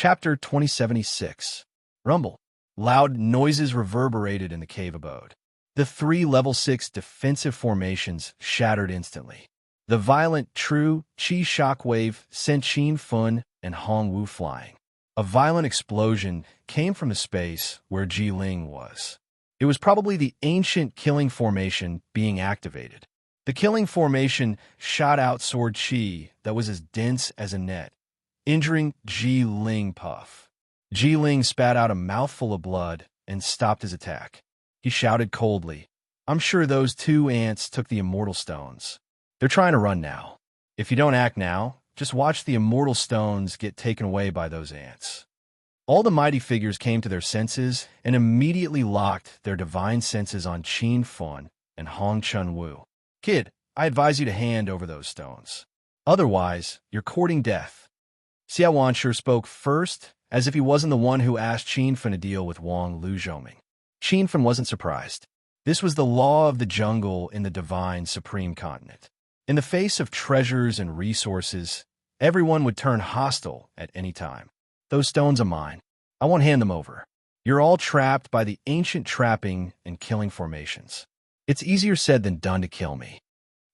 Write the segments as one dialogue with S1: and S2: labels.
S1: Chapter 2076. Rumble. Loud noises reverberated in the cave abode. The three level 6 defensive formations shattered instantly. The violent true Qi shockwave sent Qin Fun and Hong Wu flying. A violent explosion came from the space where Ji Ling was. It was probably the ancient killing formation being activated. The killing formation shot out sword Qi that was as dense as a net, injuring Ji Ling Puff. Ji Ling spat out a mouthful of blood and stopped his attack. He shouted coldly, "I'm sure those two ants took the immortal stones. They're trying to run now. If you don't act now, just watch the immortal stones get taken away by those ants." All the mighty figures came to their senses and immediately locked their divine senses on Qin Fun and Hong Chun Wu. "Kid, I advise you to hand over those stones. Otherwise, you're courting death." Xiao Wansher spoke first, as if he wasn't the one who asked Qin Fun to deal with Wang Lu Zhoming. Qin Fun wasn't surprised. This was the law of the jungle in the divine supreme continent. In the face of treasures and resources, everyone would turn hostile at any time. "Those stones are mine. I won't hand them over. You're all trapped by the ancient trapping and killing formations. It's easier said than done to kill me."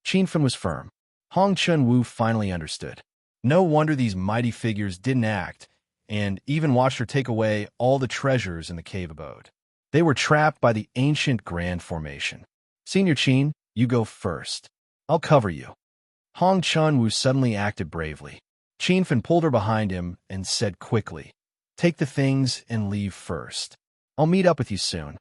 S1: Qin Fun was firm. Hong Chun Wu finally understood. No wonder these mighty figures didn't act, and even watched her take away all the treasures in the cave abode. They were trapped by the ancient grand formation. "Senior Qin, you go first. I'll cover you." Hong Chun Wu suddenly acted bravely. Qin Fun pulled her behind him and said quickly, "Take the things and leave first. I'll meet up with you soon."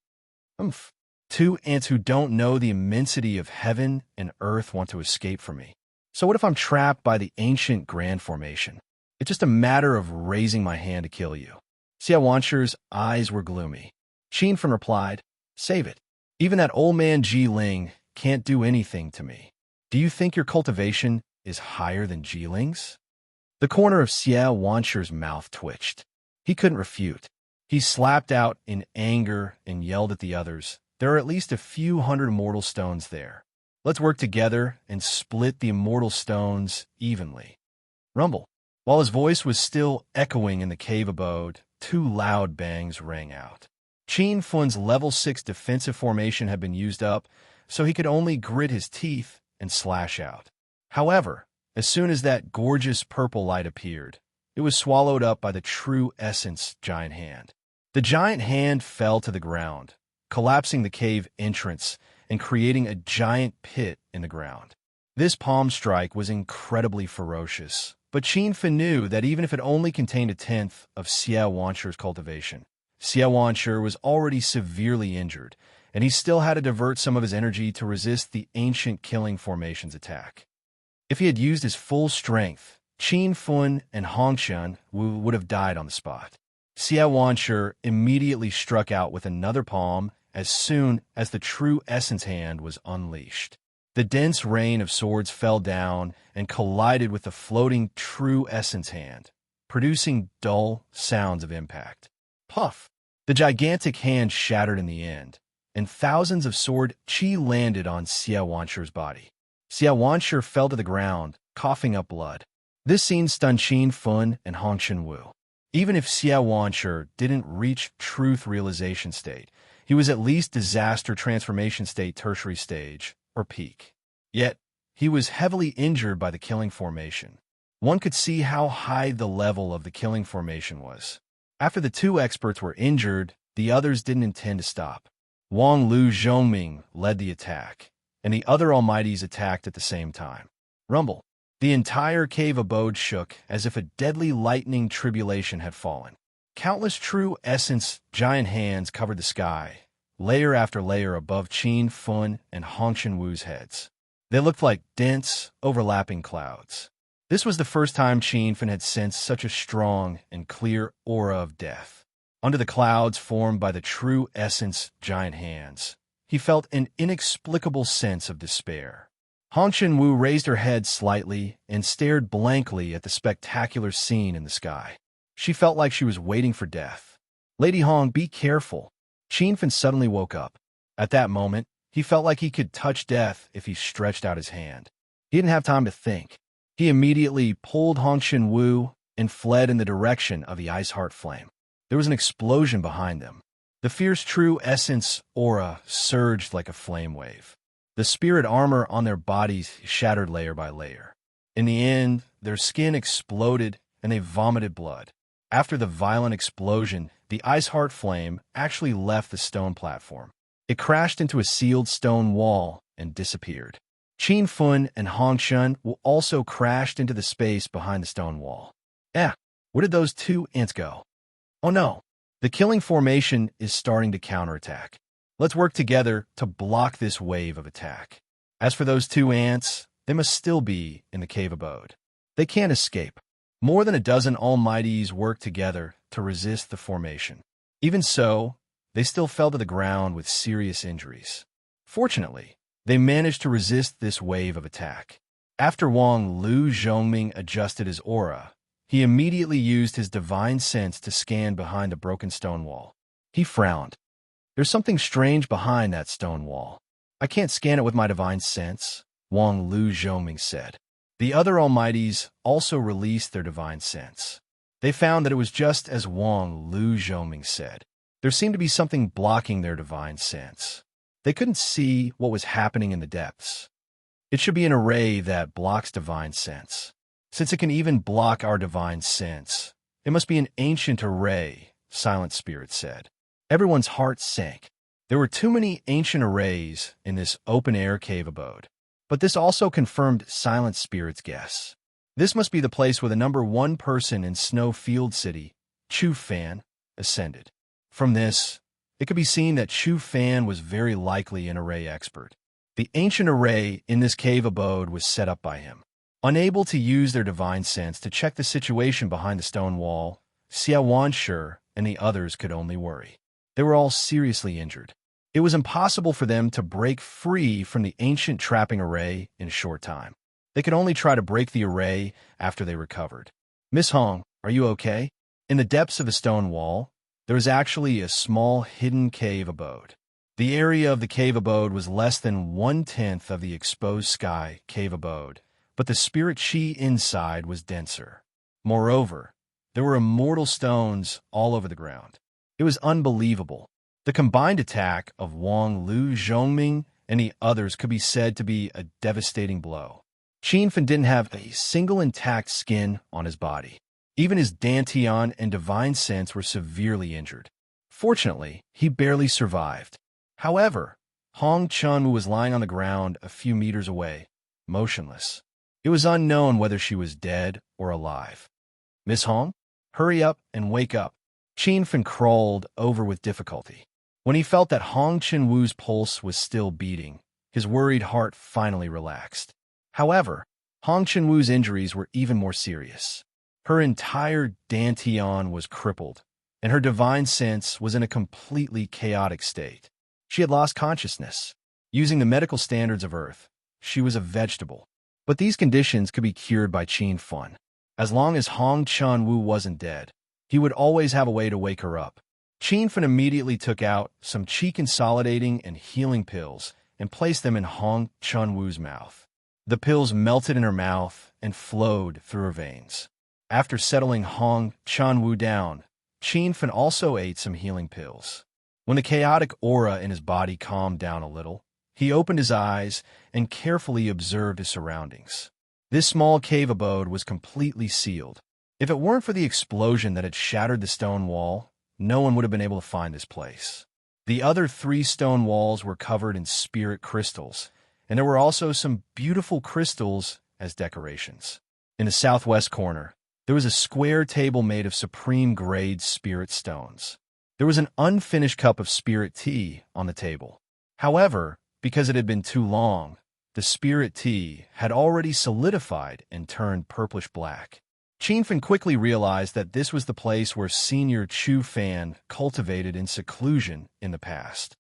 S1: "Umph. Two ants who don't know the immensity of heaven and earth want to escape from me. So what if I'm trapped by the ancient grand formation? It's just a matter of raising my hand to kill you." Xiao Wansher's eyes were gloomy. Qin Fun replied, "Save it. Even that old man Ji Ling can't do anything to me. Do you think your cultivation is higher than Ji Ling's?" The corner of Xiao Wansher's mouth twitched. He couldn't refute. He slapped out in anger and yelled at the others, "There are at least a few hundred immortal stones there. Let's work together and split the immortal stones evenly." Rumble. While his voice was still echoing in the cave abode, two loud bangs rang out. Qin Fun's level 6 defensive formation had been used up, so he could only grit his teeth and slash out. However, as soon as that gorgeous purple light appeared, it was swallowed up by the true essence giant hand. The giant hand fell to the ground, collapsing the cave entrance and creating a giant pit in the ground. This palm strike was incredibly ferocious, but Qin Fun knew that even if it only contained a tenth of Xiao Wansher's cultivation, Xiao Wansher was already severely injured, and he still had to divert some of his energy to resist the ancient killing formation's attack. If he had used his full strength, Qin Fun and Hong Chun Wu would have died on the spot. Xiao Wansher immediately struck out with another palm as soon as the true essence hand was unleashed. The dense rain of swords fell down and collided with the floating true essence hand, producing dull sounds of impact. Puff! The gigantic hand shattered in the end, and thousands of sword Qi landed on Xiao Wansher's body. Xiao Wansher fell to the ground, coughing up blood. This scene stunned Qin Fun and Hong Chun Wu. Even if Xiao Wansher didn't reach truth realization state, he was at least disaster transformation state tertiary stage, or peak. Yet, he was heavily injured by the killing formation. One could see how high the level of the killing formation was. After the two experts were injured, the others didn't intend to stop. Wang Lu Zhoming led the attack, and the other almighties attacked at the same time. Rumble. The entire cave abode shook as if a deadly lightning tribulation had fallen. Countless true essence giant hands covered the sky, layer after layer above Qin Fun and Hong Chun Wu's heads. They looked like dense, overlapping clouds. This was the first time Qin Fun had sensed such a strong and clear aura of death. Under the clouds formed by the true essence giant hands, he felt an inexplicable sense of despair. Hong Chun Wu raised her head slightly and stared blankly at the spectacular scene in the sky. She felt like she was waiting for death. "Lady Hong, be careful." Qin Fun suddenly woke up. At that moment, he felt like he could touch death if he stretched out his hand. He didn't have time to think. He immediately pulled Hong Chun Wu and fled in the direction of the ice heart flame. There was an explosion behind them. The fierce true essence aura surged like a flame wave. The spirit armor on their bodies shattered layer by layer. In the end, their skin exploded and they vomited blood. After the violent explosion, the ice heart flame actually left the stone platform. It crashed into a sealed stone wall and disappeared. Qin Fun and Hong Chun also crashed into the space behind the stone wall. Where did those two ants go? Oh no, the killing formation is starting to counterattack. Let's work together to block this wave of attack. As for those two ants, they must still be in the cave abode. They can't escape. More than a dozen almighties worked together to resist the formation. Even so, they still fell to the ground with serious injuries. Fortunately, they managed to resist this wave of attack. After Wang Lu Zhongming adjusted his aura, he immediately used his divine sense to scan behind the broken stone wall. He frowned. There's something strange behind that stone wall. I can't scan it with my divine sense, Wang Lu Zhongming said. The other almighties also released their divine sense. They found that it was just as Wang Lu Zhongming said. There seemed to be something blocking their divine sense. They couldn't see what was happening in the depths. It should be an array that blocks divine sense. Since it can even block our divine sense, it must be an ancient array, Silent Spirit said. Everyone's heart sank. There were too many ancient arrays in this open-air cave abode. But this also confirmed Silent Spirit's guess. This must be the place where the number one person in Snowfield City, Chu Fan, ascended. From this, it could be seen that Chu Fan was very likely an array expert. The ancient array in this cave abode was set up by him. Unable to use their divine sense to check the situation behind the stone wall, Xiao Wanshi and the others could only worry. They were all seriously injured. It was impossible for them to break free from the ancient trapping array in a short time. They could only try to break the array after they recovered. Miss Hong, are you okay? In the depths of the stone wall, there was actually a small hidden cave abode. The area of the cave abode was less than 1/10 of the exposed sky cave abode, but the spirit chi inside was denser. Moreover, there were immortal stones all over the ground. It was unbelievable. The combined attack of Wang Lu Zhongming and the others could be said to be a devastating blow. Qin Fan didn't have a single intact skin on his body. Even his Dantian and divine sense were severely injured. Fortunately, he barely survived. However, Hong Chun was lying on the ground a few meters away, motionless. It was unknown whether she was dead or alive. Miss Hong, hurry up and wake up. Qin Fan crawled over with difficulty. When he felt that Hong Chun-woo's pulse was still beating, his worried heart finally relaxed. However, Hong Chun-woo's injuries were even more serious. Her entire Dantian was crippled, and her divine sense was in a completely chaotic state. She had lost consciousness. Using the medical standards of Earth, she was a vegetable. But these conditions could be cured by Qin Fan. As long as Hong Chun-woo wasn't dead, he would always have a way to wake her up. Qin Fan immediately took out some chi-consolidating and healing pills and placed them in Hong Chun-woo's mouth. The pills melted in her mouth and flowed through her veins. After settling Hong Chun-woo down, Qin Fan also ate some healing pills. When the chaotic aura in his body calmed down a little, he opened his eyes and carefully observed his surroundings. This small cave abode was completely sealed. If it weren't for the explosion that had shattered the stone wall, no one would have been able to find this place. The other 3 stone walls were covered in spirit crystals, and there were also some beautiful crystals as decorations. In the southwest corner, there was a square table made of supreme-grade spirit stones. There was an unfinished cup of spirit tea on the table. However, because it had been too long, the spirit tea had already solidified and turned purplish-black. Qin Fan quickly realized that this was the place where Senior Chu Fan cultivated in seclusion in the past.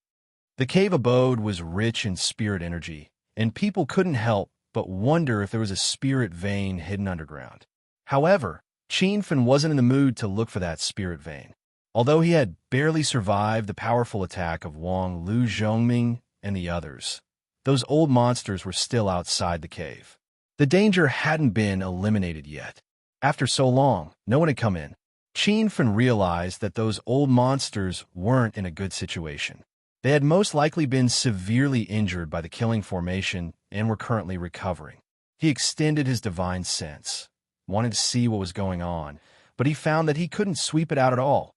S1: The cave abode was rich in spirit energy, and people couldn't help but wonder if there was a spirit vein hidden underground. However, Qin Fan wasn't in the mood to look for that spirit vein. Although he had barely survived the powerful attack of Wang Lu Zhongming and the others, those old monsters were still outside the cave. The danger hadn't been eliminated yet. After so long, no one had come in. Qin realized that those old monsters weren't in a good situation. They had most likely been severely injured by the killing formation and were currently recovering. He extended his divine sense, wanted to see what was going on, but he found that he couldn't sweep it out at all.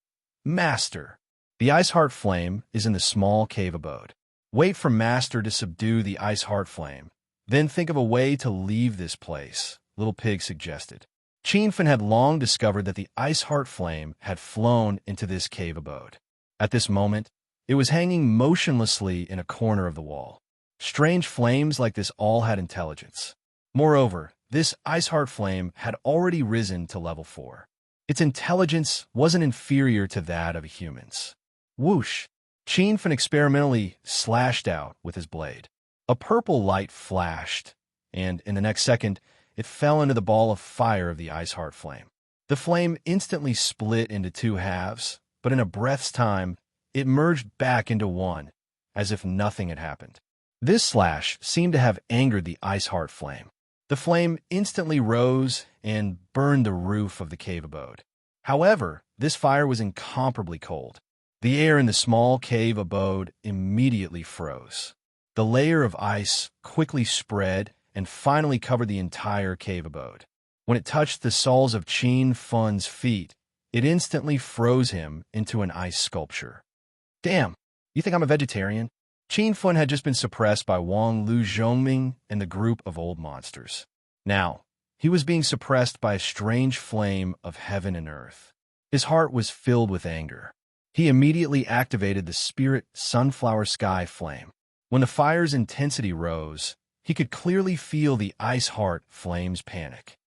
S1: Master. The Ice Heart Flame is in the small cave abode. Wait for Master to subdue the Ice Heart Flame. Then think of a way to leave this place, Little Pig suggested. Qin had long discovered that the Ice Heart Flame had flown into this cave abode. At this moment, it was hanging motionlessly in a corner of the wall. Strange flames like this all had intelligence. Moreover, this Ice Heart Flame had already risen to level 4. Its intelligence wasn't inferior to that of humans. Whoosh! Qin experimentally slashed out with his blade. A purple light flashed, and in the next second, it fell into the ball of fire of the Ice Heart Flame. The flame instantly split into 2 halves, but in a breath's time, it merged back into one, as if nothing had happened. This slash seemed to have angered the Ice Heart Flame. The flame instantly rose and burned the roof of the cave abode. However, this fire was incomparably cold. The air in the small cave abode immediately froze. The layer of ice quickly spread and finally covered the entire cave abode. When it touched the soles of Qin's feet, it instantly froze him into an ice sculpture. Damn, you think I'm a vegetarian? Qin had just been suppressed by Wang Lu Zhongming and the group of old monsters. Now, he was being suppressed by a strange flame of heaven and earth. His heart was filled with anger. He immediately activated the spirit sunflower sky flame. When the fire's intensity rose, he could clearly feel the Ice Heart Flame's panic.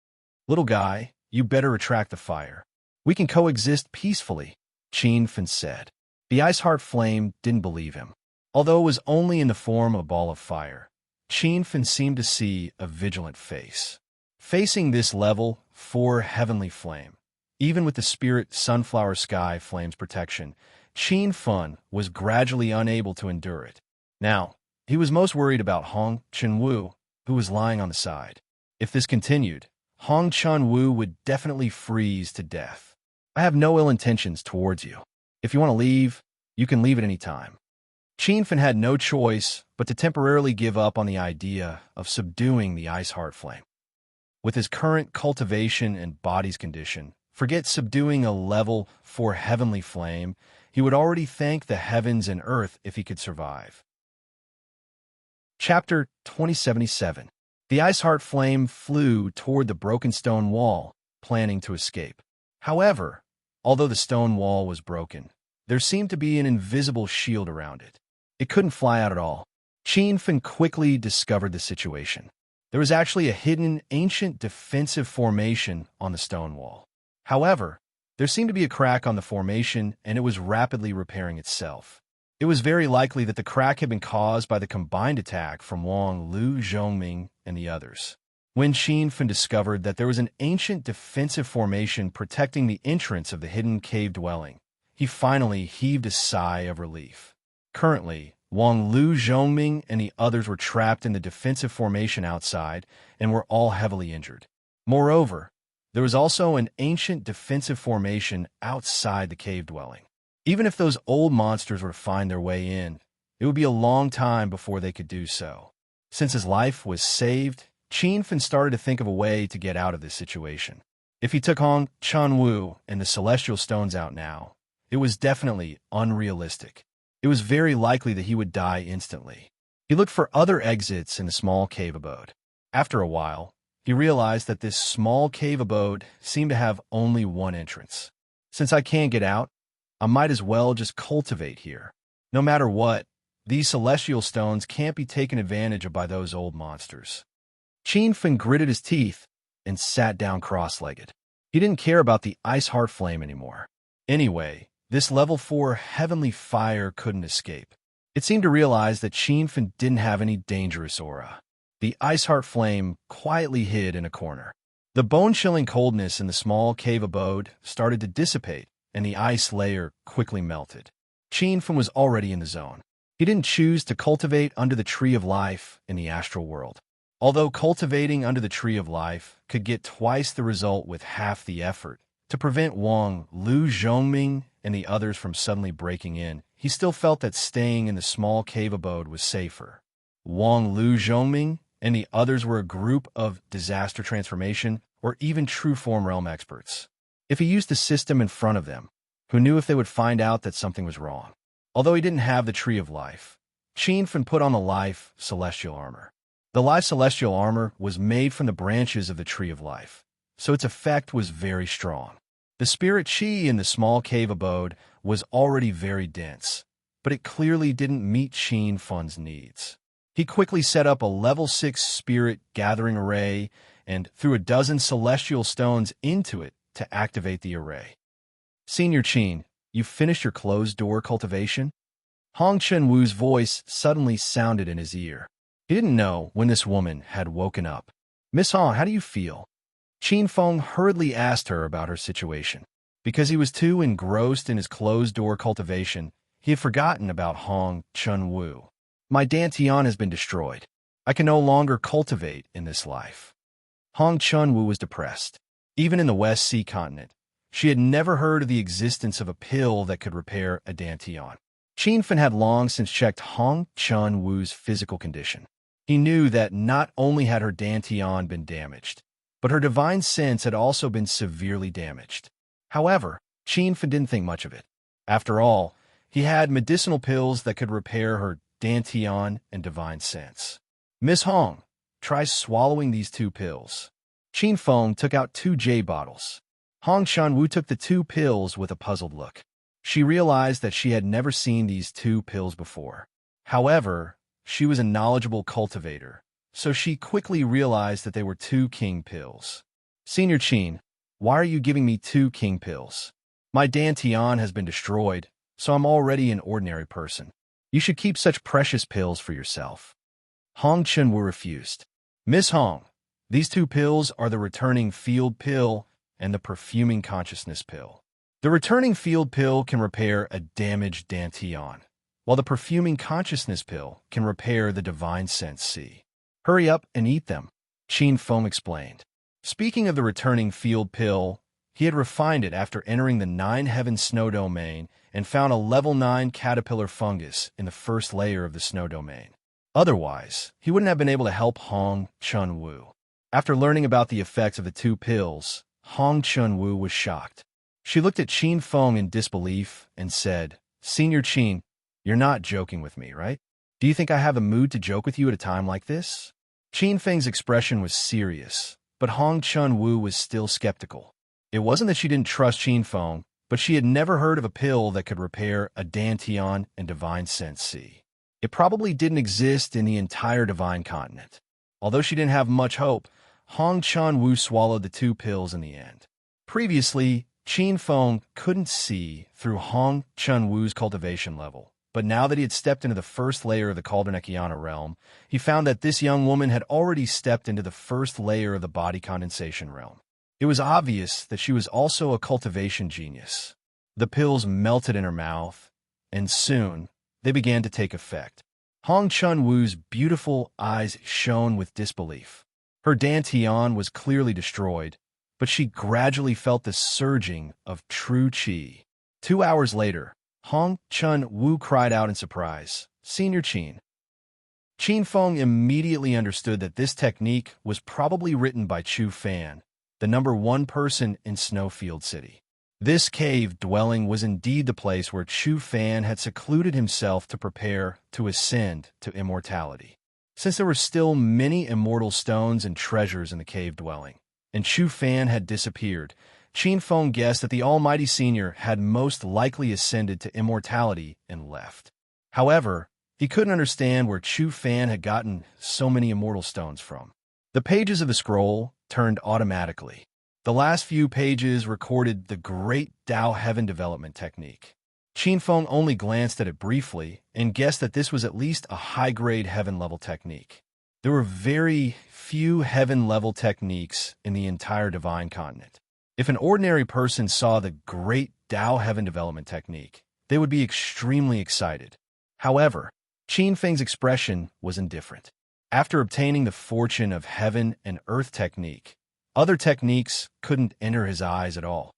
S1: Little guy, you better retract the fire. We can coexist peacefully, Qin said. The Ice Heart Flame didn't believe him. Although it was only in the form of a ball of fire, Qin seemed to see a vigilant face. Facing this level 4 heavenly flame, even with the spirit sunflower sky flame's protection, Qin was gradually unable to endure it. Now, he was most worried about Hong Chunwu, who was lying on the side. If this continued, Hong Chunwu would definitely freeze to death. I have no ill intentions towards you. If you want to leave, you can leave at any time. Qin had no choice but to temporarily give up on the idea of subduing the Ice Heart Flame. With his current cultivation and body's condition, forget subduing a level 4 heavenly flame, he would already thank the heavens and earth if he could survive. Chapter 2077. The Ice Heart Flame flew toward the broken stone wall, planning to escape. However, although the stone wall was broken, there seemed to be an invisible shield around it. It couldn't fly out at all. Qin quickly discovered the situation. There was actually a hidden ancient defensive formation on the stone wall. However, there seemed to be a crack on the formation, and it was rapidly repairing itself. It was very likely that the crack had been caused by the combined attack from Wang Lu Zhongming and the others. When Qin discovered that there was an ancient defensive formation protecting the entrance of the hidden cave dwelling, he finally heaved a sigh of relief. Currently, Wang Lu Zhongming and the others were trapped in the defensive formation outside and were all heavily injured. Moreover, there was also an ancient defensive formation outside the cave dwelling. Even if those old monsters were to find their way in, it would be a long time before they could do so. Since his life was saved, Qin started to think of a way to get out of this situation. If he took Hong Chunwu and the Celestial Stones out now, it was definitely unrealistic. It was very likely that he would die instantly. He looked for other exits in the small cave abode. After a while, he realized that this small cave abode seemed to have only one entrance. Since I can't get out, I might as well just cultivate here. No matter what, these celestial stones can't be taken advantage of by those old monsters. Qin gritted his teeth and sat down cross-legged. He didn't care about the Ice Heart Flame anymore. Anyway, this level 4 heavenly fire couldn't escape. It seemed to realize that Qin didn't have any dangerous aura. The Ice Heart Flame quietly hid in a corner. The bone-chilling coldness in the small cave abode started to dissipate, and the ice layer quickly melted. Qin was already in the zone. He didn't choose to cultivate under the Tree of Life in the astral world. Although cultivating under the Tree of Life could get twice the result with half the effort, to prevent Wang, Lu Zhongming, and the others from suddenly breaking in, he still felt that staying in the small cave abode was safer. Wang, Lu Zhongming, and the others were a group of disaster transformation or even true form realm experts. If he used the system in front of them, who knew if they would find out that something was wrong? Although he didn't have the Tree of Life, Qin Fan put on the Life Celestial Armor. The Life Celestial Armor was made from the branches of the Tree of Life, so its effect was very strong. The spirit Qi in the small cave abode was already very dense, but it clearly didn't meet Qin Fan's needs. He quickly set up a level 6 spirit gathering array and threw a dozen celestial stones into it to activate the array. Senior Qin, you finished your closed-door cultivation? Hong Chun-Wu's voice suddenly sounded in his ear. He didn't know when this woman had woken up. Miss Hong, how do you feel? Qin Feng hurriedly asked her about her situation. Because he was too engrossed in his closed-door cultivation, he had forgotten about Hong Chun-Wu. My dantian has been destroyed. I can no longer cultivate in this life. Hong Chun-Wu was depressed. Even in the West Sea continent, she had never heard of the existence of a pill that could repair a dantian. Qin Fan had long since checked Hong Chun-Wu's physical condition. He knew that not only had her dantian been damaged, but her divine sense had also been severely damaged. However, Qin Fan didn't think much of it. After all, he had medicinal pills that could repair her dantian and divine sense. Miss Hong, try swallowing these 2 pills. Qin Feng took out 2 jade bottles. Hong Chun-Wu took the 2 pills with a puzzled look. She realized that she had never seen these 2 pills before. However, she was a knowledgeable cultivator, so she quickly realized that they were 2 king pills. Senior Qin, why are you giving me 2 king pills? My dantian has been destroyed, so I'm already an ordinary person. You should keep such precious pills for yourself. Hong Chun-Wu refused. Miss Hong, these 2 pills are the returning field pill and the perfuming consciousness pill. The returning field pill can repair a damaged dantian, while the perfuming consciousness pill can repair the divine sense C. Hurry up and eat them, Qin Feng explained. Speaking of the returning field pill, he had refined it after entering the 9 Heaven Snow Domain and found a level 9 caterpillar fungus in the first layer of the snow domain. Otherwise, he wouldn't have been able to help Hong Chun-Wu. After learning about the effects of the 2 pills, Hong Chun-Wu was shocked. She looked at Qin Feng in disbelief and said, Senior Qin, you're not joking with me, right? Do you think I have a mood to joke with you at a time like this? Qin Feng's expression was serious, but Hong Chun-Wu was still skeptical. It wasn't that she didn't trust Qin Feng, but she had never heard of a pill that could repair a dantian and divine sense C. It probably didn't exist in the entire divine continent. Although she didn't have much hope, Hong Chun-Wu swallowed the 2 pills in the end. Previously, Qin Feng couldn't see through Hong Chun-Wu's cultivation level, but now that he had stepped into the first layer of the Caldernekiana realm, he found that this young woman had already stepped into the first layer of the body condensation realm. It was obvious that she was also a cultivation genius. The pills melted in her mouth, and soon they began to take effect. Hong Chun-Wu's beautiful eyes shone with disbelief. Her dantian was clearly destroyed, but she gradually felt the surging of true qi. 2 hours later, Hong Chun-Wu cried out in surprise, Senior Qin. Qin Feng immediately understood that this technique was probably written by Chu Fan, the #1 person in Snowfield City. This cave dwelling was indeed the place where Chu Fan had secluded himself to prepare to ascend to immortality. Since there were still many immortal stones and treasures in the cave dwelling, and Chu Fan had disappeared, Qin Feng guessed that the Almighty Senior had most likely ascended to immortality and left. However, he couldn't understand where Chu Fan had gotten so many immortal stones from. The pages of the scroll turned automatically. The last few pages recorded the Great Tao Heaven Development Technique. Qin Feng only glanced at it briefly and guessed that this was at least a high-grade heaven-level technique. There were very few heaven-level techniques in the entire divine continent. If an ordinary person saw the Great Tao Heaven Development Technique, they would be extremely excited. However, Qin Feng's expression was indifferent. After obtaining the fortune of heaven and earth technique, other techniques couldn't enter his eyes at all.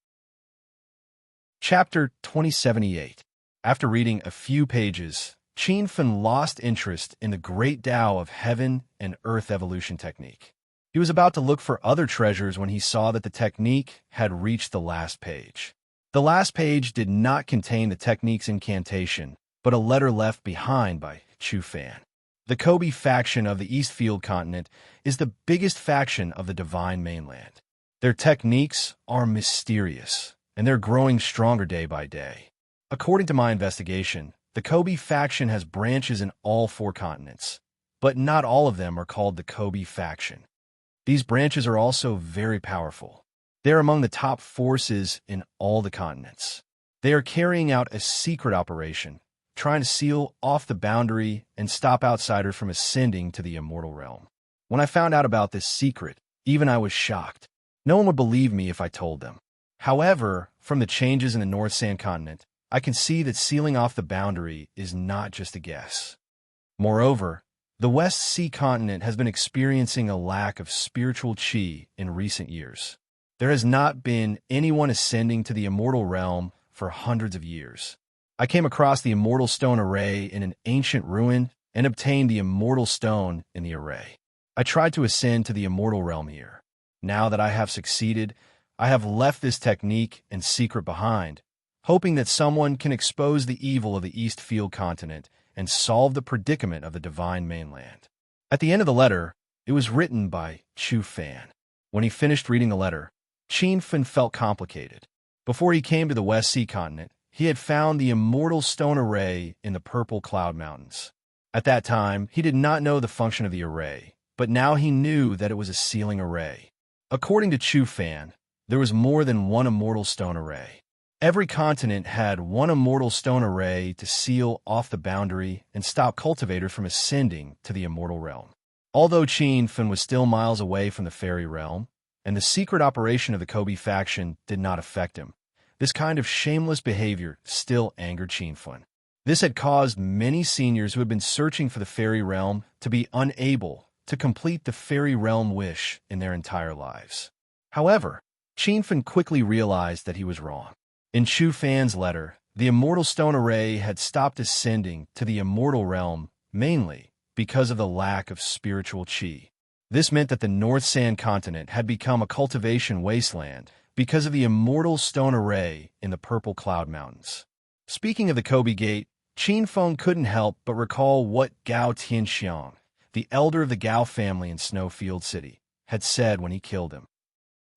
S1: Chapter 2078. After reading a few pages, Qin Fen lost interest in the great Tao of heaven and earth evolution technique. He was about to look for other treasures when he saw that the technique had reached the last page. The last page did not contain the technique's incantation, but a letter left behind by Chu Fan. The Kobe faction of the Eastfield continent is the biggest faction of the Divine Mainland. Their techniques are mysterious, and they're growing stronger day by day. According to my investigation, the Kobe faction has branches in all 4 continents, but not all of them are called the Kobe faction. These branches are also very powerful. They are among the top forces in all the continents. They are carrying out a secret operation, trying to seal off the boundary and stop outsiders from ascending to the immortal realm. When I found out about this secret, even I was shocked. No one would believe me if I told them. However, from the changes in the North Sand continent, I can see that sealing off the boundary is not just a guess. Moreover, the West Sea continent has been experiencing a lack of spiritual qi in recent years. There has not been anyone ascending to the immortal realm for hundreds of years. I came across the immortal stone array in an ancient ruin and obtained the immortal stone in the array. I tried to ascend to the immortal realm here. Now that I have succeeded, I have left this technique and secret behind, hoping that someone can expose the evil of the Eastfield continent and solve the predicament of the Divine Mainland. At the end of the letter, it was written by Chu Fan. When he finished reading the letter, Qin Fen felt complicated. Before he came to the West Sea continent, he had found the immortal stone array in the Purple Cloud Mountains. At that time, he did not know the function of the array, but now he knew that it was a sealing array. According to Chu Fan, there was more than one immortal stone array. Every continent had one immortal stone array to seal off the boundary and stop cultivators from ascending to the immortal realm. Although Qin Fen was still miles away from the fairy realm, and the secret operation of the Kobe faction did not affect him, this kind of shameless behavior still angered Qin Fen. This had caused many seniors who had been searching for the fairy realm to be unable to complete the fairy realm wish in their entire lives. However, Qin Fen quickly realized that he was wrong. In Chu Fan's letter, the immortal stone array had stopped ascending to the immortal realm mainly because of the lack of spiritual qi. This meant that the North Sand continent had become a cultivation wasteland because of the immortal stone array in the Purple Cloud Mountains. Speaking of the Kobe Gate, Qin Fen couldn't help but recall what Gao Tianxiang, the elder of the Gao family in Snowfield City, had said when he killed him.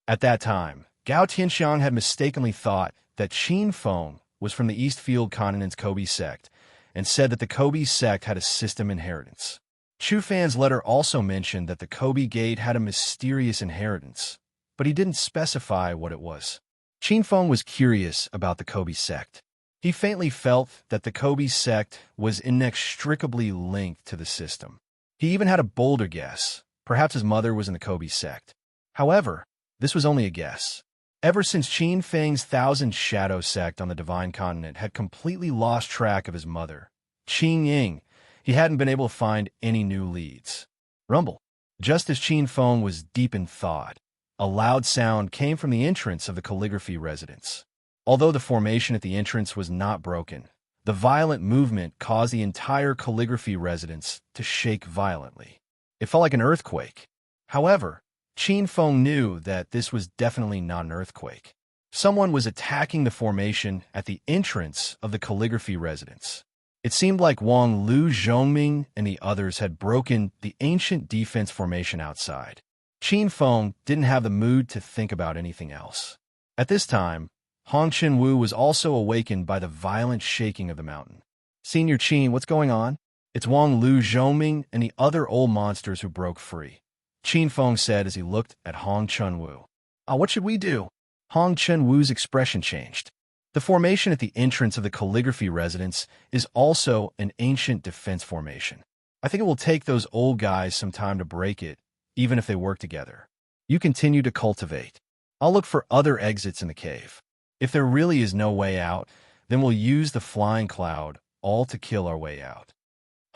S1: At that time, Gao Tianxiang had mistakenly thought that Qin Fen was from the Eastfield continent's Kobe sect and said that the Kobe sect had a system inheritance. Chu Fan's letter also mentioned that the Kobe Gate had a mysterious inheritance, but he didn't specify what it was. Qin Fen was curious about the Kobe sect. He faintly felt that the Kobe sect was inextricably linked to the system. He even had a bolder guess. Perhaps his mother was in the Kobe sect. However, this was only a guess. Ever since Qin Feng's Thousand Shadow sect on the Divine Continent had completely lost track of his mother, Qing Ying, he hadn't been able to find any new leads. Rumble. Just as Qin Feng was deep in thought, a loud sound came from the entrance of the calligraphy residence. Although the formation at the entrance was not broken, the violent movement caused the entire calligraphy residence to shake violently. It felt like an earthquake. However, Qin Feng knew that this was definitely not an earthquake. Someone was attacking the formation at the entrance of the calligraphy residence. It seemed like Wang Lu Zhongming and the others had broken the ancient defense formation outside. Qin Feng didn't have the mood to think about anything else. At this time, Hong Chenwu was also awakened by the violent shaking of the mountain. Senior Qin, what's going on? It's Wang Lu Zhongming and the other old monsters who broke free, Qin Feng said as he looked at Hong Chenwu. What should we do? Hong Chenwu's expression changed. The formation at the entrance of the calligraphy residence is also an ancient defense formation. I think it will take those old guys some time to break it, even if they work together. You continue to cultivate. I'll look for other exits in the cave. If there really is no way out, then we'll use the flying cloud all to kill our way out.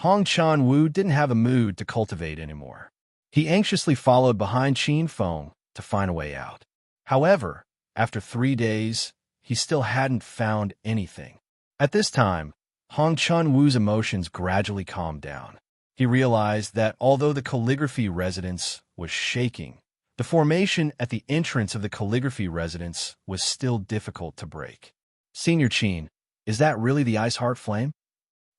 S1: Hong Chan-woo didn't have a mood to cultivate anymore. He anxiously followed behind Qin Feng to find a way out. However, after 3 days, he still hadn't found anything. At this time, Hong Chun-woo's emotions gradually calmed down. He realized that although the calligraphy residence was shaking, the formation at the entrance of the calligraphy residence was still difficult to break. Senior Qin, is that really the ice heart flame?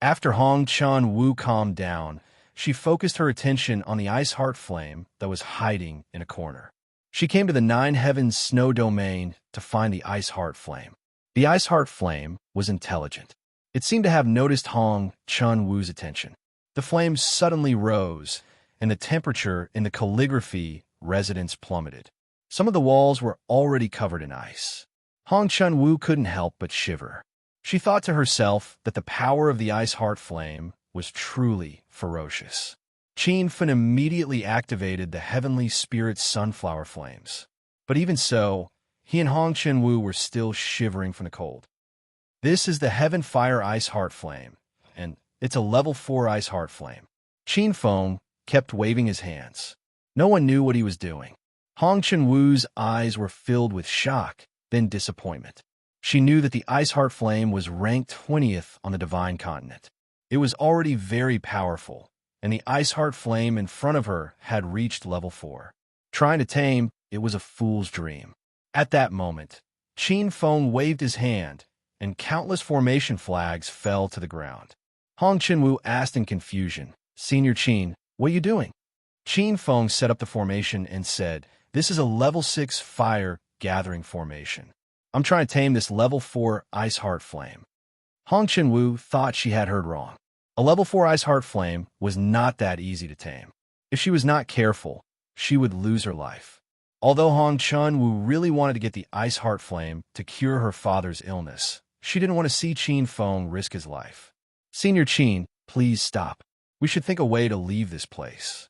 S1: After Hong Chun-woo calmed down, she focused her attention on the ice heart flame that was hiding in a corner. She came to the Nine Heavens snow domain to find the ice heart flame. The ice heart flame was intelligent. It seemed to have noticed Hong Chun-woo's attention. The flame suddenly rose, and the temperature in the calligraphy residence plummeted. Some of the walls were already covered in ice. Hong Chun-woo couldn't help but shiver. She thought to herself that the power of the ice heart flame was truly ferocious. Qin Fen immediately activated the heavenly spirit sunflower flames. But even so, he and Hong Chun-woo were still shivering from the cold. This is the Heaven Fire Ice Heart Flame, and it's a level 4 ice heart flame. Qin Feng kept waving his hands. No one knew what he was doing. Hong Chun-woo's eyes were filled with shock, then disappointment. She knew that the ice heart flame was ranked 20th on the divine continent. It was already very powerful, and the ice heart flame in front of her had reached level 4. Trying to tame, it was a fool's dream. At that moment, Qin Feng waved his hand, and countless formation flags fell to the ground. Hong Chun-woo asked in confusion, "Senior Qin, what are you doing?" Qin Feng set up the formation and said, "This is a level 6 fire gathering formation. I'm trying to tame this level 4 ice heart flame." Hong Chun-woo thought she had heard wrong. A level 4 ice heart flame was not that easy to tame. If she was not careful, she would lose her life. Although Hong Chun-woo really wanted to get the ice heart flame to cure her father's illness, she didn't want to see Qin Feng risk his life. "Senior Qin, please stop. We should think a way to leave this place."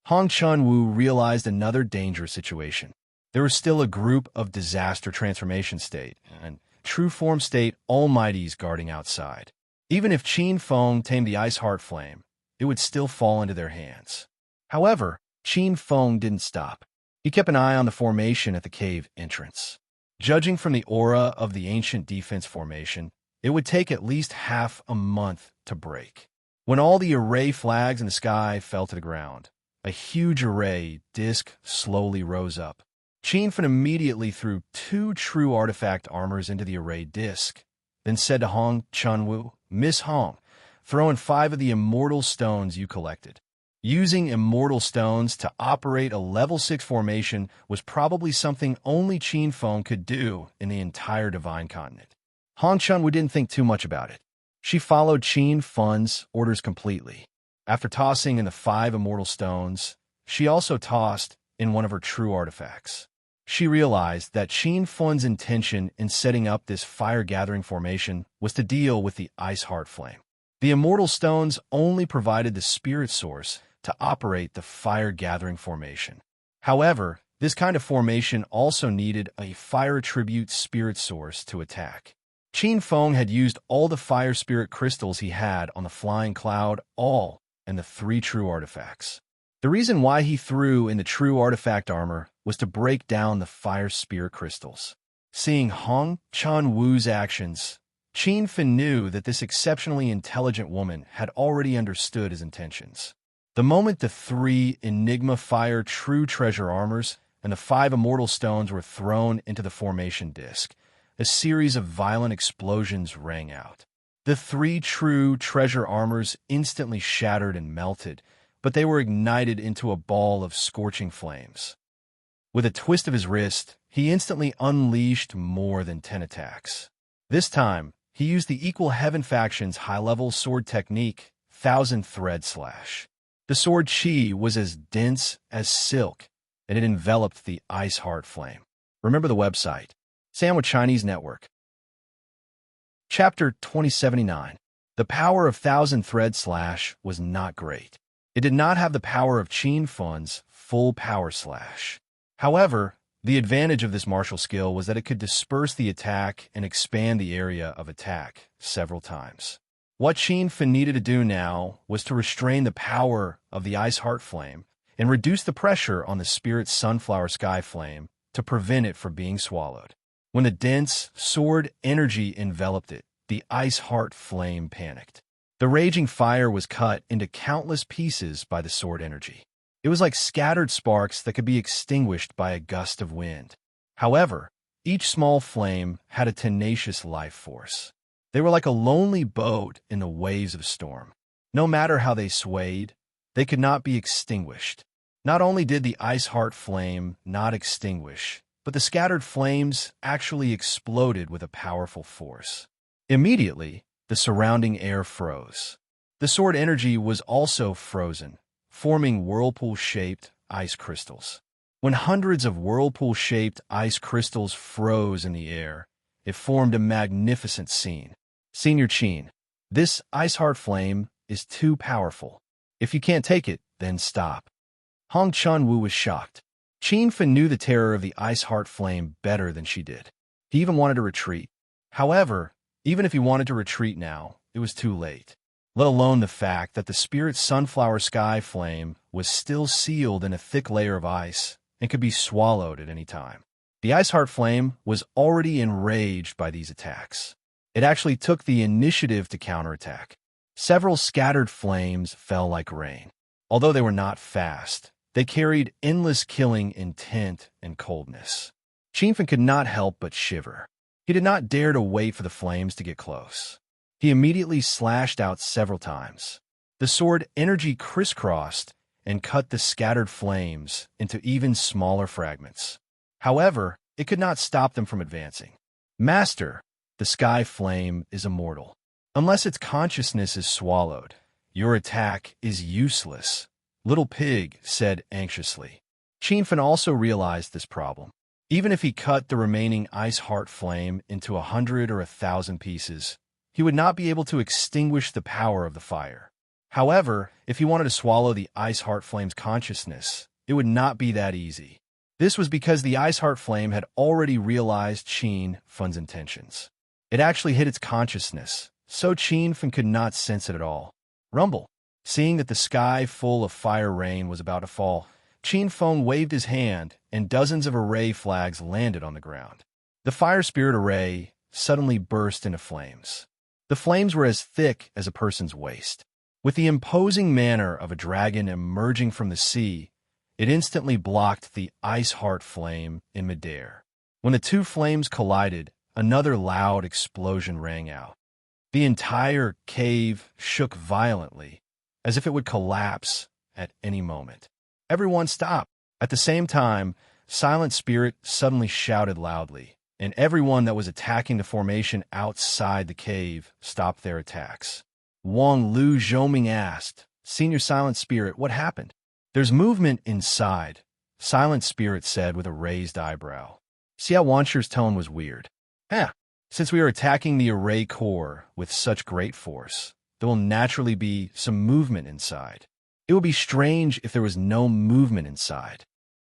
S1: Hong Chun-woo realized another dangerous situation. There was still a group of disaster transformation state and true form state almighties guarding outside. Even if Qin Feng tamed the ice heart flame, it would still fall into their hands. However, Qin Feng didn't stop. He kept an eye on the formation at the cave entrance. Judging from the aura of the ancient defense formation, it would take at least half a month to break. When all the array flags in the sky fell to the ground, a huge array disc slowly rose up. Qin Fen immediately threw 2 true artifact armors into the array disc, then said to Hong Chun-woo, "Miss Hong, throw in 5 of the immortal stones you collected." Using immortal stones to operate a level 6 formation was probably something only Qin Feng could do in the entire divine continent. Hong Chun-woo didn't think too much about it. She followed Qin Feng's orders completely. After tossing in the 5 immortal stones, she also tossed in one of her true artifacts. She realized that Qin Feng's intention in setting up this fire-gathering formation was to deal with the ice heart flame. The immortal stones only provided the spirit source to operate the fire-gathering formation. However, this kind of formation also needed a fire attribute spirit source to attack. Qin Feng had used all the fire spirit crystals he had on the flying cloud, all and the 3 true artifacts. The reason why he threw in the true artifact armor was to break down the fire spirit crystals. Seeing Hong Chun-woo's actions, Qin Fen knew that this exceptionally intelligent woman had already understood his intentions. The moment the 3 Enigma Fire True Treasure Armors and the 5 Immortal Stones were thrown into the formation disc, a series of violent explosions rang out. The 3 True Treasure Armors instantly shattered and melted, but they were ignited into a ball of scorching flames. With a twist of his wrist, he instantly unleashed more than 10 attacks. This time, he used the Equal Heaven faction's high-level sword technique, Thousand Thread Slash. The sword chi was as dense as silk, and it enveloped the ice heart flame. Remember the website, Sandwich Chinese Network. Chapter 2079. The power of Thousand Thread Slash was not great. It did not have the power of Qin Feng's full power slash. However, the advantage of this martial skill was that it could disperse the attack and expand the area of attack several times. What Qin Fen needed to do now was to restrain the power of the ice heart flame and reduce the pressure on the spirit sunflower sky flame to prevent it from being swallowed. When the dense sword energy enveloped it, the ice heart flame panicked. The raging fire was cut into countless pieces by the sword energy. It was like scattered sparks that could be extinguished by a gust of wind. However, each small flame had a tenacious life force. They were like a lonely boat in the waves of storm. No matter how they swayed, they could not be extinguished. Not only did the ice heart flame not extinguish, but the scattered flames actually exploded with a powerful force. Immediately, the surrounding air froze. The sword energy was also frozen, forming whirlpool-shaped ice crystals. When hundreds of whirlpool-shaped ice crystals froze in the air, it formed a magnificent scene. Senior Qin, this ice heart flame is too powerful. If you can't take it, then stop. Hong Chunwu was shocked. Qin Fen knew the terror of the ice heart flame better than she did. He even wanted to retreat. However, even if he wanted to retreat now, it was too late. Let alone the fact that the spirit sunflower sky flame was still sealed in a thick layer of ice and could be swallowed at any time. The ice heart flame was already enraged by these attacks. It actually took the initiative to counterattack. Several scattered flames fell like rain. Although they were not fast, they carried endless killing intent and coldness. Qin Fen could not help but shiver. He did not dare to wait for the flames to get close. He immediately slashed out several times. The sword energy crisscrossed and cut the scattered flames into even smaller fragments. However, it could not stop them from advancing. Master, the sky flame is immortal. Unless its consciousness is swallowed, your attack is useless, Little Pig said anxiously. Qin Fen also realized this problem. Even if he cut the remaining ice heart flame into 100 or 1,000 pieces, he would not be able to extinguish the power of the fire. However, if he wanted to swallow the ice heart flame's consciousness, it would not be that easy. This was because the ice heart flame had already realized Qin Fen's intentions. It actually hid its consciousness, so Qin Fen could not sense it at all. Rumble. Seeing that the sky full of fire rain was about to fall, Qin Fen waved his hand, and dozens of array flags landed on the ground. The fire spirit array suddenly burst into flames. The flames were as thick as a person's waist. With the imposing manner of a dragon emerging from the sea, it instantly blocked the ice heart flame in midair. When the two flames collided, another loud explosion rang out. The entire cave shook violently, as if it would collapse at any moment. Everyone stopped. At the same time, Silent Spirit suddenly shouted loudly, and everyone that was attacking the formation outside the cave stopped their attacks. Wang Lu Zhoming asked, "Senior Silent Spirit, what happened?" "There's movement inside," Silent Spirit said with a raised eyebrow. Xia Wansher's tone was weird. Since we are attacking the array core with such great force, there will naturally be some movement inside. It would be strange if there was no movement inside.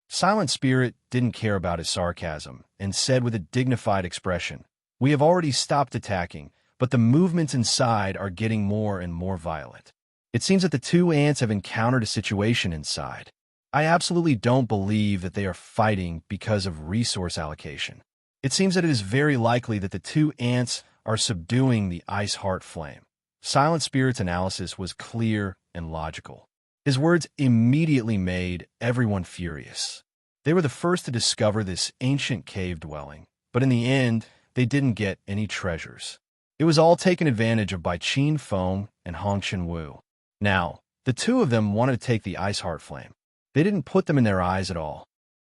S1: Silent Spirit didn't care about his sarcasm and said with a dignified expression, "We have already stopped attacking, but the movements inside are getting more and more violent. It seems that the two ants have encountered a situation inside. I absolutely don't believe that they are fighting because of resource allocation. It seems that it is very likely that the two ants are subduing the ice heart flame." Silent Spirit's analysis was clear and logical. His words immediately made everyone furious. They were the first to discover this ancient cave dwelling, but in the end, they didn't get any treasures. It was all taken advantage of by Qin Fen and Hong Chunwu. Now, the two of them wanted to take the ice heart flame. They didn't put them in their eyes at all.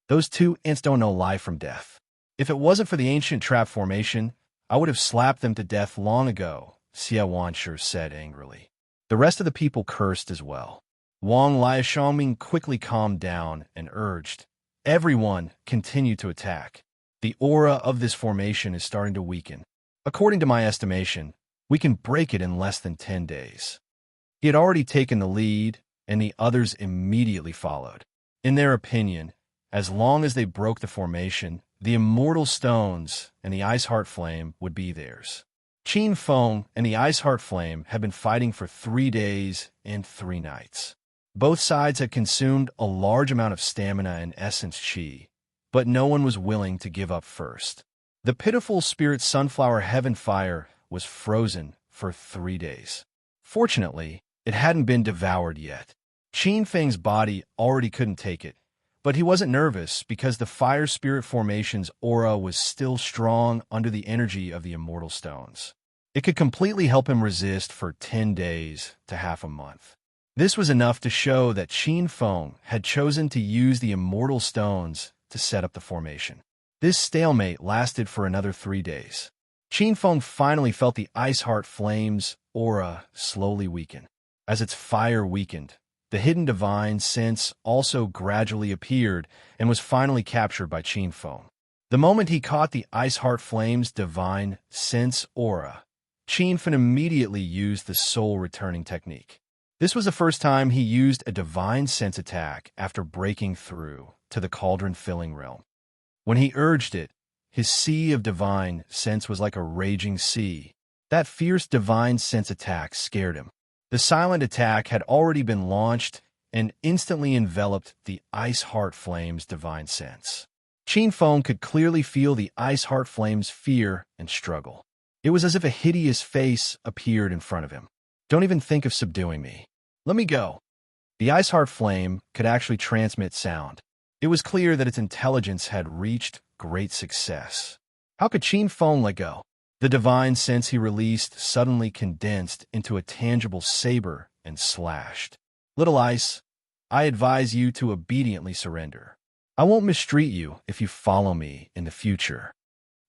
S1: Those two ants don't know life from death. If it wasn't for the ancient trap formation, I would have slapped them to death long ago, Xia Wansher said angrily. The rest of the people cursed as well. Wang Liashangming quickly calmed down and urged, "Everyone continue to attack. The aura of this formation is starting to weaken. According to my estimation, we can break it in less than 10 days." He had already taken the lead, and the others immediately followed. In their opinion, as long as they broke the formation, the immortal stones and the ice heart flame would be theirs. Qin Feng and the Ice Heart Flame had been fighting for 3 days and 3 nights. Both sides had consumed a large amount of stamina and essence chi, but no one was willing to give up first. The pitiful spirit sunflower heaven fire was frozen for 3 days. Fortunately, it hadn't been devoured yet. Qin Feng's body already couldn't take it, but he wasn't nervous because the fire spirit formation's aura was still strong under the energy of the immortal stones. It could completely help him resist for 10 days to half a month. This was enough to show that Qin Feng had chosen to use the immortal stones to set up the formation. This stalemate lasted for another 3 days. Qin Feng finally felt the Ice Heart Flame's aura slowly weaken. As its fire weakened, the hidden divine sense also gradually appeared and was finally captured by Qin Feng. The moment he caught the Ice Heart Flame's divine sense aura, Qin Feng immediately used the soul returning technique. This was the first time he used a divine sense attack after breaking through to the cauldron-filling realm. When he urged it, his sea of divine sense was like a raging sea. That fierce divine sense attack scared him. The silent attack had already been launched and instantly enveloped the Ice Heart Flame's divine sense. Qin Feng could clearly feel the Ice Heart Flame's fear and struggle. It was as if a hideous face appeared in front of him. Don't even think of subduing me. Let me go. The Ice Heart Flame could actually transmit sound. It was clear that its intelligence had reached great success. How could Qin Feng let go? The divine sense he released suddenly condensed into a tangible saber and slashed. Little Ice, I advise you to obediently surrender. I won't mistreat you if you follow me in the future.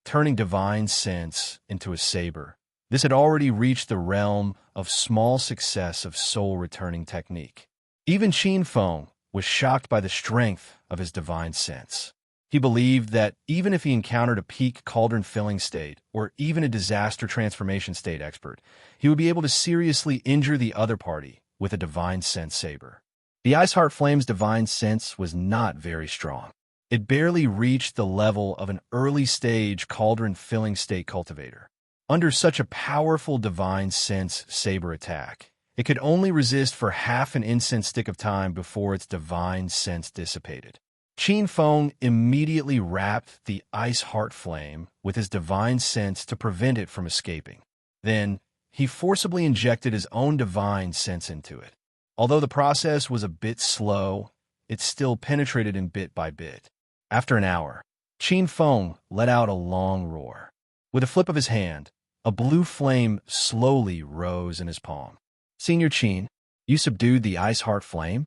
S1: Turning divine sense into a saber, this had already reached the realm of small success of soul returning technique. Even Qin Feng was shocked by the strength of his divine sense. He believed that even if he encountered a peak cauldron-filling state or even a disaster transformation state expert, he would be able to seriously injure the other party with a divine sense saber. The Ice Heart Flame's divine sense was not very strong. It barely reached the level of an early-stage cauldron-filling state cultivator. Under such a powerful divine sense saber attack, it could only resist for half an incense stick of time before its divine sense dissipated. Qin Feng immediately wrapped the Ice Heart Flame with his divine sense to prevent it from escaping. Then, he forcibly injected his own divine sense into it. Although the process was a bit slow, it still penetrated him bit by bit. After an hour, Qin Feng let out a long roar. With a flip of his hand, a blue flame slowly rose in his palm. Senior Qin, you subdued the Ice Heart Flame?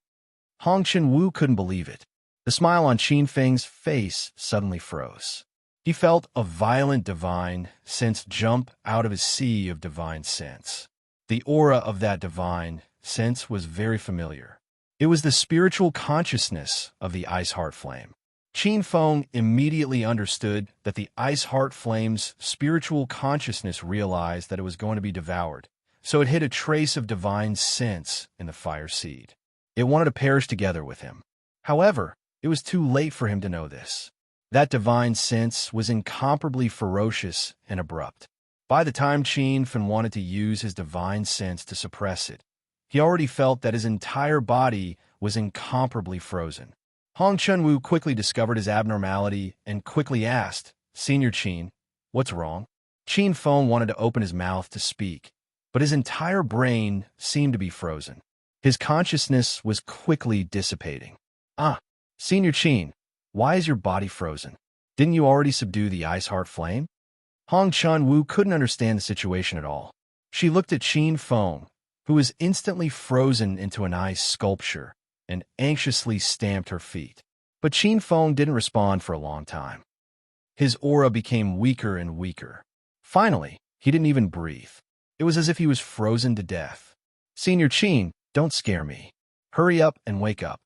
S1: Hong Chen-Wu couldn't believe it. The smile on Qin Feng's face suddenly froze. He felt a violent divine sense jump out of his sea of divine sense. The aura of that divine sense was very familiar. It was the spiritual consciousness of the Ice Heart Flame. Qin Feng immediately understood that the Ice Heart Flame's spiritual consciousness realized that it was going to be devoured, so it hid a trace of divine sense in the fire seed. It wanted to perish together with him. However, it was too late for him to know this. That divine sense was incomparably ferocious and abrupt. By the time Qin Feng wanted to use his divine sense to suppress it, he already felt that his entire body was incomparably frozen. Hong Chen-Wu quickly discovered his abnormality and quickly asked, Senior Qin, what's wrong? Qin Feng wanted to open his mouth to speak, but his entire brain seemed to be frozen. His consciousness was quickly dissipating. Senior Qin, why is your body frozen? Didn't you already subdue the Ice Heart Flame? Hong Chen-Wu couldn't understand the situation at all. She looked at Qin Feng, who was instantly frozen into an ice sculpture, and anxiously stamped her feet. But Qin Feng didn't respond for a long time. His aura became weaker and weaker. Finally, he didn't even breathe. It was as if he was frozen to death. Senior Qin, don't scare me. Hurry up and wake up.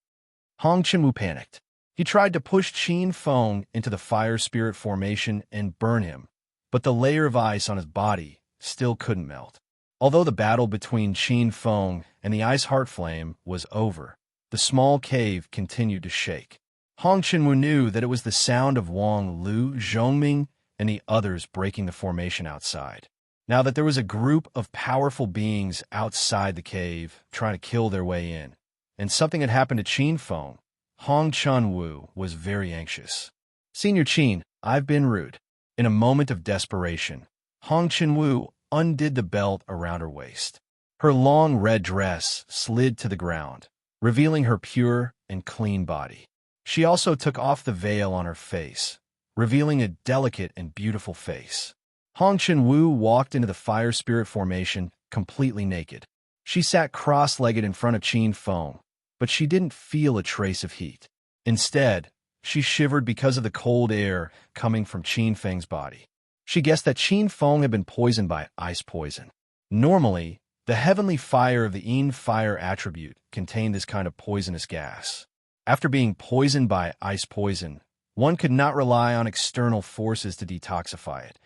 S1: Hong Chen-Wu panicked. He tried to push Qin Feng into the fire spirit formation and burn him, but the layer of ice on his body still couldn't melt. Although the battle between Qin Feng and the Ice Heart Flame was over, the small cave continued to shake. Hong Chen-Wu knew that it was the sound of Wang Lu, Zhongming, and the others breaking the formation outside. Now that there was a group of powerful beings outside the cave trying to kill their way in, and something had happened to Qin Feng, Hong Chun-Wu was very anxious. Senior Qin, I've been rude. In a moment of desperation, Hong Chun-Wu undid the belt around her waist. Her long red dress slid to the ground, revealing her pure and clean body. She also took off the veil on her face, revealing a delicate and beautiful face. Hong Chun-Wu walked into the fire spirit formation completely naked. She sat cross-legged in front of Qin Feng, but she didn't feel a trace of heat. Instead, she shivered because of the cold air coming from Qin Feng's body. She guessed that Qin Feng had been poisoned by ice poison. Normally, the heavenly fire of the Yin fire attribute contained this kind of poisonous gas. After being poisoned by ice poison, one could not rely on external forces to detoxify it,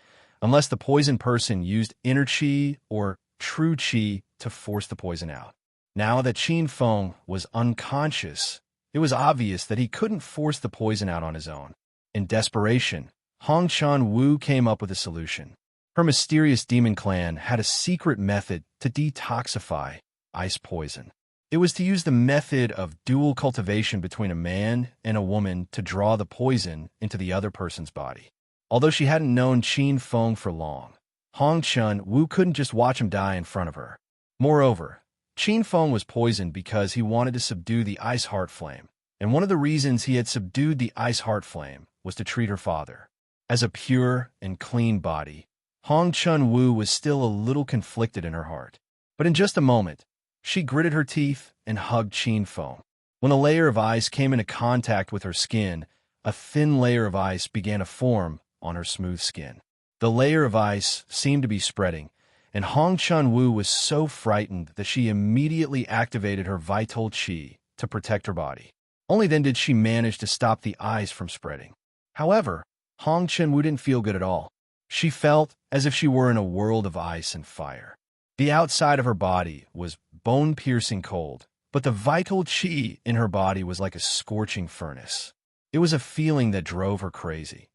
S1: unless the poisoned person used inner qi or true qi to force the poison out. Now that Qin Feng was unconscious, it was obvious that he couldn't force the poison out on his own. In desperation, Hong Chun-Wu came up with a solution. Her mysterious demon clan had a secret method to detoxify ice poison. It was to use the method of dual cultivation between a man and a woman to draw the poison into the other person's body. Although she hadn't known Qin Feng for long, Hong Chun-Wu couldn't just watch him die in front of her. Moreover, Qin Feng was poisoned because he wanted to subdue the ice heart flame, and one of the reasons he had subdued the ice heart flame was to treat her father. As a pure and clean body, Hong Chun-Wu was still a little conflicted in her heart. But in just a moment, she gritted her teeth and hugged Qin Feng. When a layer of ice came into contact with her skin, a thin layer of ice began to form on her smooth skin. The layer of ice seemed to be spreading, and Hong Chun-Wu was so frightened that she immediately activated her vital qi to protect her body. Only then did she manage to stop the ice from spreading. However, Hong Chun-Wu didn't feel good at all. She felt as if she were in a world of ice and fire. The outside of her body was bone-piercing cold, but the vital qi in her body was like a scorching furnace. It was a feeling that drove her crazy.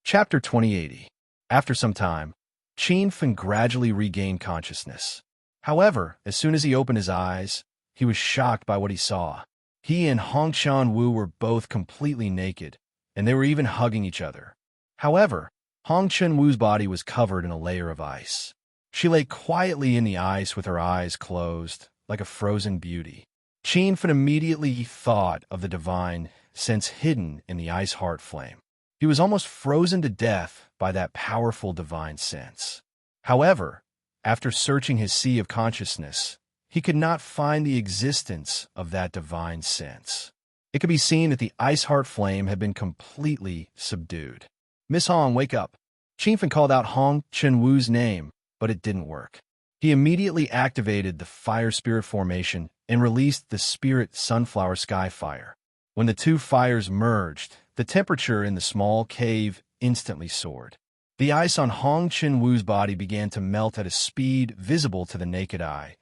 S1: Chapter 2080. After some time, Qin Feng gradually regained consciousness. However, as soon as he opened his eyes, he was shocked by what he saw. He and Hong Chun-Wu were both completely naked, and they were even hugging each other. However, Hong Chun-Wu's body was covered in a layer of ice. She lay quietly in the ice with her eyes closed, like a frozen beauty. Qin Feng immediately thought of the divine sense hidden in the ice heart flame. He was almost frozen to death by that powerful divine sense. However, after searching his sea of consciousness, he could not find the existence of that divine sense. It could be seen that the ice heart flame had been completely subdued. "Miss Hong, wake up." Qin Feng called out Hong Chun-Wu's name, but it didn't work. He immediately activated the fire spirit formation and released the spirit sunflower sky fire. When the two fires merged, the temperature in the small cave instantly soared. The ice on Hong Chun-Wu's body began to melt at a speed visible to the naked eye.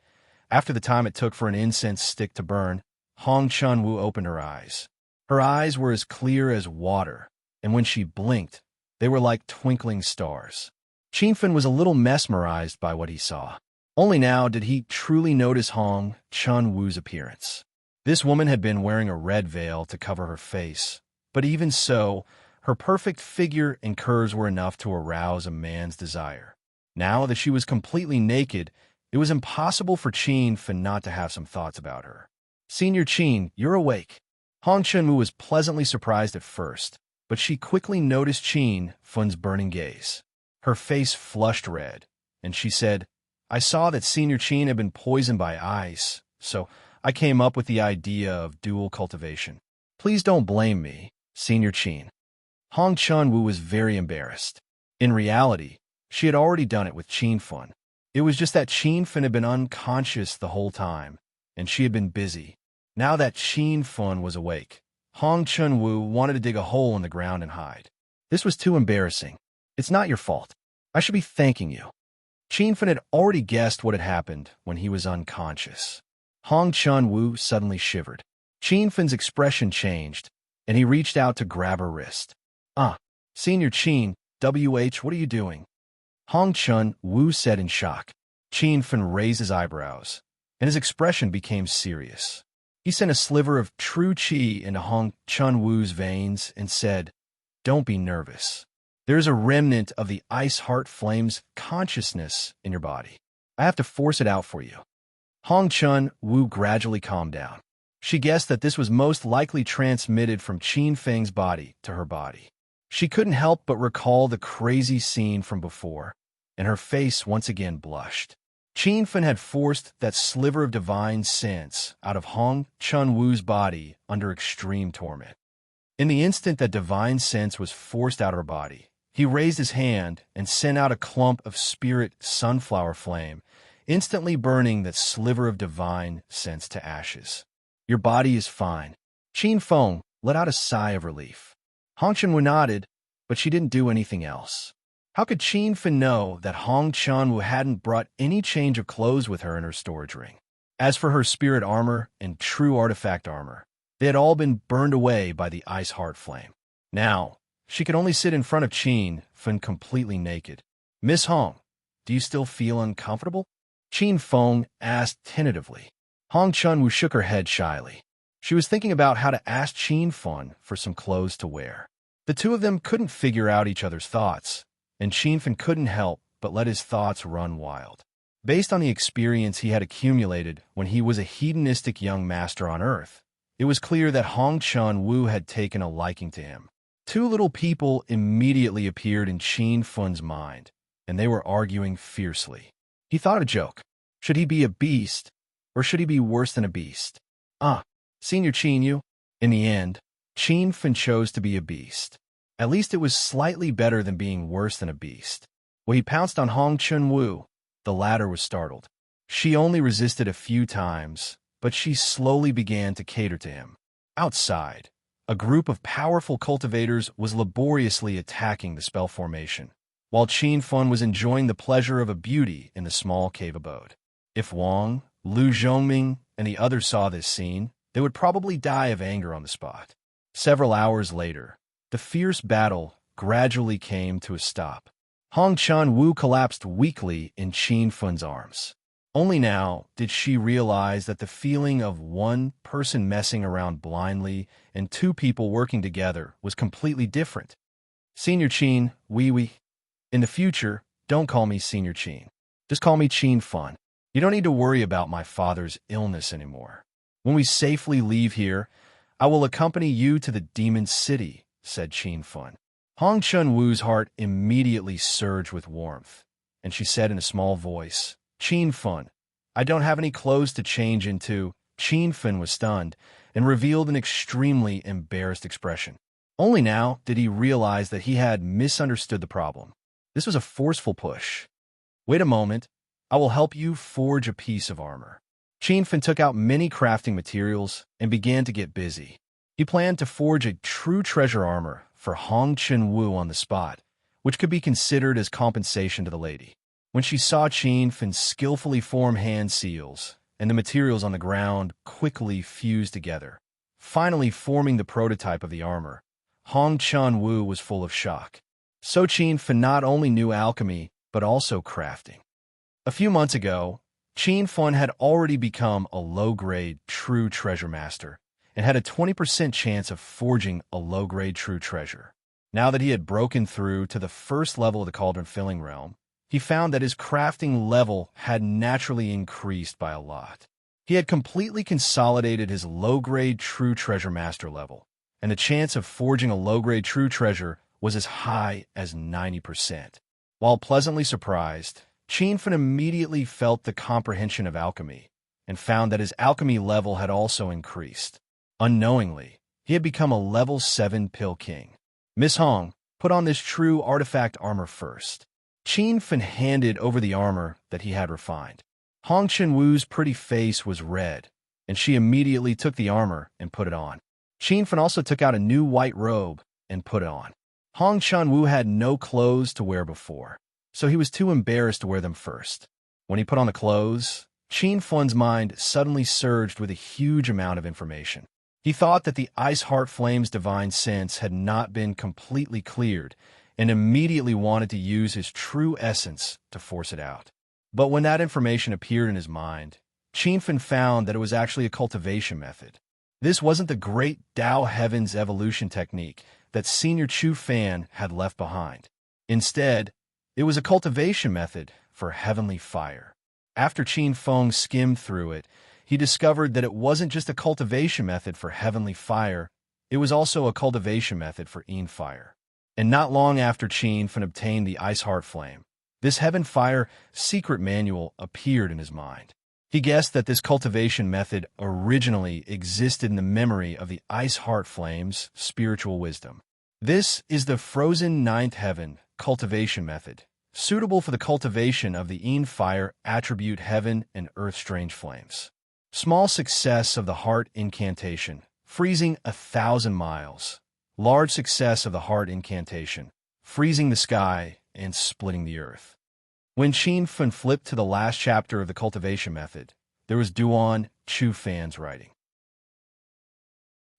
S1: After the time it took for an incense stick to burn, Hong Chun-Wu opened her eyes. Her eyes were as clear as water, and when she blinked, they were like twinkling stars. Qin Feng was a little mesmerized by what he saw. Only now did he truly notice Hong Chun-Wu's appearance. This woman had been wearing a red veil to cover her face, but even so, her perfect figure and curves were enough to arouse a man's desire. Now that she was completely naked, it was impossible for Qin Feng not to have some thoughts about her. "Senior Qin, you're awake." Hong Chun-Wu was pleasantly surprised at first, but she quickly noticed Qin Feng's burning gaze. Her face flushed red, and she said, "I saw that Senior Qin had been poisoned by ice, so I came up with the idea of dual cultivation. Please don't blame me, Senior Qin." Hong Chun-Wu was very embarrassed. In reality, she had already done it with Qin Feng. It was just that Qin Feng had been unconscious the whole time, and she had been busy. Now that Qin Feng was awake, Hong Chun-Wu wanted to dig a hole in the ground and hide. "This was too embarrassing. It's not your fault. I should be thanking you." Qin Feng had already guessed what had happened when he was unconscious. Hong Chun-Wu suddenly shivered. Qin Feng's expression changed, and he reached out to grab her wrist. Senior Qin, what are you doing?" Hong Chun Wu said in shock. Qin Fen raised his eyebrows, and his expression became serious. He sent a sliver of true qi into Hong Chun Wu's veins and said, "Don't be nervous. There is a remnant of the ice heart flame's consciousness in your body. I have to force it out for you." Hong Chun Wu gradually calmed down. She guessed that this was most likely transmitted from Qin Feng's body to her body. She couldn't help but recall the crazy scene from before, and her face once again blushed. Qin Fen had forced that sliver of divine sense out of Hong Chun Wu's body under extreme torment. In the instant that divine sense was forced out of her body, he raised his hand and sent out a clump of spirit sunflower flame, instantly burning that sliver of divine sense to ashes. "Your body is fine." Qin Feng let out a sigh of relief. Hong Chun Wu nodded, but she didn't do anything else. How could Qin Fen know that Hong Chun Wu hadn't brought any change of clothes with her in her storage ring? As for her spirit armor and true artifact armor, they had all been burned away by the ice heart flame. Now, she could only sit in front of Qin Fen completely naked. "Miss Hong, do you still feel uncomfortable?" Qin Feng asked tentatively. Hong Chun Wu shook her head shyly. She was thinking about how to ask Qin Fen for some clothes to wear. The two of them couldn't figure out each other's thoughts, and Qin Fen couldn't help but let his thoughts run wild. Based on the experience he had accumulated when he was a hedonistic young master on Earth, it was clear that Hong Chun Wu had taken a liking to him. Two little people immediately appeared in Qin Fen's mind, and they were arguing fiercely. He thought a joke. Should he be a beast, or should he be worse than a beast? Senior Qin Yu? In the end, Qin Fen chose to be a beast. At least it was slightly better than being worse than a beast. When he pounced on Hong Chun Wu, the latter was startled. She only resisted a few times, but she slowly began to cater to him. Outside, a group of powerful cultivators was laboriously attacking the spell formation, while Qin Fen was enjoying the pleasure of a beauty in the small cave abode. If Wang, Lu Zhongming, and the others saw this scene, they would probably die of anger on the spot. Several hours later, the fierce battle gradually came to a stop. Hong Chun Wu collapsed weakly in Qin Fen's arms. Only now did she realize that the feeling of one person messing around blindly and two people working together was completely different. "Senior Qin, in the future, don't call me Senior Qin. Just call me Qin Fen. You don't need to worry about my father's illness anymore. When we safely leave here, I will accompany you to the Demon City," said Qin Fen. Hong Chun Wu's heart immediately surged with warmth, and she said in a small voice, "Qin Fen, I don't have any clothes to change into." Qin Fen was stunned and revealed an extremely embarrassed expression. Only now did he realize that he had misunderstood the problem. This was a forceful push. "Wait a moment. I will help you forge a piece of armor." Qin Fen took out many crafting materials and began to get busy. He planned to forge a true treasure armor for Hong Chun Wu on the spot, which could be considered as compensation to the lady. When she saw Qin Fen skillfully form hand seals, and the materials on the ground quickly fused together, finally forming the prototype of the armor, Hong Chun Wu was full of shock. So Qin Fen not only knew alchemy, but also crafting. A few months ago, Qin Fen had already become a low-grade true treasure master and had a 20% chance of forging a low-grade true treasure. Now that he had broken through to the first level of the cauldron filling realm, he found that his crafting level had naturally increased by a lot. He had completely consolidated his low-grade true treasure master level, and the chance of forging a low-grade true treasure was as high as 90%. While pleasantly surprised, Qin Fen immediately felt the comprehension of alchemy and found that his alchemy level had also increased. Unknowingly, he had become a level 7 pill king. "Miss Hong, put on this true artifact armor first." Qin Fen handed over the armor that he had refined. Hong Chun Wu's pretty face was red, and she immediately took the armor and put it on. Qin Fen also took out a new white robe and put it on. Hong Chun Wu had no clothes to wear before, so he was too embarrassed to wear them first. When he put on the clothes, Qin Fen's mind suddenly surged with a huge amount of information. He thought that the Ice Heart Flame's divine sense had not been completely cleared, and immediately wanted to use his true essence to force it out. But when that information appeared in his mind, Qinfen found that it was actually a cultivation method. This wasn't the great Tao Heaven's evolution technique that Senior Chu Fan had left behind. Instead, it was a cultivation method for heavenly fire. After Qin Feng skimmed through it, he discovered that it wasn't just a cultivation method for heavenly fire, it was also a cultivation method for Yin fire. And not long after Qin Fen obtained the Ice Heart Flame, this Heaven Fire secret manual appeared in his mind. He guessed that this cultivation method originally existed in the memory of the Ice Heart Flame's spiritual wisdom. This is the Frozen Ninth Heaven cultivation method, suitable for the cultivation of the Yin Fire attribute Heaven and Earth Strange Flames. Small success of the Heart Incantation, freezing 1,000 miles. Large success of the Heart Incantation, freezing the sky and splitting the earth. When Qin Fen flipped to the last chapter of the cultivation method, there was Duan Chu Fan's writing.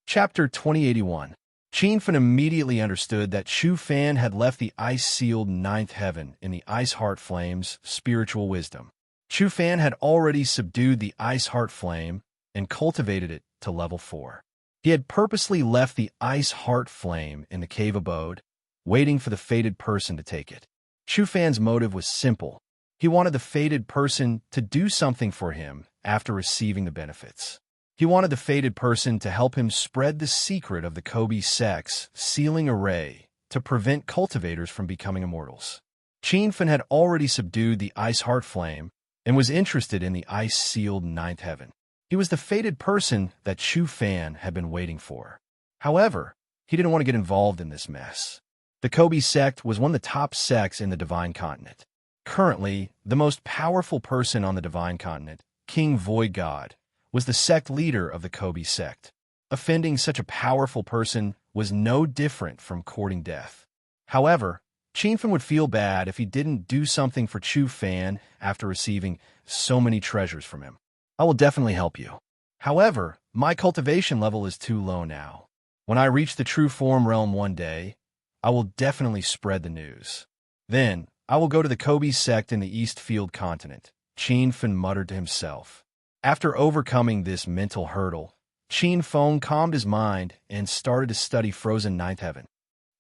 S1: Chapter 2081. Qin Fen immediately understood that Chu Fan had left the ice-sealed Ninth Heaven in the Ice Heart Flame's spiritual wisdom. Chu Fan had already subdued the Ice Heart Flame and cultivated it to level 4. He had purposely left the Ice Heart Flame in the cave abode, waiting for the fated person to take it. Chu Fan's motive was simple. He wanted the fated person to do something for him after receiving the benefits. He wanted the fated person to help him spread the secret of the Kobe Sect's sealing array to prevent cultivators from becoming immortals. Qin Fen had already subdued the Ice Heart Flame and was interested in the ice-sealed Ninth Heaven. He was the fated person that Chu Fan had been waiting for. However, he didn't want to get involved in this mess. The Kobe sect was one of the top sects in the Divine Continent. Currently, the most powerful person on the Divine Continent, King Void God, was the sect leader of the Kobe sect. Offending such a powerful person was no different from courting death. However, Qin Fen would feel bad if he didn't do something for Chu Fan after receiving so many treasures from him. I will definitely help you. However, my cultivation level is too low now. When I reach the true form realm one day, I will definitely spread the news. Then, I will go to the Kobe sect in the East Field continent, Qin Fen muttered to himself. After overcoming this mental hurdle, Qin Feng calmed his mind and started to study Frozen Ninth Heaven.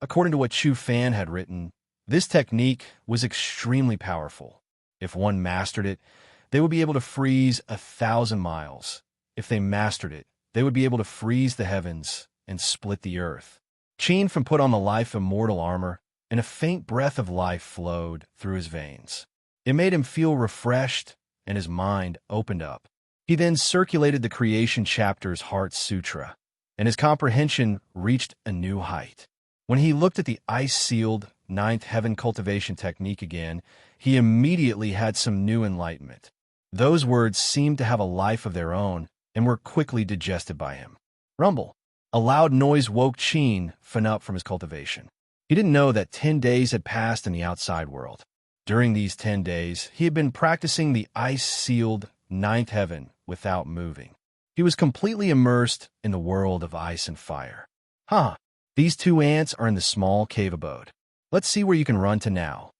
S1: According to what Chu Fan had written, this technique was extremely powerful. If one mastered it, they would be able to freeze 1,000 miles. If they mastered it, they would be able to freeze the heavens and split the earth. Qin Fen put on the life immortal armor, and a faint breath of life flowed through his veins. It made him feel refreshed, and his mind opened up. He then circulated the Creation Chapter's Heart Sutra, and his comprehension reached a new height. When he looked at the ice-sealed Ninth Heaven cultivation technique again, he immediately had some new enlightenment. Those words seemed to have a life of their own and were quickly digested by him. Rumble. A loud noise woke Qin Fen up from his cultivation. He didn't know that 10 days had passed in the outside world. During these 10 days, he had been practicing the ice-sealed Ninth Heaven without moving. He was completely immersed in the world of ice and fire. These two ants are in the small cave abode. Let's see where you can run to now.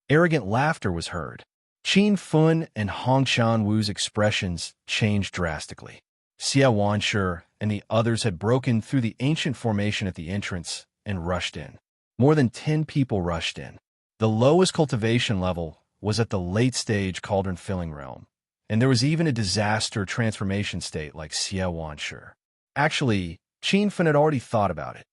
S1: Arrogant laughter was heard. Qin Fen and Hong Chanwu's expressions changed drastically. Xia Wanshi and the others had broken through the ancient formation at the entrance and rushed in. More than 10 people rushed in. The lowest cultivation level was at the late-stage cauldron filling realm, and there was even a disaster transformation state like Xia Wanshi. Actually, Qin Fen had already thought about it.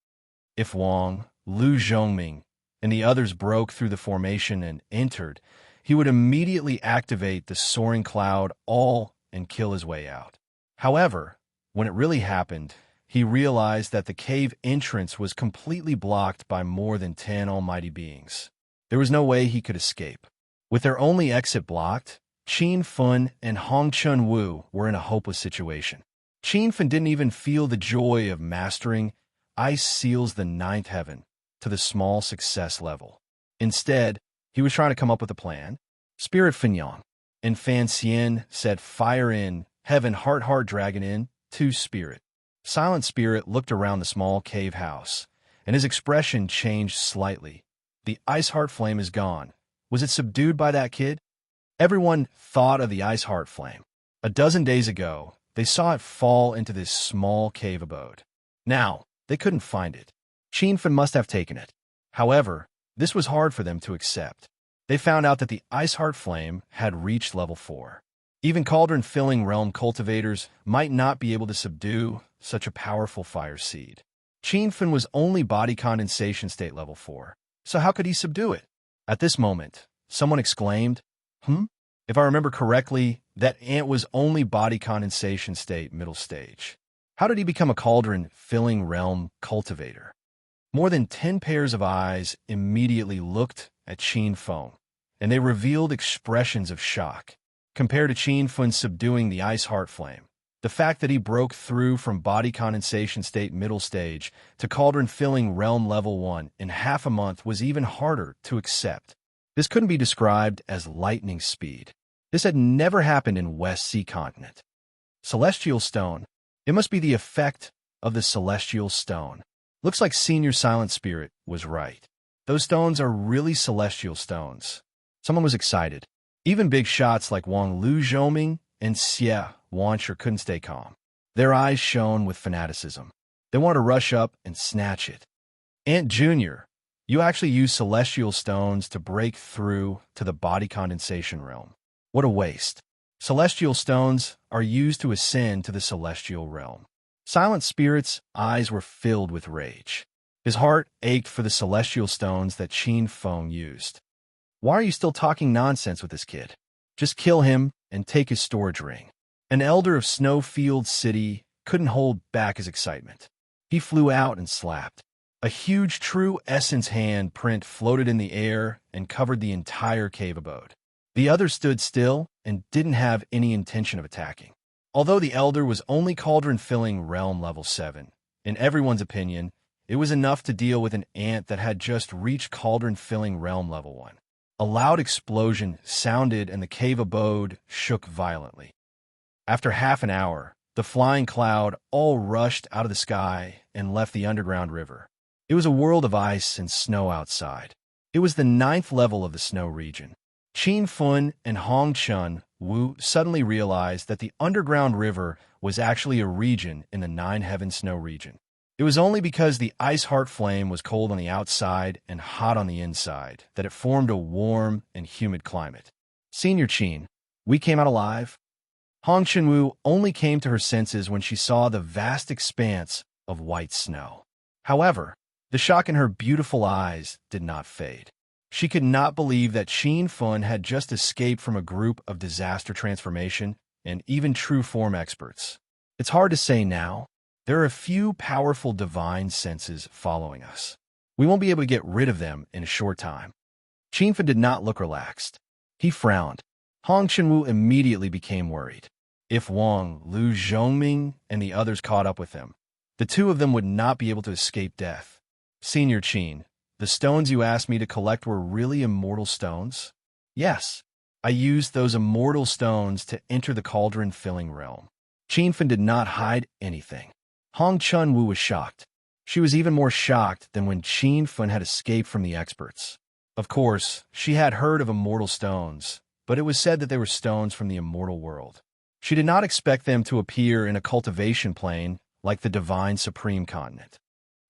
S1: If Wang, Lu Zhongming, and the others broke through the formation and entered, he would immediately activate the soaring cloud all and kill his way out. However, when it really happened, he realized that the cave entrance was completely blocked by more than 10 almighty beings. There was no way he could escape. With their only exit blocked, Qin Fen and Hong Chanwu were in a hopeless situation. Qin Fen didn't even feel the joy of mastering Ice Seals the Ninth Heaven to the small success level. Instead, he was trying to come up with a plan. Spirit Fenyang and Fan Xian said fire in, Heaven Heart Dragon in, 2 Spirit. Silent Spirit looked around the small cave house, and his expression changed slightly. the ice heart flame is gone. Was it subdued by that kid? Everyone thought of the ice heart flame. A dozen days ago, they saw it fall into this small cave abode. Now, they couldn't find it. Qianfen must have taken it. However, this was hard for them to accept. They found out that the ice heart flame had reached level 4. Even cauldron-filling realm cultivators might not be able to subdue such a powerful fire seed. Qianfen was only body condensation state level 4, so how could he subdue it? At this moment, someone exclaimed, If I remember correctly, that ant was only body condensation state middle stage. How did he become a cauldron-filling realm cultivator? More than 10 pairs of eyes immediately looked at Qianfen, and they revealed expressions of shock. Compared to Qianfen subduing the ice heart flame, the fact that he broke through from body condensation state middle stage to cauldron-filling realm level 1 in half a month was even harder to accept. This couldn't be described as lightning speed. This had never happened in West Sea Continent. Celestial Stone. It must be the effect of the Celestial Stone. Looks like Senior Silent Spirit was right. Those stones are really celestial stones. Someone was excited. Even big shots like Wang Lu Zhoming and Xie Wansher couldn't stay calm. Their eyes shone with fanaticism. They wanted to rush up and snatch it. Ant Jr., you actually use celestial stones to break through to the body condensation realm. What a waste. Celestial stones are used to ascend to the celestial realm. Silent Spirit's eyes were filled with rage. His heart ached for the celestial stones that Qianfen used. Why are you still talking nonsense with this kid? Just kill him and take his storage ring. An elder of Snowfield City couldn't hold back his excitement. He flew out and slapped. A huge true essence hand print floated in the air and covered the entire cave abode. The others stood still and didn't have any intention of attacking. Although the elder was only cauldron-filling realm level 7, in everyone's opinion, it was enough to deal with an ant that had just reached cauldron-filling realm level 1. A loud explosion sounded and the cave abode shook violently. After half an hour, the flying cloud all rushed out of the sky and left the underground river. It was a world of ice and snow outside. It was the 9th level of the snow region. Qianfen and Hongchun Wu suddenly realized that the underground river was actually a region in the 9 Heaven Snow region. It was only because the ice heart flame was cold on the outside and hot on the inside that it formed a warm and humid climate. Senior Qin, we came out alive? Hong Chenwu only came to her senses when she saw the vast expanse of white snow. However, the shock in her beautiful eyes did not fade. She could not believe that Qianfen had just escaped from a group of disaster transformation and even true form experts. It's hard to say now. There are a few powerful divine senses following us. We won't be able to get rid of them in a short time. Qianfen did not look relaxed. He frowned. Hong Chenwu immediately became worried. If Wang, Lu Zhongming, and the others caught up with him, the two of them would not be able to escape death. Senior Qin, the stones you asked me to collect were really immortal stones? Yes. I used those immortal stones to enter the cauldron-filling realm. Qianfen did not hide anything. Hong Chunwu was shocked. She was even more shocked than when Qianfen had escaped from the experts. Of course, she had heard of immortal stones, but it was said that they were stones from the immortal world. She did not expect them to appear in a cultivation plane like the divine supreme continent.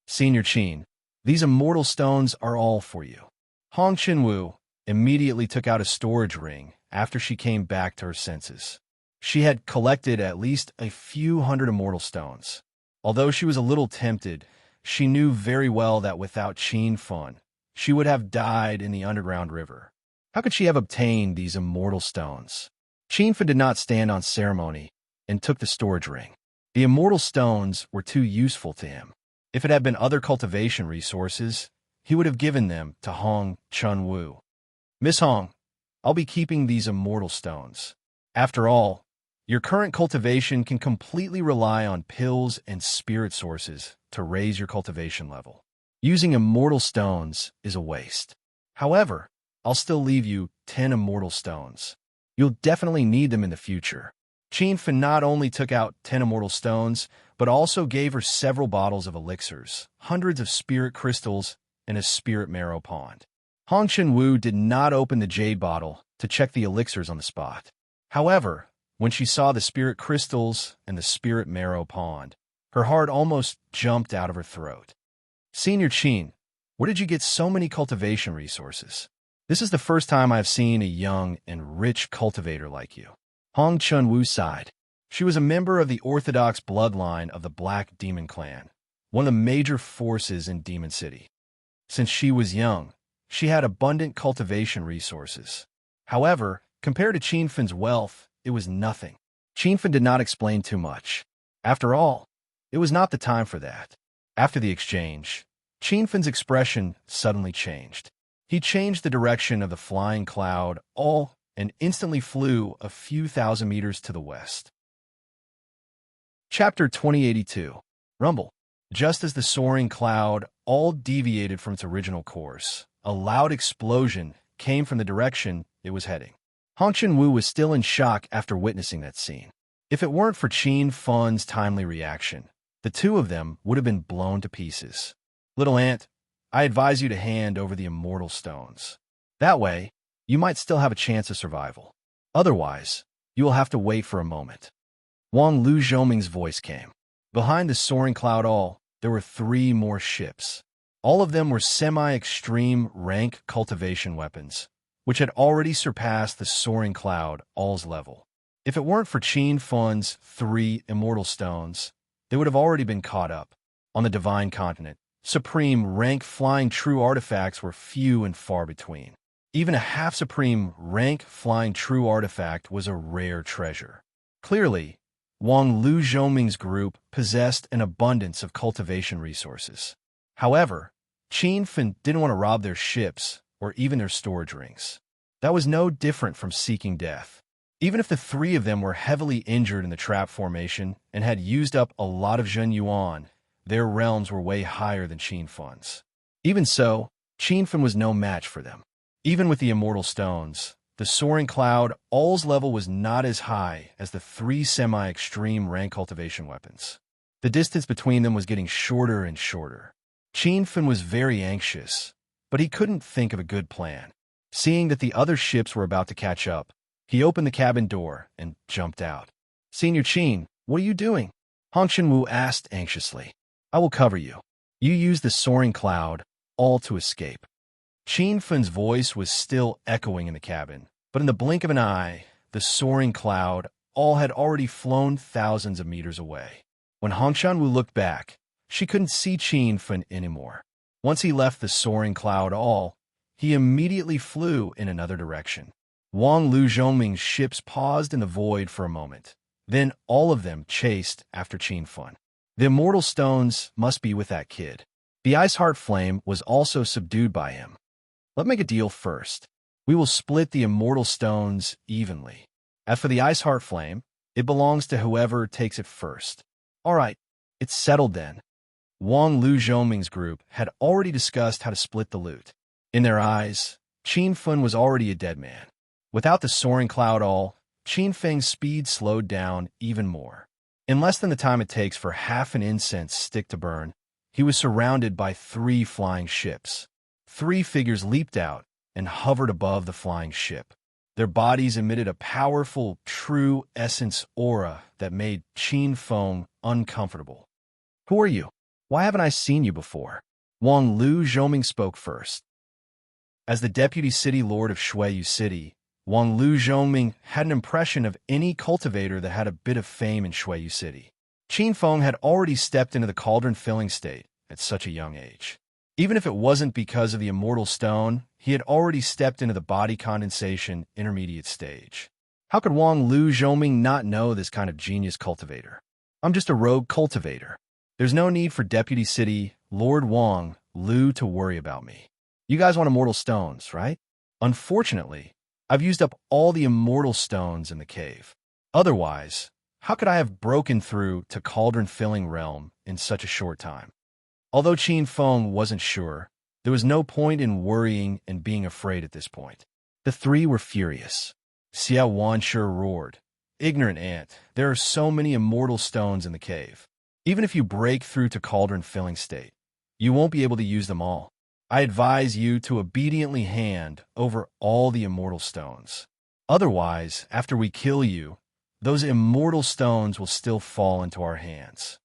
S1: Senior Qin, these immortal stones are all for you. Hong Chenwu immediately took out a storage ring after she came back to her senses. She had collected at least a few hundred immortal stones. Although she was a little tempted, she knew very well that without Qianfen, she would have died in the underground river. How could she have obtained these immortal stones? Qianfen did not stand on ceremony and took the storage ring. The immortal stones were too useful to him. If it had been other cultivation resources, he would have given them to Hong Chunwu. Miss Hong, I'll be keeping these immortal stones. After all, your current cultivation can completely rely on pills and spirit sources to raise your cultivation level. Using immortal stones is a waste. However, I'll still leave you 10 immortal stones. You'll definitely need them in the future. Qianfen not only took out 10 immortal stones, but also gave her several bottles of elixirs, hundreds of spirit crystals, and a spirit marrow pond. Hong Chen-Wu did not open the jade bottle to check the elixirs on the spot. However, when she saw the spirit crystals and the spirit marrow pond, her heart almost jumped out of her throat. Senior Qin, where did you get so many cultivation resources? This is the first time I've seen a young and rich cultivator like you. Hong Chen-Wu sighed. She was a member of the orthodox bloodline of the Black Demon Clan, one of the major forces in Demon City. Since she was young, she had abundant cultivation resources. However, compared to Qinfen's wealth, it was nothing. Qinfen did not explain too much. After all, it was not the time for that. After the exchange, Qinfen's expression suddenly changed. He changed the direction of the flying cloud and instantly flew a few thousand meters to the west. Chapter 2082. Rumble. Just as the soaring cloud deviated from its original course, a loud explosion came from the direction it was heading. Hong Chen-Wu was still in shock after witnessing that scene. If it weren't for Qin Fen's timely reaction, the two of them would have been blown to pieces. Little Ant, I advise you to hand over the immortal stones. That way, you might still have a chance of survival. Otherwise, you will have to wait for a moment. Wang Lu Zhoming's voice came. Behind the soaring cloud there were 3 more ships. All of them were semi-extreme rank cultivation weapons, which had already surpassed the soaring cloud's level. If it weren't for Qin Fen's 3 immortal stones, they would have already been caught up. On the Divine Continent, supreme rank flying true artifacts were few and far between. Even a half-supreme rank flying true artifact was a rare treasure. Clearly, Wang Lu Zhoming's group possessed an abundance of cultivation resources. However, Qin Fen didn't want to rob their ships or even their storage rings. That was no different from seeking death. Even if the 3 of them were heavily injured in the trap formation and had used up a lot of Zhen Yuan, their realms were way higher than Qin Fen's. Even so, Qin Fen was no match for them. Even with the immortal stones, the soaring cloud's level was not as high as the 3 semi-extreme rank cultivation weapons. The distance between them was getting shorter and shorter. Qin Fen was very anxious, but he couldn't think of a good plan. Seeing that the other ships were about to catch up, he opened the cabin door and jumped out. Senior Qin, what are you doing? Hong Chen-Wu asked anxiously. I will cover you. You used the soaring cloud to escape. Qin Fen's voice was still echoing in the cabin, but in the blink of an eye, the soaring cloud had already flown thousands of meters away. When Hong Chen-Wu looked back, she couldn't see Qin Fen anymore. Once he left the soaring cloud he immediately flew in another direction. Wang Lu Zhoming's ships paused in the void for a moment. Then all of them chased after Qin Fen. The immortal stones must be with that kid. The Ice Heart Flame was also subdued by him. Let's make a deal first. We will split the immortal stones evenly. As for the Ice Heart Flame, it belongs to whoever takes it first. All right, it's settled then. Wang Lu Zhoming's group had already discussed how to split the loot. In their eyes, Qin Fen was already a dead man. Without the soaring cloud Qin Feng's speed slowed down even more. In less than the time it takes for half an incense stick to burn, he was surrounded by 3 flying ships. 3 figures leaped out and hovered above the flying ship. Their bodies emitted a powerful, true essence aura that made Qin Fen uncomfortable. Who are you? Why haven't I seen you before? Wang Lu Zhoming spoke first. As the deputy city lord of Shuiyu City, Wang Lu Zhoming had an impression of any cultivator that had a bit of fame in Shuiyu City. Qin Fen had already stepped into the cauldron filling state at such a young age. Even if it wasn't because of the immortal stone, he had already stepped into the body condensation intermediate stage. How could Wang Lu Zhoming not know this kind of genius cultivator? I'm just a rogue cultivator. There's no need for Deputy City Lord Wang Lu to worry about me. You guys want immortal stones, right? Unfortunately, I've used up all the immortal stones in the cave. Otherwise, how could I have broken through to Cauldron Filling Realm in such a short time? Although Qin Fen wasn't sure, there was no point in worrying and being afraid at this point. The 3 were furious. Xiao Wanshi roared. Ignorant ant, there are so many immortal stones in the cave. Even if you break through to Cauldron Filling State, you won't be able to use them all. I advise you to obediently hand over all the immortal stones. Otherwise, after we kill you, those immortal stones will still fall into our hands.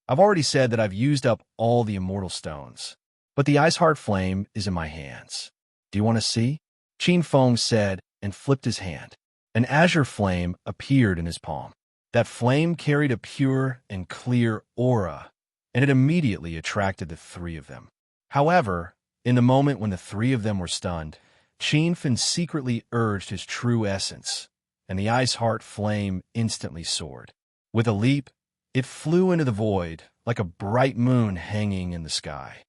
S1: I've already said that I've used up all the immortal stones, but the ice heart flame is in my hands. Do you want to see? Qin Feng said and flipped his hand. An azure flame appeared in his palm. That flame carried a pure and clear aura, and it immediately attracted the three of them. However, in the moment when the three of them were stunned, Qin Feng secretly urged his true essence, and the ice heart flame instantly soared. With a leap, it flew into the void like a bright moon hanging in the sky.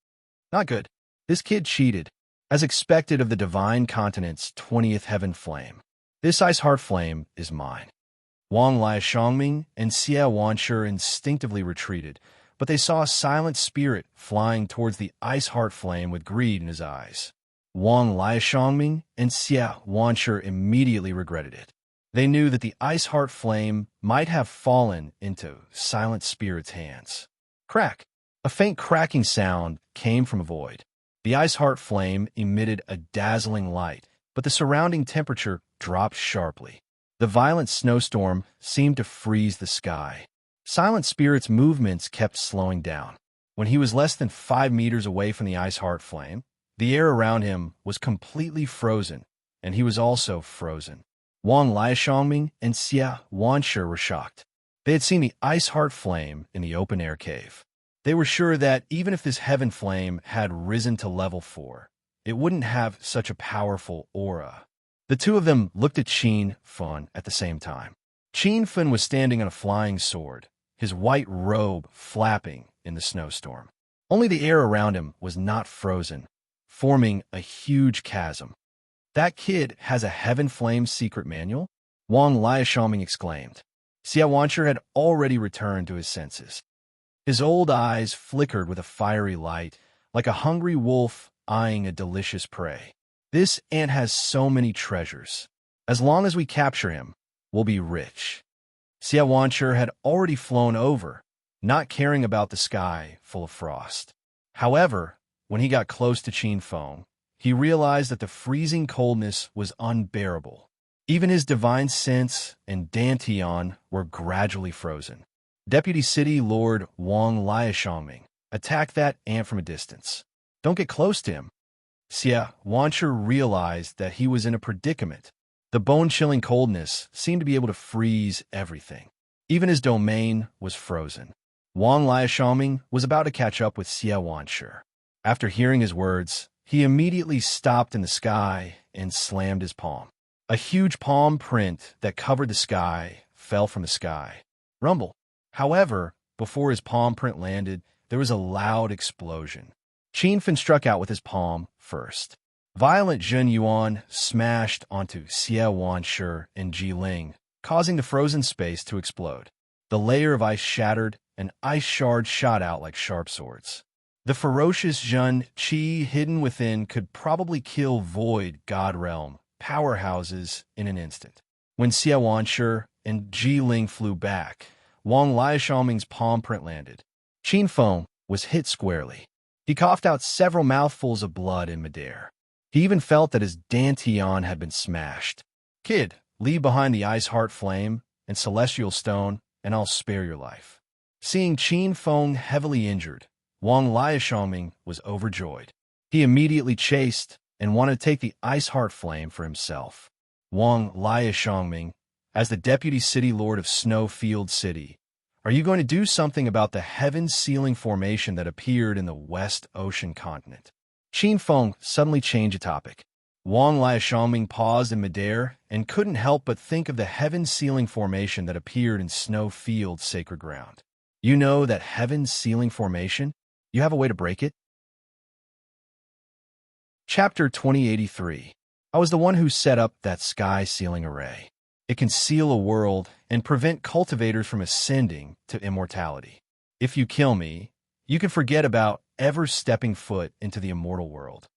S1: Not good. This kid cheated, as expected of the divine continent's 20th heaven flame. This ice heart flame is mine. Wang Liashangming and Xie Wanshi instinctively retreated, but they saw a silent spirit flying towards the ice heart flame with greed in his eyes. Wang Liashangming and Xie Wanshi immediately regretted it. They knew that the ice heart flame might have fallen into silent spirit's hands. Crack! A faint cracking sound came from a void. The ice heart flame emitted a dazzling light, but the surrounding temperature dropped sharply. The violent snowstorm seemed to freeze the sky. Silent Spirit's movements kept slowing down. When he was less than 5 meters away from the ice heart flame, the air around him was completely frozen, and he was also frozen. Wang Liashangming and Xie Wanshi were shocked. They had seen the ice heart flame in the open-air cave. They were sure that even if this heaven flame had risen to level 4, it wouldn't have such a powerful aura. The two of them looked at Qin Feng at the same time. Qin Feng was standing on a flying sword, his white robe flapping in the snowstorm. Only the air around him was not frozen, forming a huge chasm. That kid has a heaven flame secret manual? Wang Liashangming exclaimed. Xie Wanshi had already returned to his senses. His old eyes flickered with a fiery light, like a hungry wolf eyeing a delicious prey. This ant has so many treasures. As long as we capture him, we'll be rich. Xie Wanshi had already flown over, not caring about the sky full of frost. However, when he got close to Qin Feng, he realized that the freezing coldness was unbearable. Even his divine sense and dantian were gradually frozen. Deputy City Lord Wang Liashangming attacked that ant from a distance. Don't get close to him. Xie Wanshi realized that he was in a predicament. The bone-chilling coldness seemed to be able to freeze everything. Even his domain was frozen. Wang Liashangming was about to catch up with Xie Wanshi. After hearing his words, he immediately stopped in the sky and slammed his palm. A huge palm print that covered the sky fell from the sky. Rumble. However, before his palm print landed, there was a loud explosion. Qin Feng struck out with his palm first. Violent Zhen Yuan smashed onto Xie Wanshi and Ji Ling, causing the frozen space to explode. The layer of ice shattered, and ice shards shot out like sharp swords. The ferocious Zhen Qi hidden within could probably kill Void God Realm powerhouses in an instant. When Xie Wanshi and Ji Ling flew back, Wang Liashangming's palm print landed. Qin Feng was hit squarely. He coughed out several mouthfuls of blood in midair. He even felt that his dantian had been smashed. Kid, leave behind the ice heart flame and celestial stone, and I'll spare your life. Seeing Qin Feng heavily injured, Wang Liashangming was overjoyed. He immediately chased and wanted to take the ice heart flame for himself. Wang Liashangming, as the deputy city lord of Snowfield City, are you going to do something about the heaven-sealing formation that appeared in the West Ocean continent? Qin Feng suddenly changed the topic. Wang Liashangming paused in midair and couldn't help but think of the heaven-sealing formation that appeared in Snowfield Sacred Ground. You know that heaven-sealing formation? You have a way to break it? Chapter 2083. I was the one who set up that sky-sealing array. It can seal a world and prevent cultivators from ascending to immortality. If you kill me, you can forget about ever stepping foot into the immortal world.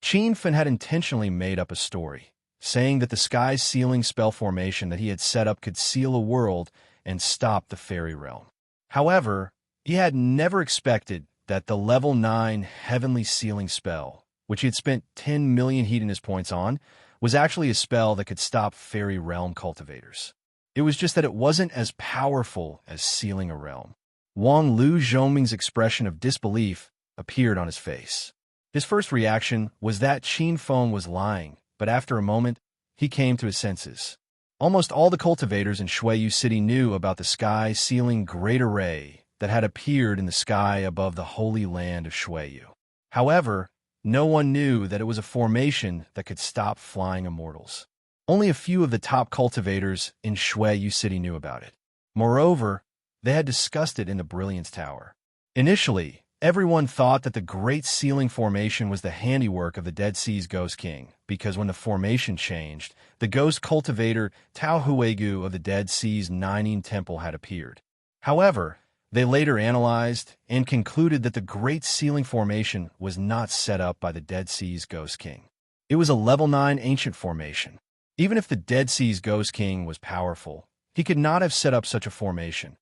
S1: Qin Feng had intentionally made up a story, saying that the sky-sealing spell formation that he had set up could seal a world and stop the fairy realm. However, he had never expected that the level 9 heavenly sealing spell which he had spent 10 million Hedonist points on, was actually a spell that could stop fairy realm cultivators. It was just that it wasn't as powerful as sealing a realm. Wang Lu Zhongming's expression of disbelief appeared on his face. His first reaction was that Qin Feng was lying, but after a moment, he came to his senses. Almost all the cultivators in Shuiyu City knew about the sky-sealing great array that had appeared in the sky above the holy land of Shuiyu. However, no one knew that it was a formation that could stop flying immortals. Only a few of the top cultivators in Shuiyu City knew about it. Moreover, they had discussed it in the Brilliance Tower. Initially, everyone thought that the Great Sealing Formation was the handiwork of the Dead Sea's Ghost King, because when the formation changed, the ghost cultivator Tao Huegu of the Dead Sea's Nining Temple had appeared. However, they later analyzed and concluded that the Great Sealing Formation was not set up by the Dead Sea's Ghost King. It was a level 9 ancient formation. Even if the Dead Sea's Ghost King was powerful, he could not have set up such a formation.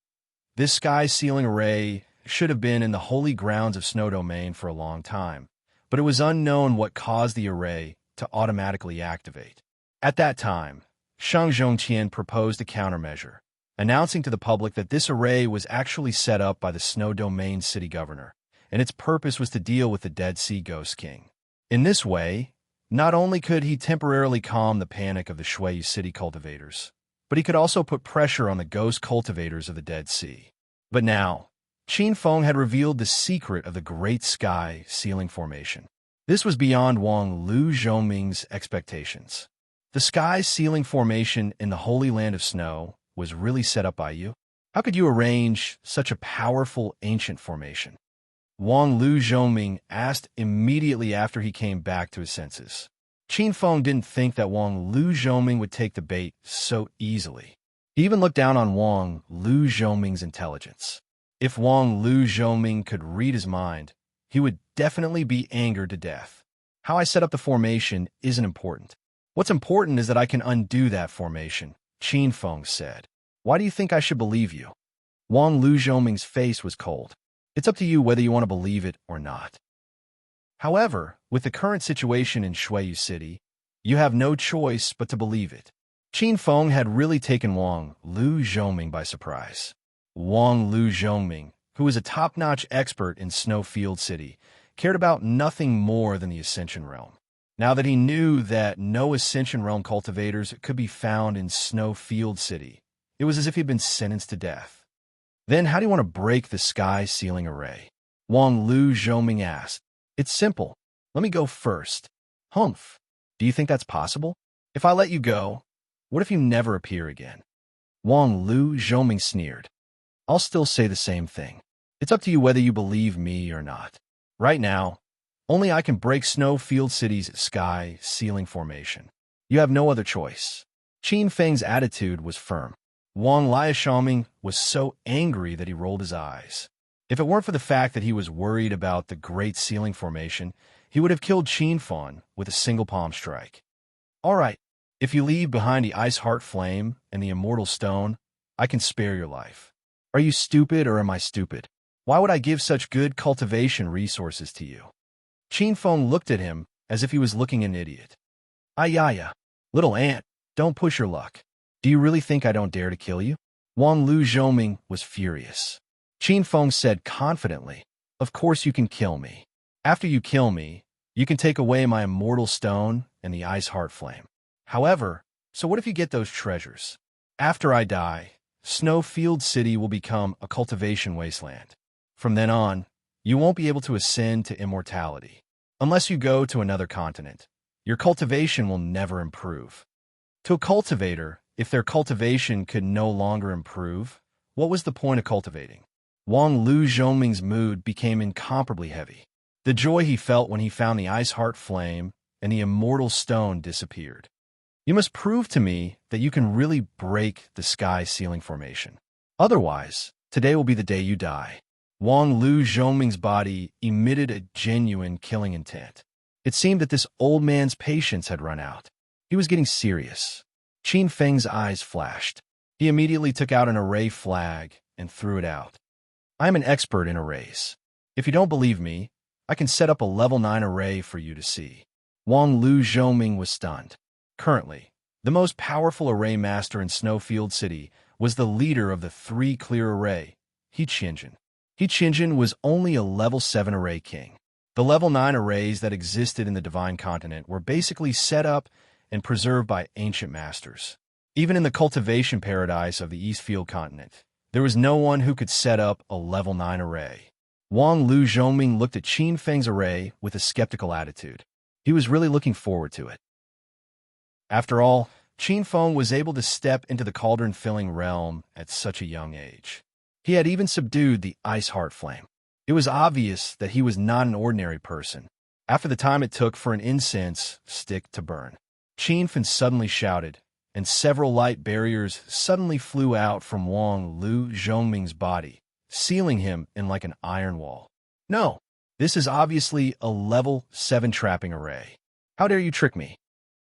S1: This sky-sealing array should have been in the holy grounds of Snow Domain for a long time, but it was unknown what caused the array to automatically activate. At that time, Shang Zhongqian proposed a countermeasure, announcing to the public that this array was actually set up by the Snow Domain city governor, and its purpose was to deal with the Dead Sea Ghost King. In this way, not only could he temporarily calm the panic of the Shuiyu City cultivators, but he could also put pressure on the ghost cultivators of the Dead Sea. But now, Qin Feng had revealed the secret of the Great Sky Sealing Formation. This was beyond Wang Lu Zhongming's expectations. The Sky Sealing Formation in the Holy Land of Snow was really set up by you? How could you arrange such a powerful ancient formation? Wang Lu Zhongming asked immediately after he came back to his senses. Qin Feng didn't think that Wang Lu Zhongming would take the bait so easily. He even looked down on Wang Lu Zhongming's intelligence. If Wang Lu Zhongming could read his mind, he would definitely be angered to death. How I set up the formation isn't important. What's important is that I can undo that formation, Qin Feng said. Why do you think I should believe you? Wang Lu Zhongming's face was cold. It's up to you whether you want to believe it or not. However, with the current situation in Shuiyu City, you have no choice but to believe it. Qin Feng had really taken Wang Lu Zhongming by surprise. Wang Lu Zhongming, who was a top-notch expert in Snowfield City, cared about nothing more than the Ascension Realm. Now that he knew that no Ascension Realm cultivators could be found in Snowfield City, it was as if he'd been sentenced to death. Then how do you want to break the sky sealing array? Wang Lu Zhongming asked. It's simple. Let me go first. Humph. Do you think that's possible? If I let you go, what if you never appear again? Wang Lu Zhongming sneered. I'll still say the same thing. It's up to you whether you believe me or not. Right now, only I can break Snowfield City's sky sealing formation. You have no other choice. Qin Feng's attitude was firm. Wang Liaoshaming was so angry that he rolled his eyes. If it weren't for the fact that he was worried about the Great Sealing Formation, he would have killed Qin Feng with a single palm strike. All right, if you leave behind the Ice Heart Flame and the Immortal Stone, I can spare your life. Are you stupid or am I stupid? Why would I give such good cultivation resources to you? Qin Feng looked at him as if he was looking at an idiot. Ayaya, little ant, don't push your luck. Do you really think I don't dare to kill you? Wang Lu Zhongming was furious. Qin Feng said confidently, Of course you can kill me. After you kill me, you can take away my Immortal Stone and the Ice Heart Flame. However, so what if you get those treasures? After I die, Snowfield City will become a cultivation wasteland. From then on, you won't be able to ascend to immortality. Unless you go to another continent, your cultivation will never improve. To a cultivator, if their cultivation could no longer improve, what was the point of cultivating? Wang Lu Zhongming's mood became incomparably heavy. The joy he felt when he found the Ice Heart Flame and the Immortal Stone disappeared. You must prove to me that you can really break the sky sealing formation. Otherwise, today will be the day you die. Wang Lu Zhongming's body emitted a genuine killing intent. It seemed that this old man's patience had run out. He was getting serious. Qin Feng's eyes flashed. He immediately took out an array flag and threw it out. I am an expert in arrays. If you don't believe me, I can set up a level 9 array for you to see. Wang Lu Zhongming was stunned. Currently, the most powerful array master in Snowfield City was the leader of the 3 clear array, He Qinjin. He Qinjin was only a level 7 array king. The level 9 arrays that existed in the Divine Continent were basically set up and preserved by ancient masters. Even in the cultivation paradise of the Eastfield Continent, there was no one who could set up a level 9 array. Wang Lu Zhongming looked at Qin Feng's array with a skeptical attitude. He was really looking forward to it. After all, Qin Feng was able to step into the cauldron-filling realm at such a young age. He had even subdued the ice heart flame. It was obvious that he was not an ordinary person. After the time it took for an incense stick to burn, Qin Feng suddenly shouted, and several light barriers suddenly flew out from Wang Lu Zhongming's body, sealing him in like an iron wall. No, this is obviously a level 7 trapping array. How dare you trick me?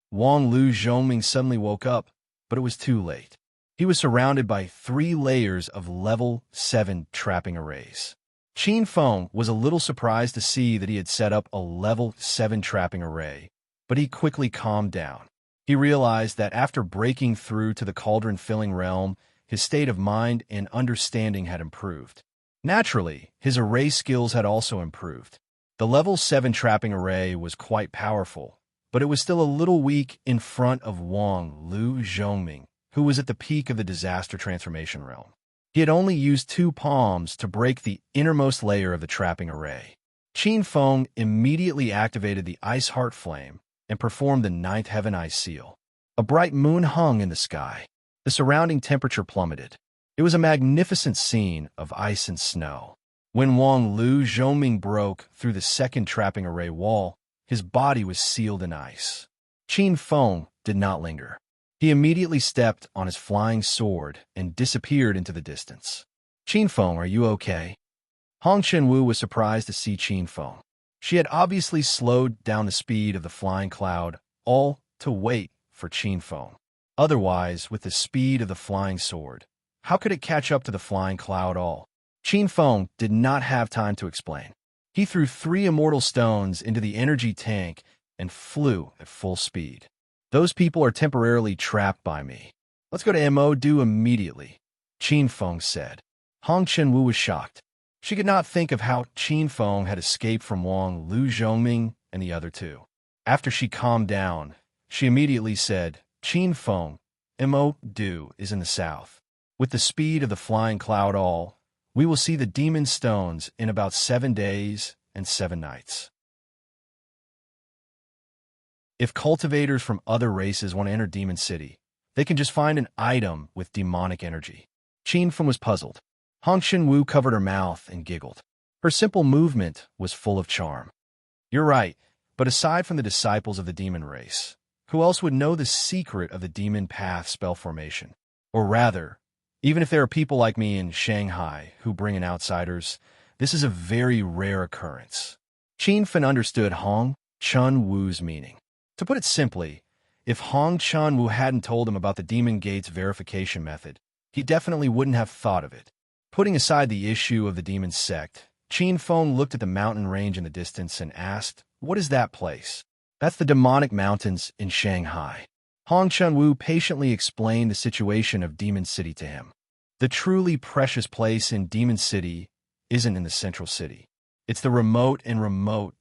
S1: Wang Lu Zhongming suddenly woke up, but it was too late. He was surrounded by 3 layers of level 7 trapping arrays. Qin Feng was a little surprised to see that he had set up a level 7 trapping array, but he quickly calmed down. He realized that after breaking through to the cauldron-filling realm, his state of mind and understanding had improved. Naturally, his array skills had also improved. The level 7 trapping array was quite powerful, but it was still a little weak in front of Wang Lu Zhongming, who was at the peak of the disaster transformation realm. He had only used 2 palms to break the innermost layer of the trapping array. Qin Feng immediately activated the ice heart flame and performed the 9th heaven ice seal. A bright moon hung in the sky. The surrounding temperature plummeted. It was a magnificent scene of ice and snow. When Wang Lu Zhongming broke through the 2nd trapping array wall, his body was sealed in ice. Qin Feng did not linger. He immediately stepped on his flying sword and disappeared into the distance. Qin Feng, are you okay? Hong Chenwu was surprised to see Qin Feng. She had obviously slowed down the speed of the flying cloud, all to wait for Qin Feng. Otherwise, with the speed of the flying sword, how could it catch up to the flying cloud all? Qin Feng did not have time to explain. He threw 3 immortal stones into the energy tank and flew at full speed. Those people are temporarily trapped by me. Let's go to Mo Do immediately, Qin Feng said. Hong Chenwu was shocked. She could not think of how Qin Feng had escaped from Wang Lu Zhongming and the other 2. After she calmed down, she immediately said, Qin Feng, Mo Do is in the south. With the speed of the flying cloud all, we will see the demon stones in about 7 days and 7 nights. If cultivators from other races want to enter Demon City, they can just find an item with demonic energy. Qin Feng was puzzled. Hong Chenwu covered her mouth and giggled. Her simple movement was full of charm. You're right, but aside from the disciples of the demon race, who else would know the secret of the demon path spell formation? Or rather, even if there are people like me in Shanghai who bring in outsiders, this is a very rare occurrence. Qin Feng understood Hong Chenwu's meaning. To put it simply, if Hong Chenwu hadn't told him about the Demon Gates verification method, he definitely wouldn't have thought of it. Putting aside the issue of the demon sect, Qin Feng looked at the mountain range in the distance and asked, what is that place? That's the demonic mountains in Shanghai. Hong Chenwu patiently explained the situation of Demon City to him. The truly precious place in Demon City isn't in the central city. It's the remote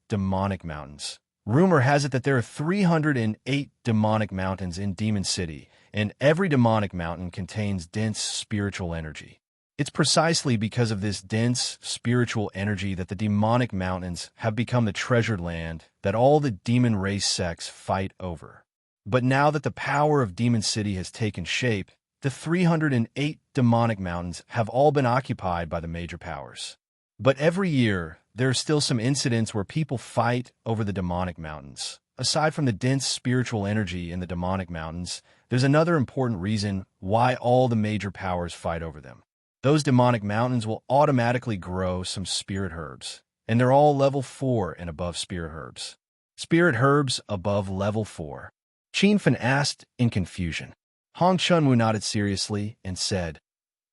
S1: demonic mountains. Rumor has it that there are 308 demonic mountains in Demon City, and every demonic mountain contains dense spiritual energy. It's precisely because of this dense spiritual energy that the demonic mountains have become the treasured land that all the demon race sects fight over. But now that the power of Demon City has taken shape, the 308 demonic mountains have all been occupied by the major powers. But every year, there are still some incidents where people fight over the demonic mountains. Aside from the dense spiritual energy in the demonic mountains, there's another important reason why all the major powers fight over them. Those demonic mountains will automatically grow some spirit herbs, and they're all level 4 and above spirit herbs. Spirit herbs above level 4. Qin Feng asked in confusion. Hong Chenwu nodded seriously and said,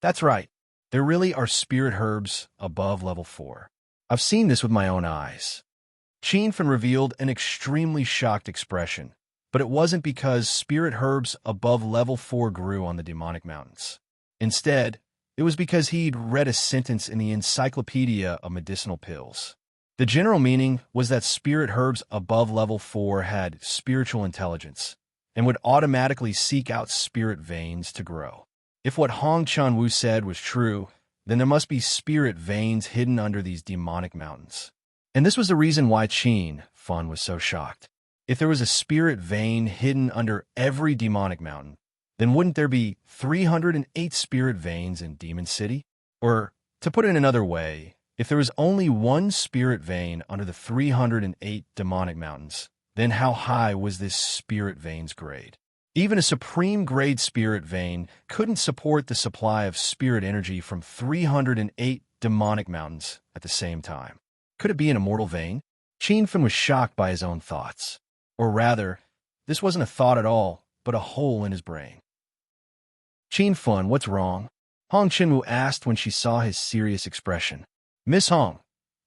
S1: that's right. There really are spirit herbs above level 4. I've seen this with my own eyes. Qianfen revealed an extremely shocked expression, but it wasn't because spirit herbs above level 4 grew on the demonic mountains. Instead, it was because he'd read a sentence in the Encyclopedia of Medicinal Pills. The general meaning was that spirit herbs above level 4 had spiritual intelligence and would automatically seek out spirit veins to grow. If what Hong Chanwu said was true, then there must be spirit veins hidden under these demonic mountains. And this was the reason why Qianfen was so shocked. If there was a spirit vein hidden under every demonic mountain, then wouldn't there be 308 spirit veins in Demon City? Or, to put it another way, if there was only one spirit vein under the 308 demonic mountains, then how high was this spirit vein's grade? Even a supreme grade spirit vein couldn't support the supply of spirit energy from 308 demonic mountains at the same time. Could it be an immortal vein? Qianfen was shocked by his own thoughts. Or rather, this wasn't a thought at all, but a hole in his brain. Qianfen, what's wrong? Hong Chenwu asked when she saw his serious expression. Miss Hong,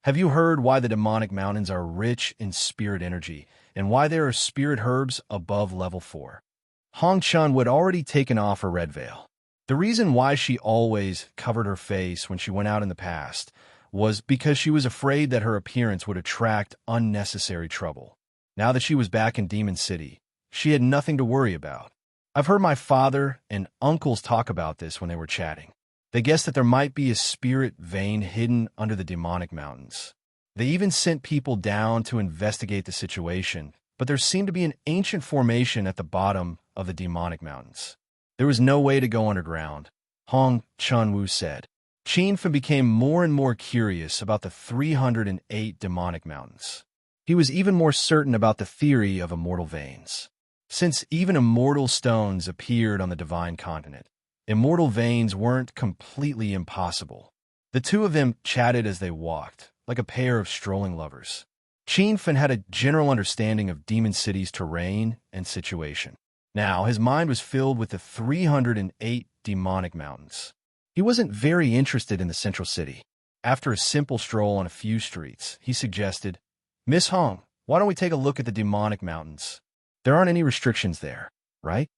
S1: have you heard why the demonic mountains are rich in spirit energy and why there are spirit herbs above level 4? Hong Chun had already taken off her red veil. The reason why she always covered her face when she went out in the past was because she was afraid that her appearance would attract unnecessary trouble. Now that she was back in Demon City, she had nothing to worry about. I've heard my father and uncles talk about this when they were chatting. They guessed that there might be a spirit vein hidden under the demonic mountains. They even sent people down to investigate the situation, but there seemed to be an ancient formation at the bottom of the demonic mountains. There was no way to go underground, Hong Chunwu said. Qianfen became more and more curious about the 308 demonic mountains. He was even more certain about the theory of immortal veins. Since even immortal stones appeared on the divine continent, immortal veins weren't completely impossible. The two of them chatted as they walked, like a pair of strolling lovers. Qianfen had a general understanding of Demon City's terrain and situation. Now, his mind was filled with the 308 demonic mountains. He wasn't very interested in the central city. After a simple stroll on a few streets, he suggested, Miss Hong, why don't we take a look at the demonic mountains? There aren't any restrictions there, right?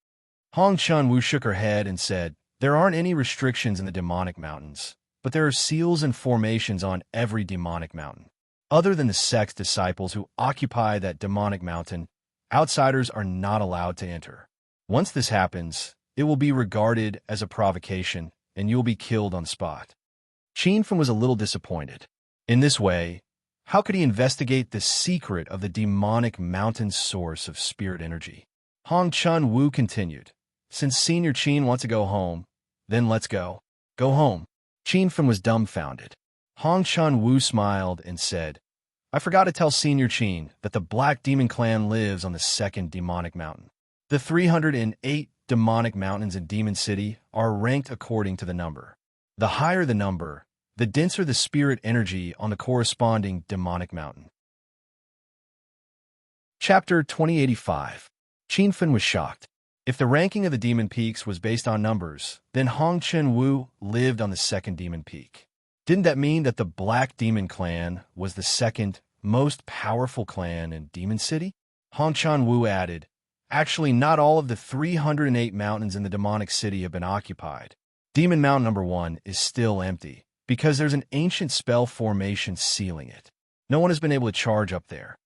S1: Hong Chunwu shook her head and said, there aren't any restrictions in the demonic mountains, but there are seals and formations on every demonic mountain. Other than the sect's disciples who occupy that demonic mountain, outsiders are not allowed to enter. Once this happens, it will be regarded as a provocation, and you'll be killed on spot. Qianfen was a little disappointed. In this way, how could he investigate the secret of the demonic mountain's source of spirit energy? Hong Chunwu continued, since Senior Qin wants to go home, then let's go. Go home. Qianfen was dumbfounded. Hong Chunwu smiled and said, I forgot to tell Senior Qin that the Black Demon Clan lives on the second demonic mountain. The 308 demonic mountains in Demon City are ranked according to the number. The higher the number, the denser the spirit energy on the corresponding demonic mountain. Chapter 2085. Qianfen was shocked. If the ranking of the demon peaks was based on numbers, then Hong Chenwu lived on the second demon peak. Didn't that mean that the Black Demon Clan was the second most powerful clan in Demon City? Hong Chenwu added, actually, not all of the 308 mountains in the demonic city have been occupied. Demon Mountain number 1 is still empty, because there's an ancient spell formation sealing it. No one has been able to charge up there.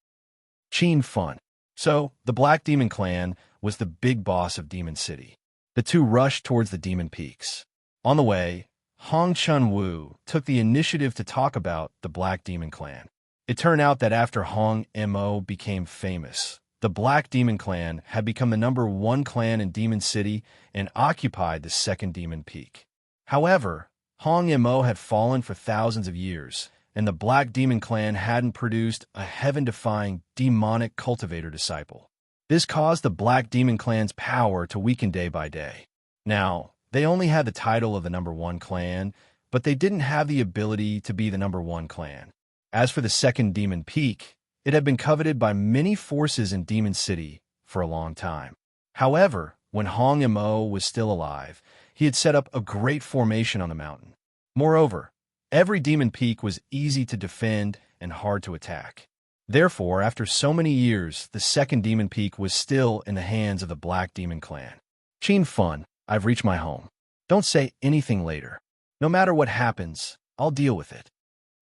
S1: Qianfen. So, the Black Demon Clan was the big boss of Demon City. The two rushed towards the demon peaks. On the way, Hong Chunwu took the initiative to talk about the Black Demon Clan. It turned out that after Hong Mo became famous, the Black Demon Clan had become the number 1 clan in Demon City and occupied the second demon peak. However, Hong Mo had fallen for thousands of years, and the Black Demon Clan hadn't produced a heaven-defying demonic cultivator disciple. This caused the Black Demon Clan's power to weaken day by day. Now, they only had the title of the number 1 clan, but they didn't have the ability to be the number 1 clan. As for the second demon peak, it had been coveted by many forces in Demon City for a long time. However, when Hong Mo was still alive, he had set up a great formation on the mountain. Moreover, every demon peak was easy to defend and hard to attack. Therefore, after so many years, the second demon peak was still in the hands of the Black Demon Clan. Qin Fun, I've reached my home. Don't say anything later. No matter what happens, I'll deal with it.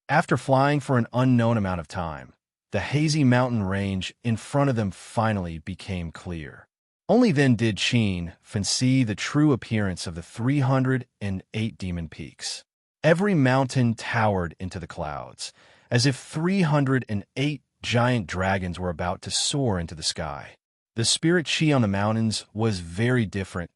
S1: After flying for an unknown amount of time, the hazy mountain range in front of them finally became clear. Only then did Qin Fun see the true appearance of the 308 demon peaks. Every mountain towered into the clouds, as if 308 giant dragons were about to soar into the sky. The spirit chi on the mountains was very different,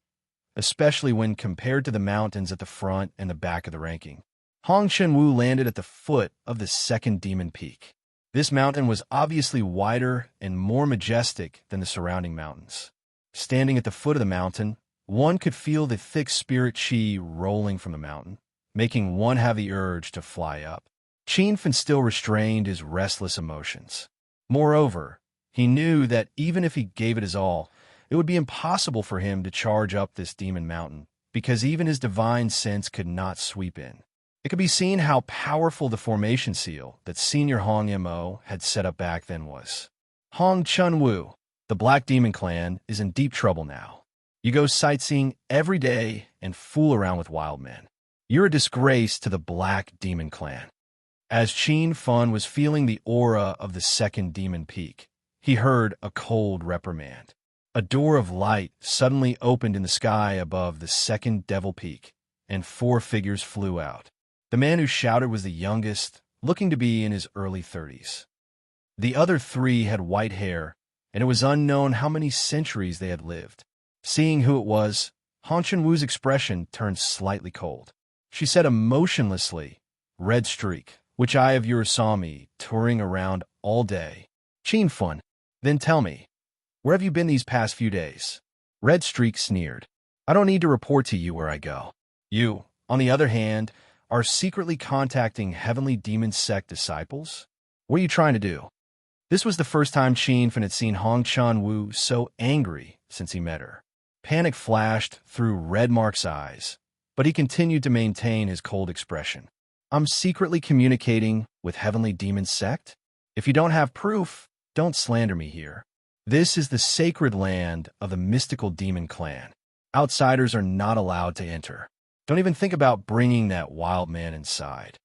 S1: especially when compared to the mountains at the front and the back of the ranking. Hong Chunwu landed at the foot of the second demon peak. This mountain was obviously wider and more majestic than the surrounding mountains. Standing at the foot of the mountain, one could feel the thick spirit chi rolling from the mountain, making one have the urge to fly up. Qin Fun still restrained his restless emotions. Moreover, he knew that even if he gave it his all, it would be impossible for him to charge up this demon mountain, because even his divine sense could not sweep in. It could be seen how powerful the formation seal that Senior Hong Mo had set up back then was. Hong Chunwu, the Black Demon Clan, is in deep trouble now. You go sightseeing every day and fool around with wild men. You're a disgrace to the Black Demon Clan. As Qin Fun was feeling the aura of the second demon peak, he heard a cold reprimand. A door of light suddenly opened in the sky above the second devil peak, and 4 figures flew out. The man who shouted was the youngest, looking to be in his early 30s. The other 3 had white hair, and it was unknown how many centuries they had lived. Seeing who it was, Han Chunwu's expression turned slightly cold. She said emotionlessly, "Red Streak, which eye of yours saw me touring around all day?" Qin Fun, then tell me, where have you been these past few days? Red Streak sneered. I don't need to report to you where I go. You, on the other hand, are secretly contacting Heavenly Demon Sect disciples? What are you trying to do? This was the first time Qin Fun had seen Hong Chunwu so angry since he met her. Panic flashed through Red Mark's eyes, but he continued to maintain his cold expression. I'm secretly communicating with Heavenly Demon Sect? If you don't have proof, don't slander me here. This is the sacred land of the mystical demon clan. Outsiders are not allowed to enter. Don't even think about bringing that wild man inside.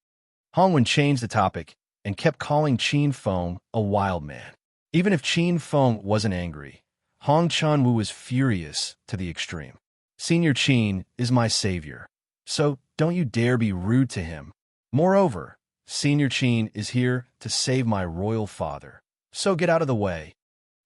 S1: Hongwen changed the topic and kept calling Qin Feng a wild man. Even if Qin Feng wasn't angry, Hong Chunwu was furious to the extreme. Senior Qin is my savior, so don't you dare be rude to him. Moreover, Senior Qin is here to save my royal father, so get out of the way.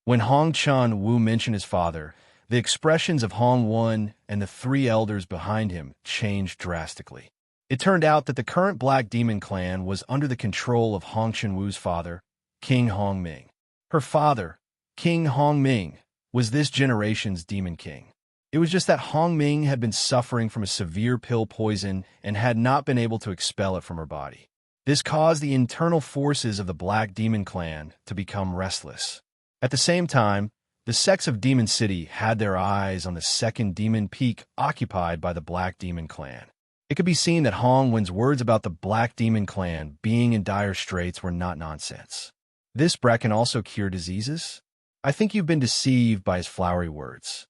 S1: When Hong Chunwu mentioned his father, the expressions of Hong Wen and the 3 elders behind him changed drastically. It turned out that the current Black Demon Clan was under the control of Hong Chunwu's father, King Hong Ming. Her father, King Hong Ming, was this generation's Demon King. It was just that Hong Ming had been suffering from a severe pill poison and had not been able to expel it from her body. This caused the internal forces of the Black Demon Clan to become restless. At the same time, the sects of Demon City had their eyes on the second demon peak occupied by the Black Demon Clan. It could be seen that Hong Wen's words about the Black Demon Clan being in dire straits were not nonsense. This brat can also cure diseases? I think you've been deceived by his flowery words.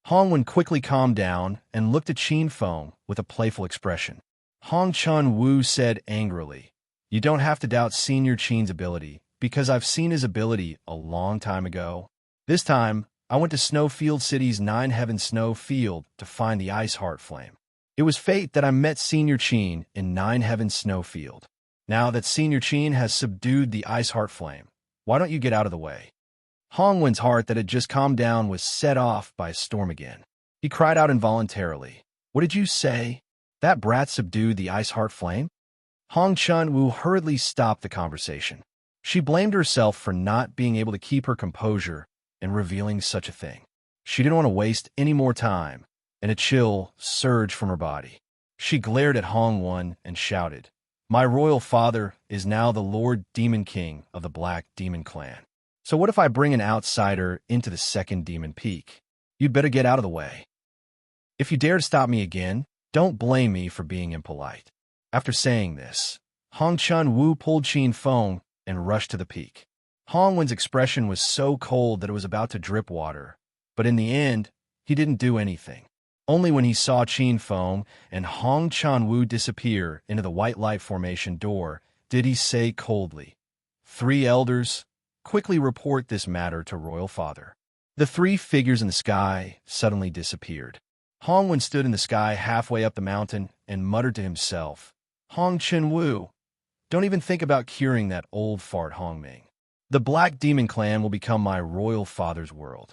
S1: Hong Wen quickly calmed down and looked at Qin Feng with a playful expression. Hong Chunwu said angrily, "You don't have to doubt Senior Qin's ability, because I've seen his ability a long time ago. This time, I went to Snowfield City's 9 Heaven Snow Field to find the Ice Heart Flame. It was fate that I met Senior Qin in 9 Heaven Snowfield. Now that Senior Qin has subdued the Ice Heart Flame, why don't you get out of the way?" Hong Wen's heart that had just calmed down was set off by a storm again. He cried out involuntarily, "What did you say? That brat subdued the Ice Heart Flame?" Hong Chunwu hurriedly stopped the conversation. She blamed herself for not being able to keep her composure in revealing such a thing. She didn't want to waste any more time, and a chill surged from her body. She glared at Hong Wen and shouted, "My royal father is now the Lord Demon King of the Black Demon Clan. So what if I bring an outsider into the second demon peak? You'd better get out of the way. If you dare to stop me again, don't blame me for being impolite." After saying this, Hong Chunwu pulled Qin Feng and rushed to the peak. Hong Wen's expression was so cold that it was about to drip water, but in the end, he didn't do anything. Only when he saw Qin Feng and Hong Chanwu disappear into the white light formation door did he say coldly, "Three elders, quickly report this matter to Royal Father." The three figures in the sky suddenly disappeared. Hong Wen stood in the sky halfway up the mountain and muttered to himself, "Hong Chenwu, don't even think about curing that old fart Hong Ming. The Black Demon Clan will become my Royal Father's world."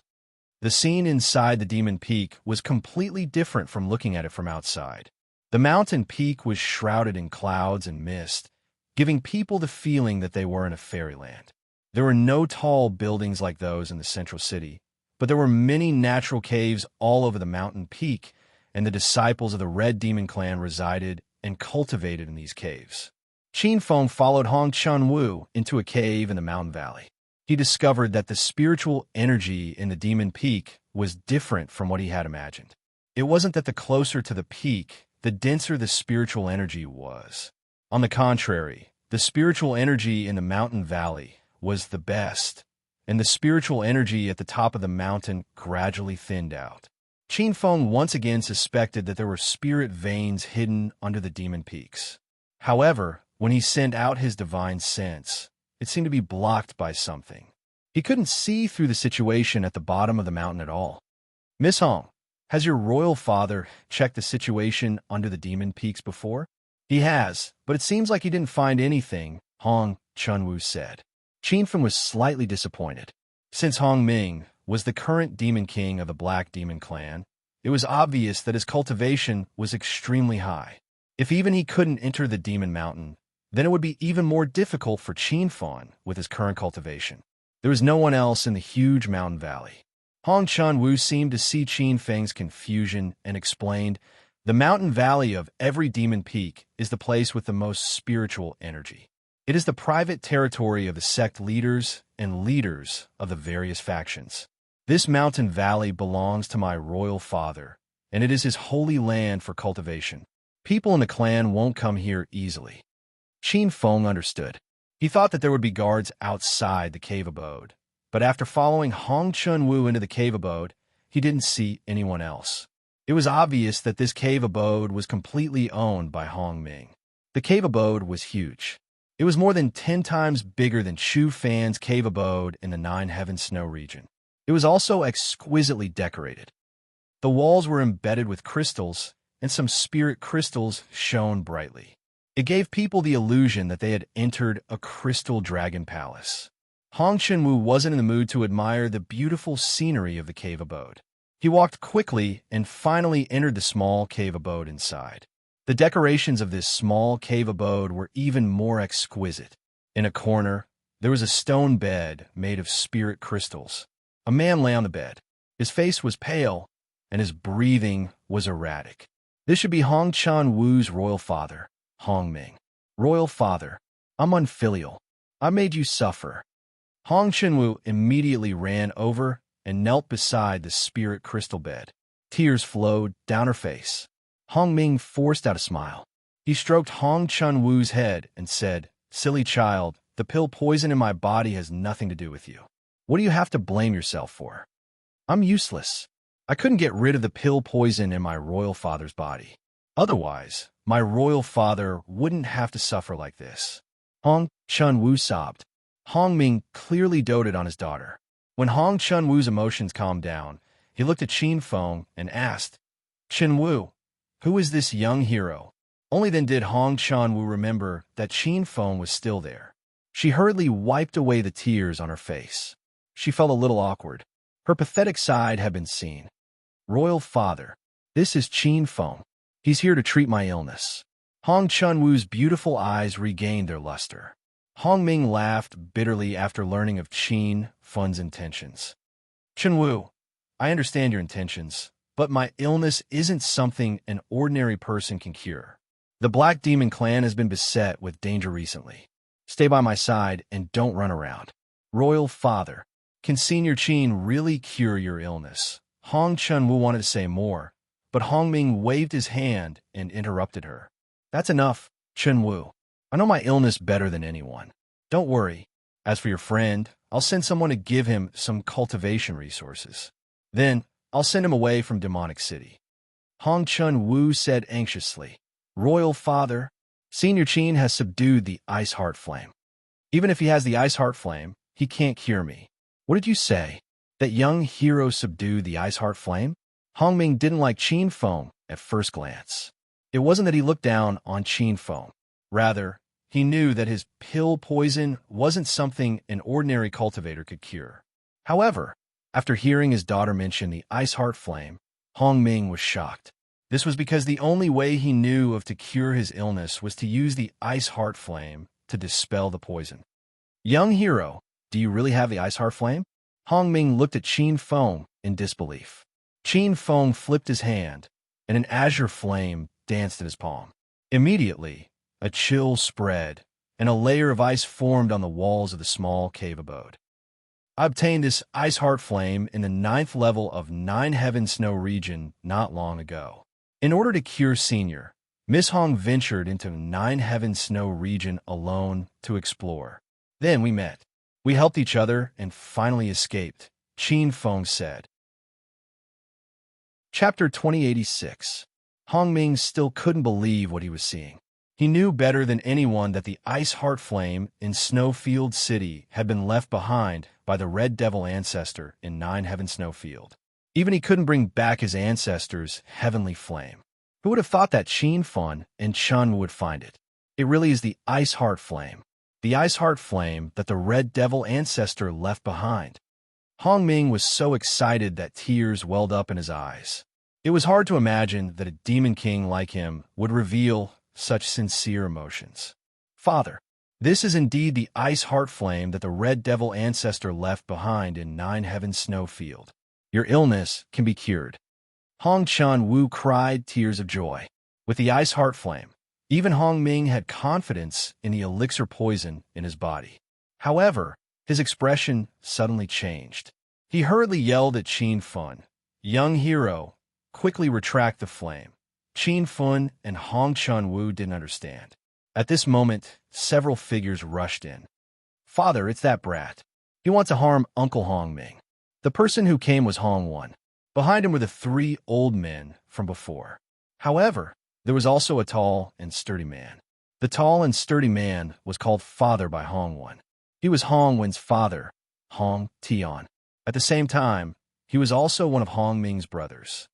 S1: The scene inside the Demon Peak was completely different from looking at it from outside. The mountain peak was shrouded in clouds and mist, giving people the feeling that they were in a fairyland. There were no tall buildings like those in the central city, but there were many natural caves all over the mountain peak, and the disciples of the Red Demon Clan resided and cultivated in these caves. Qin Feng followed Hong Chanwu into a cave in the mountain valley. He discovered that the spiritual energy in the Demon Peak was different from what he had imagined. It wasn't that the closer to the peak, the denser the spiritual energy was. On the contrary, the spiritual energy in the mountain valley was the best, and the spiritual energy at the top of the mountain gradually thinned out. Qin Feng once again suspected that there were spirit veins hidden under the demon peaks. However, when he sent out his divine sense, it seemed to be blocked by something. He couldn't see through the situation at the bottom of the mountain at all. "Miss Hong, has your royal father checked the situation under the demon peaks before?" "He has, but it seems like he didn't find anything," Hong Chunwu said. Qin Feng was slightly disappointed. Since Hong Ming was the current demon king of the Black Demon Clan, it was obvious that his cultivation was extremely high. If even he couldn't enter the Demon Mountain, then it would be even more difficult for Qin Feng with his current cultivation. There was no one else in the huge mountain valley. Hong Chunwu seemed to see Qin Feng's confusion and explained, "The mountain valley of every demon peak is the place with the most spiritual energy. It is the private territory of the sect leaders and leaders of the various factions. This mountain valley belongs to my royal father, and it is his holy land for cultivation. People in the clan won't come here easily." Qin Feng understood. He thought that there would be guards outside the cave abode, but after following Hong Chunwu into the cave abode, he didn't see anyone else. It was obvious that this cave abode was completely owned by Hong Ming. The cave abode was huge. It was more than 10 times bigger than Chu Fan's cave abode in the Nine Heaven Snow region. It was also exquisitely decorated. The walls were embedded with crystals, and some spirit crystals shone brightly. It gave people the illusion that they had entered a crystal dragon palace. Hong Chunwu wasn't in the mood to admire the beautiful scenery of the cave abode. He walked quickly and finally entered the small cave abode inside. The decorations of this small cave abode were even more exquisite. In a corner, there was a stone bed made of spirit crystals. A man lay on the bed. His face was pale, and his breathing was erratic. This should be Hong Chunwu's royal father, Hong Ming. "Royal father, I'm unfilial. I made you suffer." Hong Chunwu immediately ran over and knelt beside the spirit crystal bed. Tears flowed down her face. Hong Ming forced out a smile. He stroked Hong Chunwu's head and said, "Silly child, the pill poison in my body has nothing to do with you. What do you have to blame yourself for? I'm useless. I couldn't get rid of the pill poison in my royal father's body. Otherwise, my royal father wouldn't have to suffer like this." Hong Chunwu sobbed. Hong Ming clearly doted on his daughter. When Hong Chunwu's emotions calmed down, he looked at Qin Feng and asked, "Chunwu, who is this young hero?" Only then did Hong Chunwu remember that Qin Feng was still there. She hurriedly wiped away the tears on her face. She felt a little awkward. Her pathetic side had been seen. "Royal father, this is Qin Feng. He's here to treat my illness." Hong Chunwu's beautiful eyes regained their luster. Hong Ming laughed bitterly after learning of Qin Feng's intentions. "Chunwu, I understand your intentions, but my illness isn't something an ordinary person can cure. The Black Demon Clan has been beset with danger recently. Stay by my side and don't run around. Royal father, can Senior Qin really cure your illness?" Hong Chunwu wanted to say more, but Hong Ming waved his hand and interrupted her. "That's enough, Chunwu. I know my illness better than anyone. Don't worry. As for your friend, I'll send someone to give him some cultivation resources. Then, I'll send him away from Demonic City. Hong Chun-Woo said anxiously. Royal Father, Senior Qin has subdued the Ice Heart Flame. Even if he has the Ice Heart Flame, he can't cure me. What did you say? That young hero subdued the Ice Heart Flame? Hong Ming didn't like Qin Feng at first glance. It wasn't that he looked down on Qin Feng. Rather, he knew that his pill poison wasn't something an ordinary cultivator could cure. However, after hearing his daughter mention the Ice Heart Flame, Hong Ming was shocked. This was because the only way he knew of to cure his illness was to use the Ice Heart Flame to dispel the poison. Young hero, do you really have the Ice Heart Flame? Hong Ming looked at Qin Feng in disbelief. Qin Feng flipped his hand, and an azure flame danced in his palm. Immediately, a chill spread, and a layer of ice formed on the walls of the small cave abode. I obtained this Ice Heart Flame in the 9th level of 9 Heaven Snow region not long ago. In order to cure Senior, Miss Hong ventured into 9 Heaven Snow region alone to explore. Then we met. We helped each other and finally escaped, Qin Feng said. Chapter 2086. Hong Ming still couldn't believe what he was seeing. He knew better than anyone that the Ice Heart Flame in Snowfield City had been left behind by the Red Devil ancestor in 9 Heaven Snowfield. Even he couldn't bring back his ancestor's heavenly flame. Who would have thought that Qin Feng and Chun would find it? It really is the Ice Heart Flame. The Ice Heart Flame that the Red Devil ancestor left behind. Hong Ming was so excited that tears welled up in his eyes. It was hard to imagine that a demon king like him would reveal such sincere emotions. Father, this is indeed the Ice Heart Flame that the Red Devil ancestor left behind in 9 Heaven Snowfield. Your illness can be cured. Hong Chun-Woo cried tears of joy. With the Ice Heart Flame, even Hong Ming had confidence in the elixir poison in his body. However, his expression suddenly changed. He hurriedly yelled at Qin Feng, Young hero, quickly retract the flame. Qin Feng and Hong Chun-Woo didn't understand. At this moment, several figures rushed in. Father, it's that brat. He wants to harm Uncle Hong Ming. The person who came was Hong Wan. Behind him were the 3 old men from before. However, there was also a tall and sturdy man. The tall and sturdy man was called Father by Hong Wan. He was Hong Wen's father, Hong Tian. At the same time, he was also one of Hong Ming's brothers.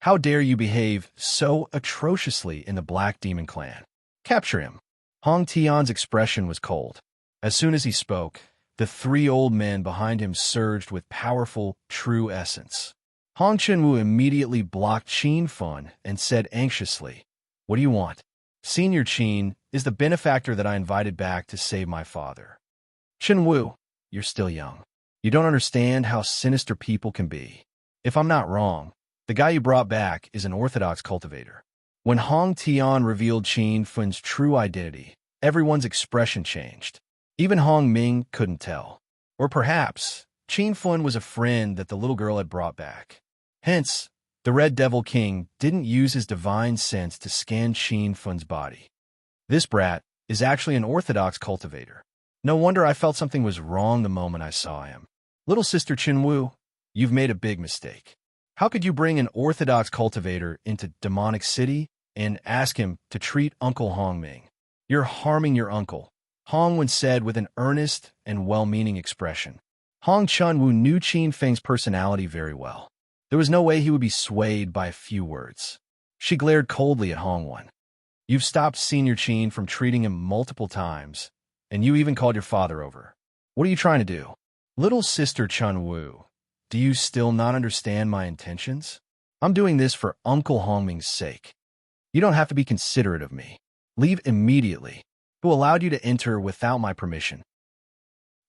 S1: How dare you behave so atrociously in the Black Demon Clan? Capture him. Hong Tian's expression was cold. As soon as he spoke, the 3 old men behind him surged with powerful, true essence. Hong Chun-Woo immediately blocked Qin Feng and said anxiously, What do you want? Senior Qin is the benefactor that I invited back to save my father. Chun-Woo, you're still young. You don't understand how sinister people can be. If I'm not wrong, the guy you brought back is an orthodox cultivator. When Hong Tian revealed Qin Feng's true identity, everyone's expression changed. Even Hong Ming couldn't tell. Or perhaps, Qin Feng was a friend that the little girl had brought back. Hence, the Red Devil King didn't use his divine sense to scan Qin Feng's body. This brat is actually an orthodox cultivator. No wonder I felt something was wrong the moment I saw him. Little sister Chun-Woo, you've made a big mistake. How could you bring an orthodox cultivator into Demonic City and ask him to treat Uncle Hong Ming? You're harming your uncle, Hong Wen said with an earnest and well-meaning expression. Hong Chun-Woo knew Qin Feng's personality very well. There was no way he would be swayed by a few words. She glared coldly at Hong Wen. You've stopped Senior Qin from treating him multiple times, and you even called your father over. What are you trying to do? Little sister Chun-Woo, do you still not understand my intentions? I'm doing this for Uncle Hong Ming's sake. You don't have to be considerate of me. Leave immediately. Who allowed you to enter without my permission?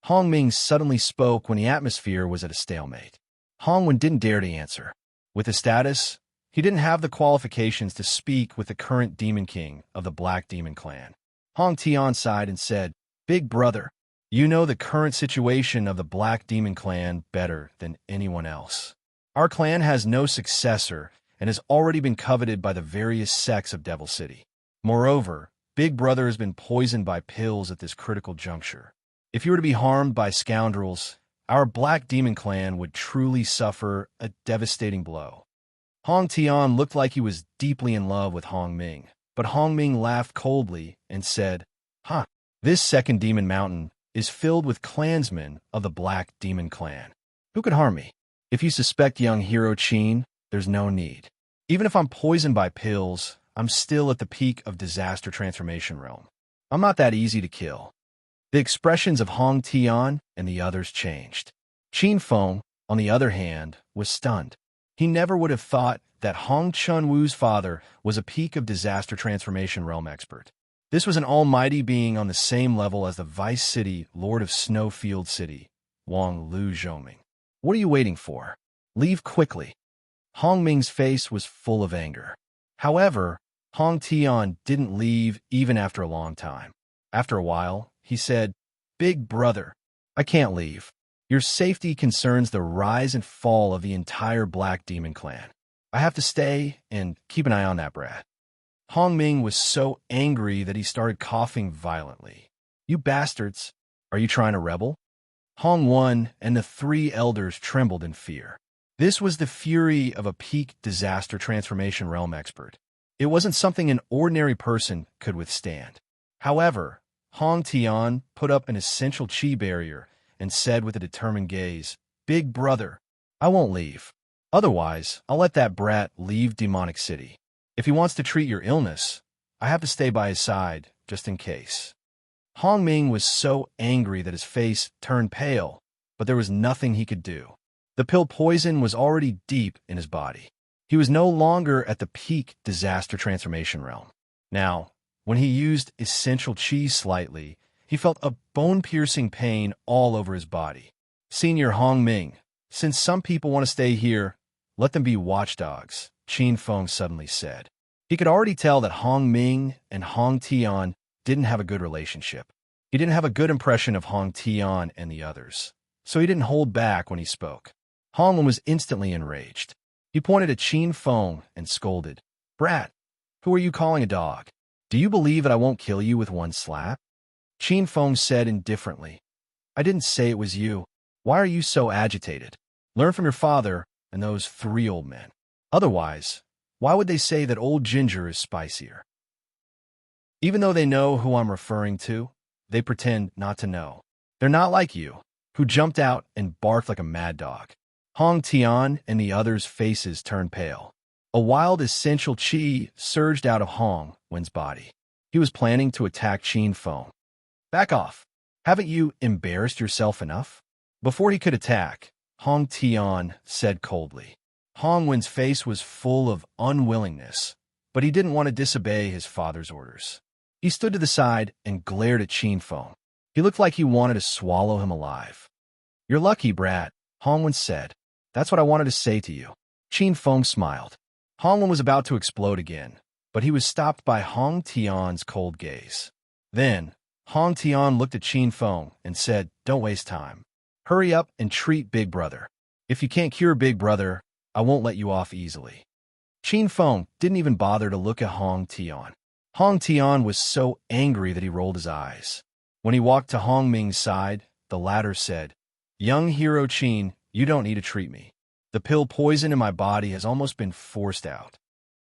S1: Hong Ming suddenly spoke when the atmosphere was at a stalemate. Hong Wen didn't dare to answer. With his status, he didn't have the qualifications to speak with the current Demon King of the Black Demon Clan. Hong Tian sighed and said, Big brother, you know the current situation of the Black Demon Clan better than anyone else. Our clan has no successor and has already been coveted by the various sects of Devil City. Moreover, Big Brother has been poisoned by pills at this critical juncture. If you were to be harmed by scoundrels, our black demon clan would truly suffer a devastating blow. Hong Tian looked like he was deeply in love with Hong Ming, but Hong Ming laughed coldly and said, this second demon mountain is filled with clansmen of the Black Demon Clan. Who could harm me? If you suspect young hero Qin, there's no need. Even if I'm poisoned by pills, I'm still at the peak of disaster transformation realm. I'm not that easy to kill. The expressions of Hong Tian and the others changed. Qin Feng, on the other hand, was stunned. He never would have thought that Hong Chun-Wu's father was a peak of disaster transformation realm expert. This was an almighty being on the same level as the Vice City Lord of Snowfield City, Wang Lu Zhoming. What are you waiting for? Leave quickly. Hong Ming's face was full of anger. However, Hong Tian didn't leave even after a long time. After a while, he said, Big brother, I can't leave. Your safety concerns the rise and fall of the entire Black Demon Clan. I have to stay and keep an eye on that brat. Hong Ming was so angry that he started coughing violently. You bastards, are you trying to rebel? Hong Wen and the three elders trembled in fear. This was the fury of a peak disaster transformation realm expert. It wasn't something an ordinary person could withstand. However, Hong Tian put up an essential chi barrier and said with a determined gaze, Big brother, I won't leave. Otherwise, I'll let that brat leave Demonic City. If he wants to treat your illness, I have to stay by his side, just in case. Hong Ming was so angry that his face turned pale, but there was nothing he could do. The pill poison was already deep in his body. He was no longer at the peak disaster transformation realm. Now, when he used essential chi slightly, he felt a bone-piercing pain all over his body. Senior Hong Ming, since some people want to stay here, let them be watchdogs, Qin Feng suddenly said. He could already tell that Hong Ming and Hong Tian didn't have a good relationship. He didn't have a good impression of Hong Tian and the others, so he didn't hold back when he spoke. Hong Wen was instantly enraged. He pointed at Qin Feng and scolded, Brat, who are you calling a dog? Do you believe that I won't kill you with one slap? Qin Feng said indifferently, I didn't say it was you. Why are you so agitated? Learn from your father and those three old men. Otherwise, why would they say that old ginger is spicier? Even though they know who I'm referring to, they pretend not to know. They're not like you, who jumped out and barked like a mad dog. Hong Tian and the others' faces turned pale. A wild essential chi surged out of Hong Wen's body. He was planning to attack Qin Feng. Back off. Haven't you embarrassed yourself enough? Before he could attack, Hong Tian said coldly. Hong Wen's face was full of unwillingness, but he didn't want to disobey his father's orders. He stood to the side and glared at Qin Feng. He looked like he wanted to swallow him alive. You're lucky, brat, Hong Wen said. That's what I wanted to say to you. Qin Feng smiled. Hong Wen was about to explode again, but he was stopped by Hong Tian's cold gaze. Then, Hong Tian looked at Qin Feng and said, Don't waste time. Hurry up and treat Big Brother. If you can't cure Big Brother, I won't let you off easily. Qin Feng didn't even bother to look at Hong Tian. Hong Tian was so angry that he rolled his eyes. When he walked to Hong Ming's side, the latter said, Young hero Qin, you don't need to treat me. The pill poison in my body has almost been forced out.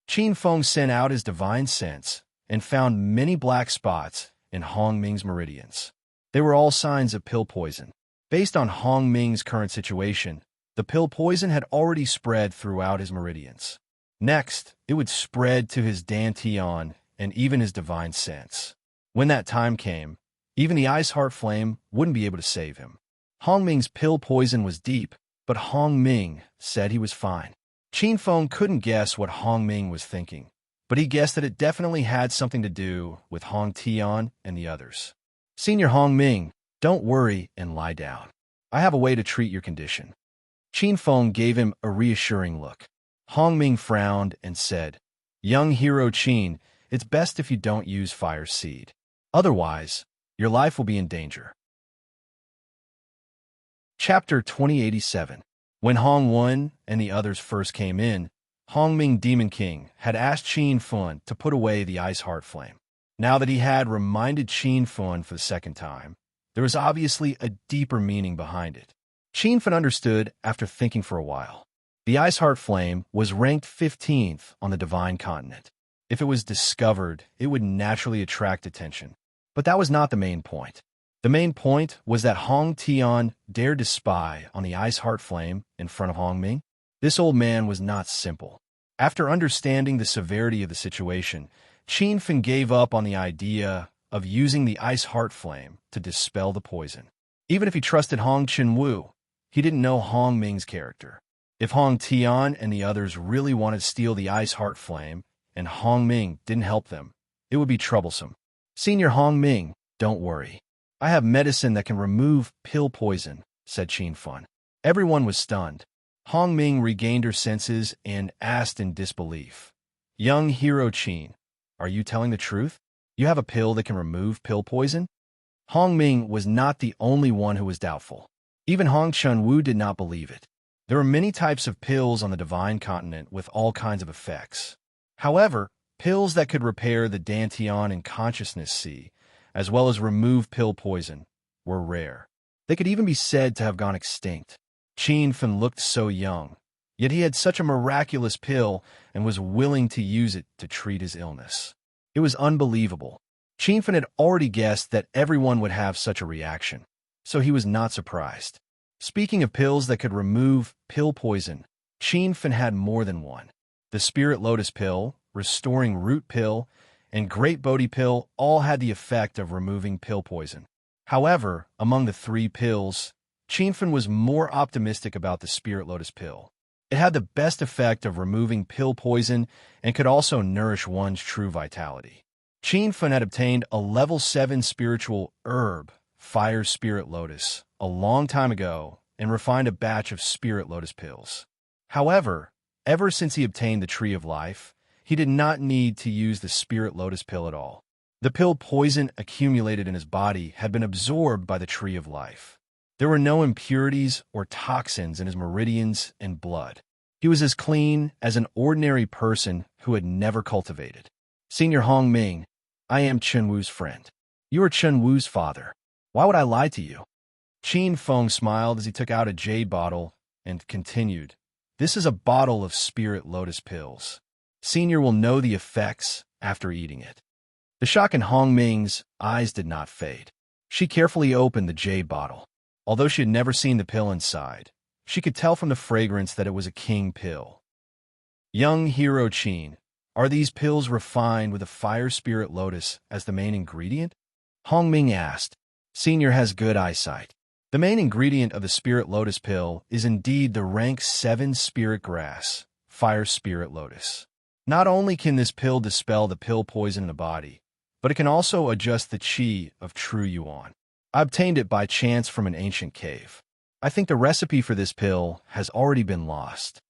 S1: Qin Feng sent out his divine sense and found many black spots in Hong Ming's meridians. They were all signs of pill poison. Based on Hong Ming's current situation, the pill poison had already spread throughout his meridians. Next, it would spread to his dantian and even his divine sense. When that time came, even the ice heart flame wouldn't be able to save him. Hong Ming's pill poison was deep, but Hong Ming said he was fine. Qin Feng couldn't guess what Hong Ming was thinking, but he guessed that it definitely had something to do with Hong Tian and the others. Senior Hong Ming, don't worry and lie down. I have a way to treat your condition. Qin Feng gave him a reassuring look. Hong Ming frowned and said, Young hero Qin, it's best if you don't use fire seed. Otherwise, your life will be in danger. Chapter 2087. When Hong Wen and the others first came in, Hong Ming Demon King had asked Qin Feng to put away the ice heart flame. Now that he had reminded Qin Feng for the second time, There was obviously a deeper meaning behind it. Qin Fan understood after thinking for a while. The Ice Heart Flame was ranked 15th on the Divine Continent. If it was discovered, it would naturally attract attention. But that was not the main point. The main point was that Hong Tian dared to spy on the Ice Heart Flame in front of Hong Ming. This old man was not simple. After understanding the severity of the situation, Qin Fan gave up on the idea of using the Ice Heart Flame to dispel the poison. Even if he trusted Hong Chenwu, he didn't know Hong Ming's character. If Hong Tian and the others really wanted to steal the Ice Heart Flame, and Hong Ming didn't help them, it would be troublesome. Senior Hong Ming, don't worry. I have medicine that can remove pill poison, said Qin Fan. Everyone was stunned. Hong Ming regained her senses and asked in disbelief, Young hero Qin, are you telling the truth? You have a pill that can remove pill poison? Hong Ming was not the only one who was doubtful. Even Hong Chenwu did not believe it. There are many types of pills on the Divine Continent with all kinds of effects. However, pills that could repair the Dantian and Consciousness Sea, as well as remove pill poison, were rare. They could even be said to have gone extinct. Qin Fan looked so young, yet he had such a miraculous pill and was willing to use it to treat his illness. It was unbelievable. Qin Fan had already guessed that everyone would have such a reaction, so he was not surprised. Speaking of pills that could remove pill poison, Qin Fan had more than one. The Spirit Lotus Pill, Restoring Root Pill, and Great Bodhi Pill all had the effect of removing pill poison. However, among the three pills, Qin Fan was more optimistic about the Spirit Lotus Pill. It had the best effect of removing pill poison and could also nourish one's true vitality. Qin Fan had obtained a level 7 spiritual herb, Fire Spirit Lotus, a long time ago and refined a batch of Spirit Lotus pills. However, ever since he obtained the Tree of Life, he did not need to use the Spirit Lotus pill at all. The pill poison accumulated in his body had been absorbed by the Tree of Life. There were no impurities or toxins in his meridians and blood. He was as clean as an ordinary person who had never cultivated. Senior Hong Ming, I am Chenwu's friend. You are Chenwu's father. Why would I lie to you? Qin Feng smiled as he took out a jade bottle and continued, This is a bottle of Spirit Lotus pills. Senior will know the effects after eating it. The shock in Hong Ming's eyes did not fade. She carefully opened the jade bottle. Although she had never seen the pill inside, she could tell from the fragrance that it was a king pill. Young hero Qin, are these pills refined with a Fire Spirit Lotus as the main ingredient? Hong Ming asked. Senior has good eyesight. The main ingredient of the Spirit Lotus pill is indeed the rank 7 spirit grass, Fire Spirit Lotus. Not only can this pill dispel the pill poison in the body, but it can also adjust the qi of true yuan. I obtained it by chance from an ancient cave. I think the recipe for this pill has already been lost.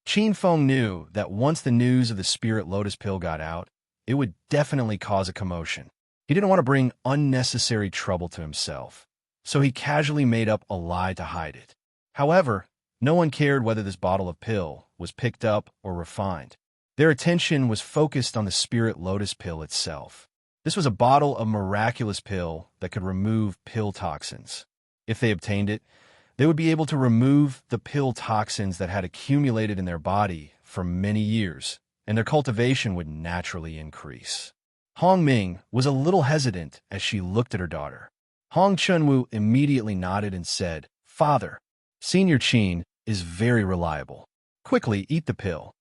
S1: Qin Feng knew that once the news of the Spirit Lotus pill got out, it would definitely cause a commotion. He didn't want to bring unnecessary trouble to himself, so he casually made up a lie to hide it. However, no one cared whether this bottle of pill was picked up or refined. Their attention was focused on the Spirit Lotus pill itself. This was a bottle of miraculous pill that could remove pill toxins. If they obtained it, they would be able to remove the pill toxins that had accumulated in their body for many years, and their cultivation would naturally increase. Hong Ming was a little hesitant as she looked at her daughter. Hong Chenwu immediately nodded and said, Father, Senior Qin is very reliable. Quickly eat the pill.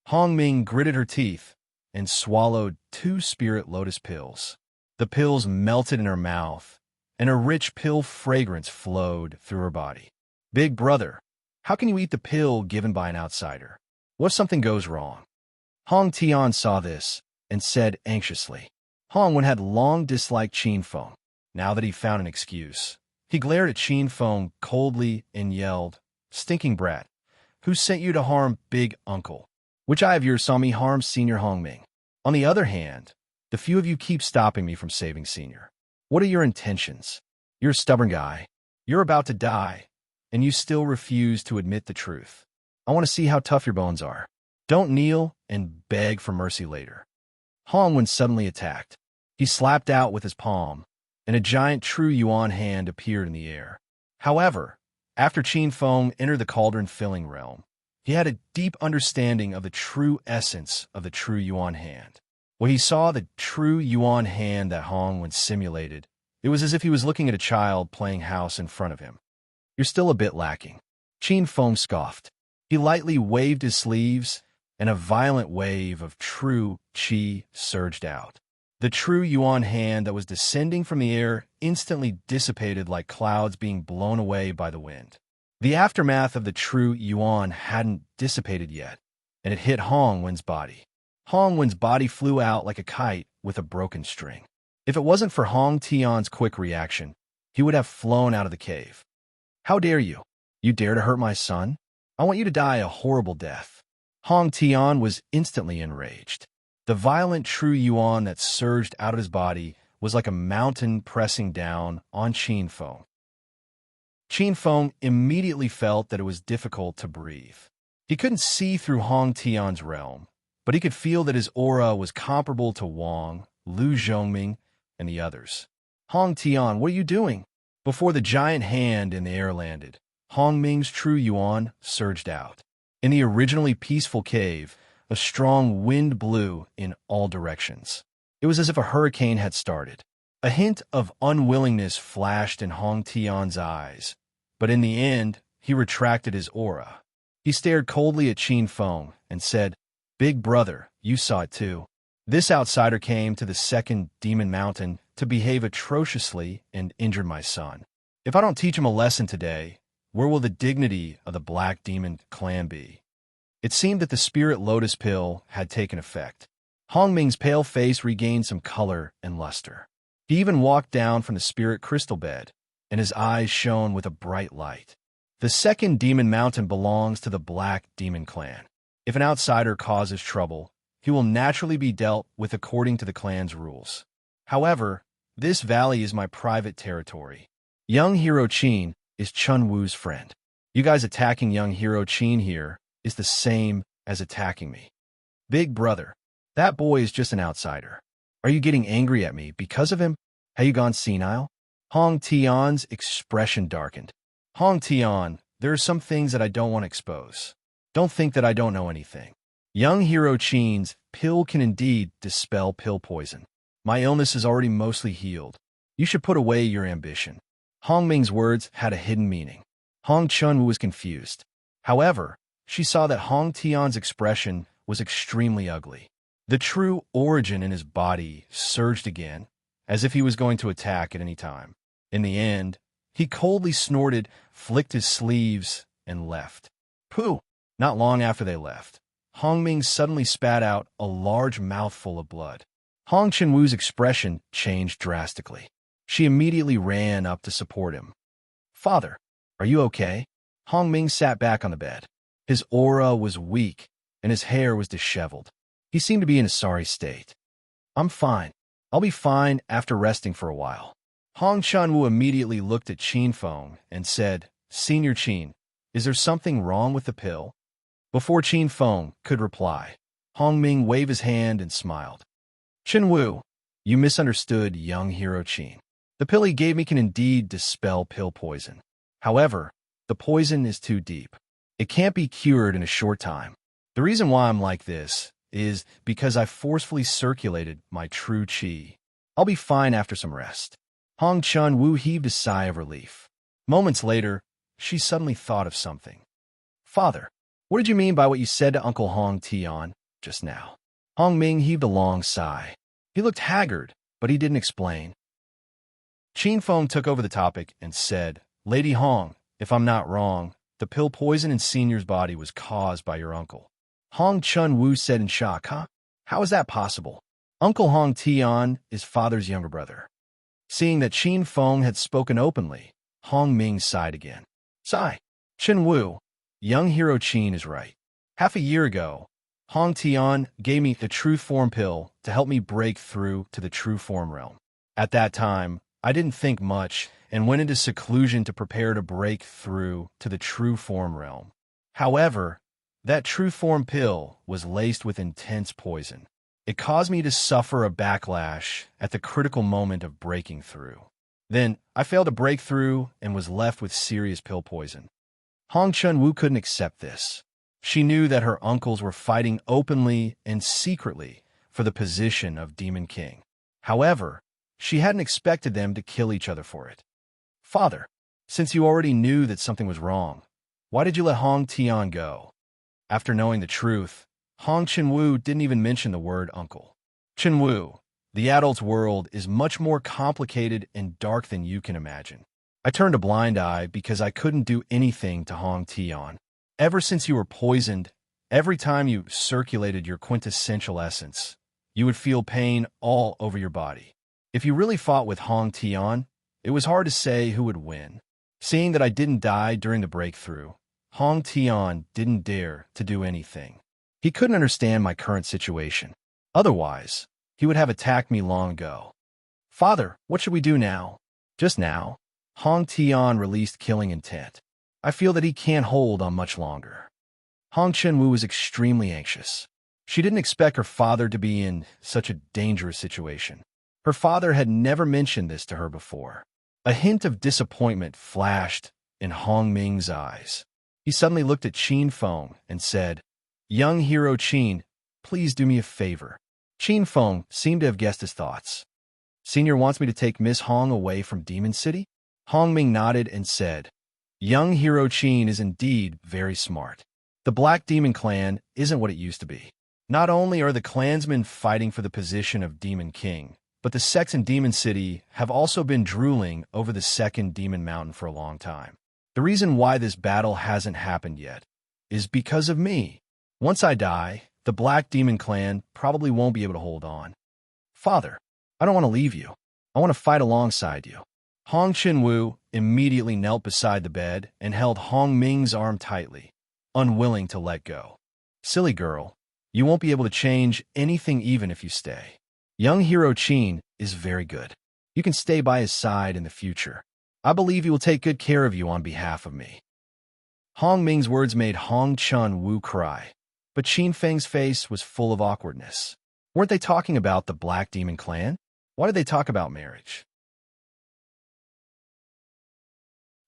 S1: Hong Ming gritted her teeth and swallowed 2 Spirit Lotus pills. The pills melted in her mouth, and a rich pill fragrance flowed through her body. Big brother, how can you eat the pill given by an outsider? What if something goes wrong? Hong Tian saw this and said anxiously. Hong Wen had long disliked Qin Feng. Now that he found an excuse, he glared at Qin Feng coldly and yelled, Stinking brat, who sent you to harm big uncle? Which eye of yours saw me harm Senior Hong Ming? On the other hand, the few of you keep stopping me from saving Senior. What are your intentions? You're a stubborn guy. You're about to die, and you still refuse to admit the truth. I want to see how tough your bones are. Don't kneel and beg for mercy later. Hong Wen suddenly attacked. He slapped out with his palm, and a giant true yuan hand appeared in the air. However, after Qin Feng entered the cauldron-filling realm, he had a deep understanding of the true essence of the true yuan hand. When he saw the true yuan hand that Hong Wen simulated, it was as if he was looking at a child playing house in front of him. "You're still a bit lacking," Qin Feng scoffed. He lightly waved his sleeves, and a violent wave of true qi surged out. The true yuan hand that was descending from the air instantly dissipated like clouds being blown away by the wind. The aftermath of the true yuan hadn't dissipated yet, and it hit Hong Wen's body. Hong Wen's body flew out like a kite with a broken string. If it wasn't for Hong Tian's quick reaction, he would have flown out of the cave. "How dare you? You dare to hurt my son? I want you to die a horrible death." Hong Tian was instantly enraged. The violent true yuan that surged out of his body was like a mountain pressing down on Qin Feng. Qin Feng immediately felt that it was difficult to breathe. He couldn't see through Hong Tian's realm, but he could feel that his aura was comparable to Wang, Lu Zhongming, and the others. "Hong Tian, what are you doing?" Before the giant hand in the air landed, Hong Ming's true yuan surged out. In the originally peaceful cave, a strong wind blew in all directions. It was as if a hurricane had started. A hint of unwillingness flashed in Hong Tian's eyes, but in the end, he retracted his aura. He stared coldly at Qin Feng and said, "Big brother, you saw it too. This outsider came to the second demon mountain to behave atrociously and injured my son. If I don't teach him a lesson today, where will the dignity of the Black Demon clan be?" It seemed that the spirit lotus pill had taken effect. Hong Ming's pale face regained some color and luster. He even walked down from the spirit crystal bed, and his eyes shone with a bright light. The second demon mountain belongs to the Black Demon clan. If an outsider causes trouble, he will naturally be dealt with according to the clan's rules. However, this valley is my private territory. Young Hero Qin is Chun Wu's friend. You guys attacking young Hero Qin here is the same as attacking me. Big brother, that boy is just an outsider. Are you getting angry at me because of him? Have you gone senile? Hong Tian's expression darkened. Hong Tian, there are some things that I don't want to expose. Don't think that I don't know anything. Young Hero Qin's pill can indeed dispel pill poison. My illness is already mostly healed. You should put away your ambition. Hong Ming's words had a hidden meaning. Hong Chunwu was confused. However, she saw that Hong Tian's expression was extremely ugly. The true origin in his body surged again, as if he was going to attack at any time. In the end, he coldly snorted, flicked his sleeves, and left. Pooh! Not long after they left, Hong Ming suddenly spat out a large mouthful of blood. Hong Chunwu's expression changed drastically. She immediately ran up to support him. "Father, are you okay?" Hong Ming sat back on the bed. His aura was weak, and his hair was disheveled. He seemed to be in a sorry state. "I'm fine. I'll be fine after resting for a while." Hong Chunwu immediately looked at Qin Feng and said, "Senior Qin, is there something wrong with the pill?" Before Qin Feng could reply, Hong Ming waved his hand and smiled. "Chunwu, you misunderstood young Hero Qin. The pill he gave me can indeed dispel pill poison. However, the poison is too deep. It can't be cured in a short time. The reason why I'm like this is because I forcefully circulated my true qi. I'll be fine after some rest." Hong Chunwu heaved a sigh of relief. Moments later, she suddenly thought of something. "Father, what did you mean by what you said to Uncle Hong Tian just now?" Hong Ming heaved a long sigh. He looked haggard, but he didn't explain. Qin Feng took over the topic and said, "Lady Hong, if I'm not wrong, the pill poison in Senior's body was caused by your uncle." Hong Chunwu said in shock, "Huh? How is that possible? Uncle Hong Tian is father's younger brother." Seeing that Qin Feng had spoken openly, Hong Ming sighed again. "Sigh. Chunwu, young Hero Qin is right. Half a year ago, Hong Tian gave me the true form pill to help me break through to the true form realm. At that time, I didn't think much and went into seclusion to prepare to break through to the true form realm. However, that true form pill was laced with intense poison. It caused me to suffer a backlash at the critical moment of breaking through. Then, I failed to break through and was left with serious pill poison. Hong Chun-woo couldn't accept this. She knew that her uncles were fighting openly and secretly for the position of Demon King. However, she hadn't expected them to kill each other for it. Father, since you already knew that something was wrong, why did you let Hong Tian go? After knowing the truth, Hong Chun-woo didn't even mention the word uncle. Chun-woo, the adult's world is much more complicated and dark than you can imagine. I turned a blind eye because I couldn't do anything to Hong Tian. Ever since you were poisoned, every time you circulated your quintessential essence, you would feel pain all over your body. If you really fought with Hong Tian, it was hard to say who would win. Seeing that I didn't die during the breakthrough, Hong Tian didn't dare to do anything. He couldn't understand my current situation. Otherwise, he would have attacked me long ago. Father, what should we do now? Just now, Hong Tian released killing intent. I feel that he can't hold on much longer. Hong Chun-woo was extremely anxious. She didn't expect her father to be in such a dangerous situation. Her father had never mentioned this to her before. A hint of disappointment flashed in Hong Ming's eyes. He suddenly looked at Qin Feng and said, "Young hero Qin, please do me a favor." Qin Feng seemed to have guessed his thoughts. "Senior wants me to take Miss Hong away from Demon City?" Hong Ming nodded and said, "Young hero Qin is indeed very smart. The Black Demon Clan isn't what it used to be. Not only are the clansmen fighting for the position of Demon King, but the sects in Demon City have also been drooling over the second Demon Mountain for a long time. The reason why this battle hasn't happened yet is because of me. Once I die, the Black Demon Clan probably won't be able to hold on. Father, I don't want to leave you. I want to fight alongside you." Hong Chun-woo immediately knelt beside the bed and held Hong Ming's arm tightly, unwilling to let go. "Silly girl, you won't be able to change anything even if you stay. Young hero Qin is very good. You can stay by his side in the future. I believe he will take good care of you on behalf of me." Hong Ming's words made Hong Chun-woo cry, but Qin Feng's face was full of awkwardness. Weren't they talking about the Black Demon Clan? Why did they talk about marriage?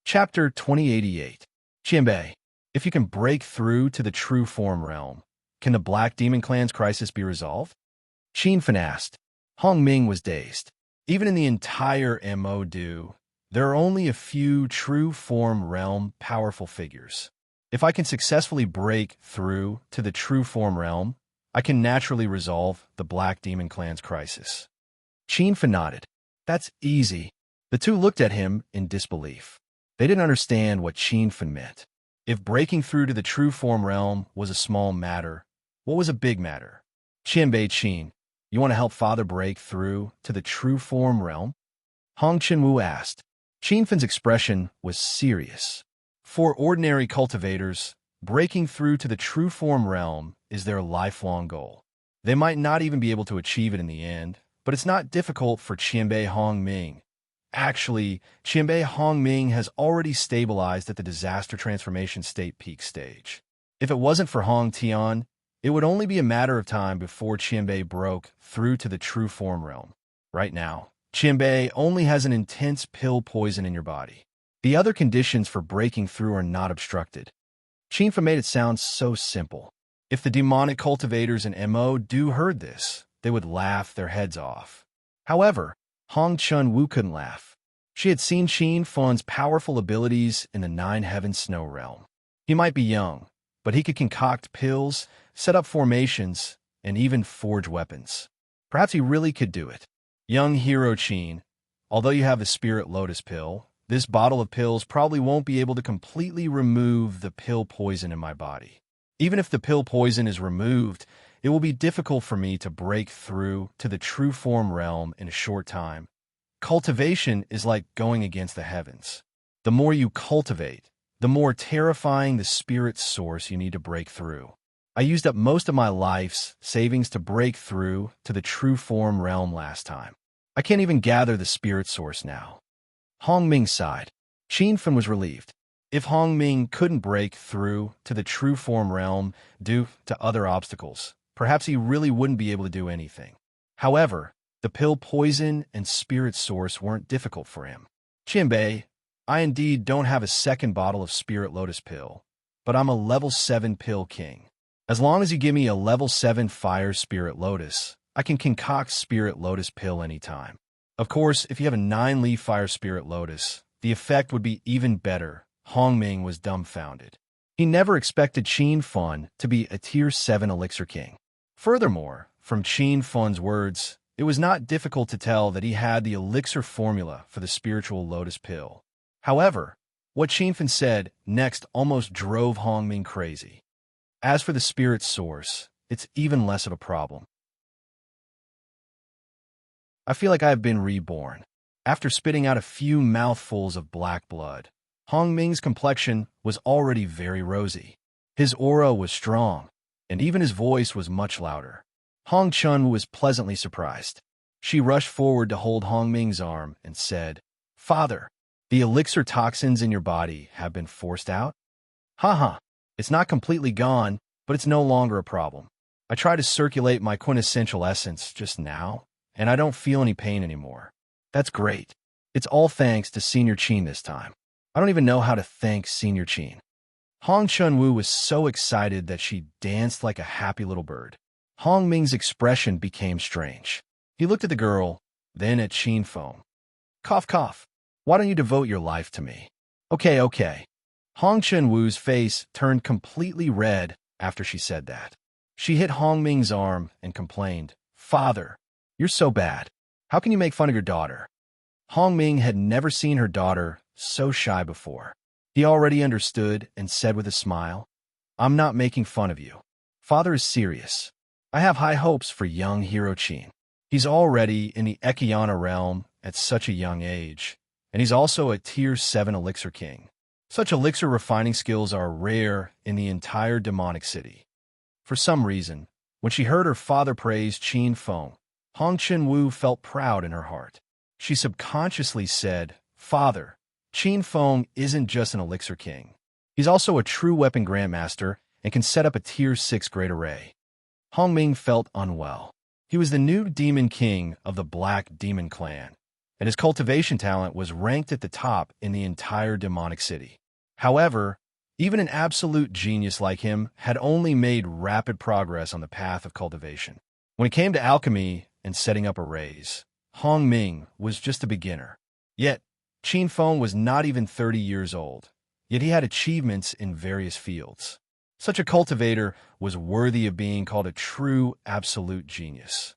S1: Chapter 2088. Qianbei, if you can break through to the true form realm, can the Black Demon Clan's crisis be resolved? Qin Fen asked. Hong Ming was dazed. Even in the entire MOD, there are only a few true form realm powerful figures. If I can successfully break through to the true form realm, I can naturally resolve the Black Demon Clan's crisis. Qin Fen nodded. That's easy. The two looked at him in disbelief. They didn't understand what Qin Fen meant. If breaking through to the true form realm was a small matter, what was a big matter? Qianbei Qin, you want to help Father break through to the true form realm? Hong Chun-woo asked. Qin Fen's expression was serious. For ordinary cultivators, breaking through to the true form realm is their lifelong goal. They might not even be able to achieve it in the end, but it's not difficult for Qianbei Hong Ming. Actually, Qianbei Hong Ming has already stabilized at the disaster transformation state peak stage. If it wasn't for Hong Tian, it would only be a matter of time before Qianbei broke through to the true form realm. Right now, Qianbei only has an intense pill poison in your body. The other conditions for breaking through are not obstructed. Qin Fen made it sound so simple. If the demonic cultivators in MO do heard this, they would laugh their heads off. However, Hong Chun-woo couldn't laugh. She had seen Qin Fen's powerful abilities in the Nine Heavens Snow realm. He might be young, but he could concoct pills, set up formations, and even forge weapons. Perhaps he really could do it. Young hero Qin, although you have the Spirit Lotus pill, this bottle of pills probably won't be able to completely remove the pill poison in my body. Even if the pill poison is removed, it will be difficult for me to break through to the true form realm in a short time. Cultivation is like going against the heavens. The more you cultivate, the more terrifying the spirit source you need to break through. I used up most of my life's savings to break through to the true form realm last time. I can't even gather the spirit source now. Hong Ming sighed. Qin Fen was relieved. If Hong Ming couldn't break through to the true form realm due to other obstacles, perhaps he really wouldn't be able to do anything. However, The pill poison and spirit source weren't difficult for him. Chinbei, I indeed don't have a second bottle of spirit lotus pill, but I'm a level 7 pill king. As long as you give me a level 7 fire spirit lotus, I can concoct spirit lotus pill anytime. Of course, if you have a 9-leaf fire spirit lotus, the effect would be even better. Hongming was dumbfounded. He never expected Qin Fun to be a tier 7 elixir king. Furthermore, from Qin Fun's words, it was not difficult to tell that he had the elixir formula for the spiritual lotus pill. However, what Qin Fun said next almost drove Hongming crazy. As for the spirit source, it's even less of a problem. I feel like I have been reborn. After spitting out a few mouthfuls of black blood, Hongming's complexion was already very rosy. His aura was strong, and even his voice was much louder. Hong Chun was pleasantly surprised. She rushed forward to hold Hongming's arm and said, "Father, the elixir toxins in your body have been forced out?" Haha, it's not completely gone, but it's no longer a problem. I tried to circulate my quintessential essence just now, and I don't feel any pain anymore. That's great. It's all thanks to Senior Qin this time. I don't even know how to thank Senior Qin. Hong Chunwu was so excited that she danced like a happy little bird. Hongming's expression became strange. He looked at the girl, then at Qin Feng. Cough, cough. Why don't you devote your life to me? Okay. Hong Chunwu's face turned completely red after she said that. She hit Hongming's arm and complained, "Father, you're so bad. How can you make fun of your daughter?" Hongming had never seen her daughter so shy before. He already understood and said with a smile, "I'm not making fun of you. Father is serious. I have high hopes for young hero Qin. He's already in the Ekiana realm at such a young age, and he's also a tier 7 elixir king. Such elixir refining skills are rare in the entire demonic city." For some reason, when she heard her father praise Qin Feng, Hong Chunwu felt proud in her heart. She subconsciously said, "Father, Qin Feng isn't just an elixir king. He's also a true weapon grandmaster and can set up a tier 6 great array." Hongming felt unwell. He was the new demon king of the Black Demon Clan, and his cultivation talent was ranked at the top in the entire demonic city. However, even an absolute genius like him had only made rapid progress on the path of cultivation. When it came to alchemy and setting up arrays, Hongming was just a beginner. Yet, Qin Feng was not even 30 years old, yet he had achievements in various fields. Such a cultivator was worthy of being called a true absolute genius.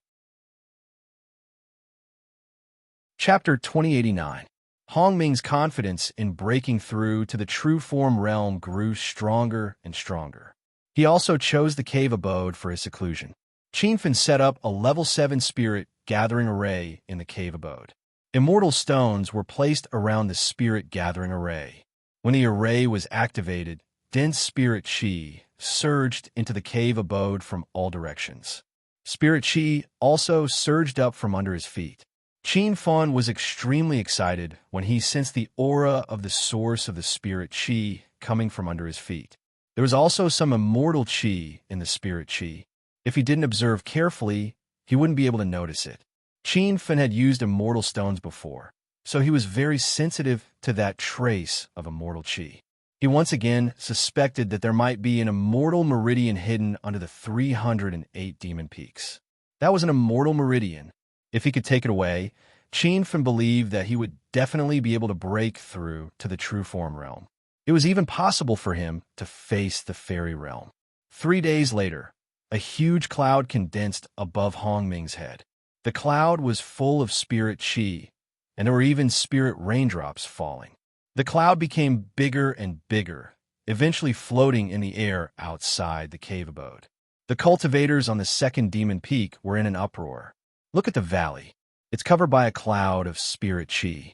S1: Chapter 2089. Hongming's confidence in breaking through to the true form realm grew stronger and stronger. He also chose the cave abode for his seclusion. Qin Feng set up a level 7 spirit gathering array in the cave abode. Immortal stones were placed around the spirit gathering array. When the array was activated, dense spirit qi surged into the cave abode from all directions. Spirit qi also surged up from under his feet. Qin Feng was extremely excited when he sensed the aura of the source of the spirit qi coming from under his feet. There was also some immortal qi in the spirit qi. If he didn't observe carefully, he wouldn't be able to notice it. Qin Feng had used immortal stones before, so he was very sensitive to that trace of immortal qi. He once again suspected that there might be an immortal meridian hidden under the 308 demon peaks. That was an immortal meridian. If he could take it away, Qin Feng believed that he would definitely be able to break through to the true form realm. It was even possible for him to face the fairy realm. 3 days later, a huge cloud condensed above Hongming's head. The cloud was full of spirit qi, and there were even spirit raindrops falling. The cloud became bigger and bigger, eventually floating in the air outside the cave abode. The cultivators on the second demon peak were in an uproar. Look at the valley. It's covered by a cloud of spirit qi.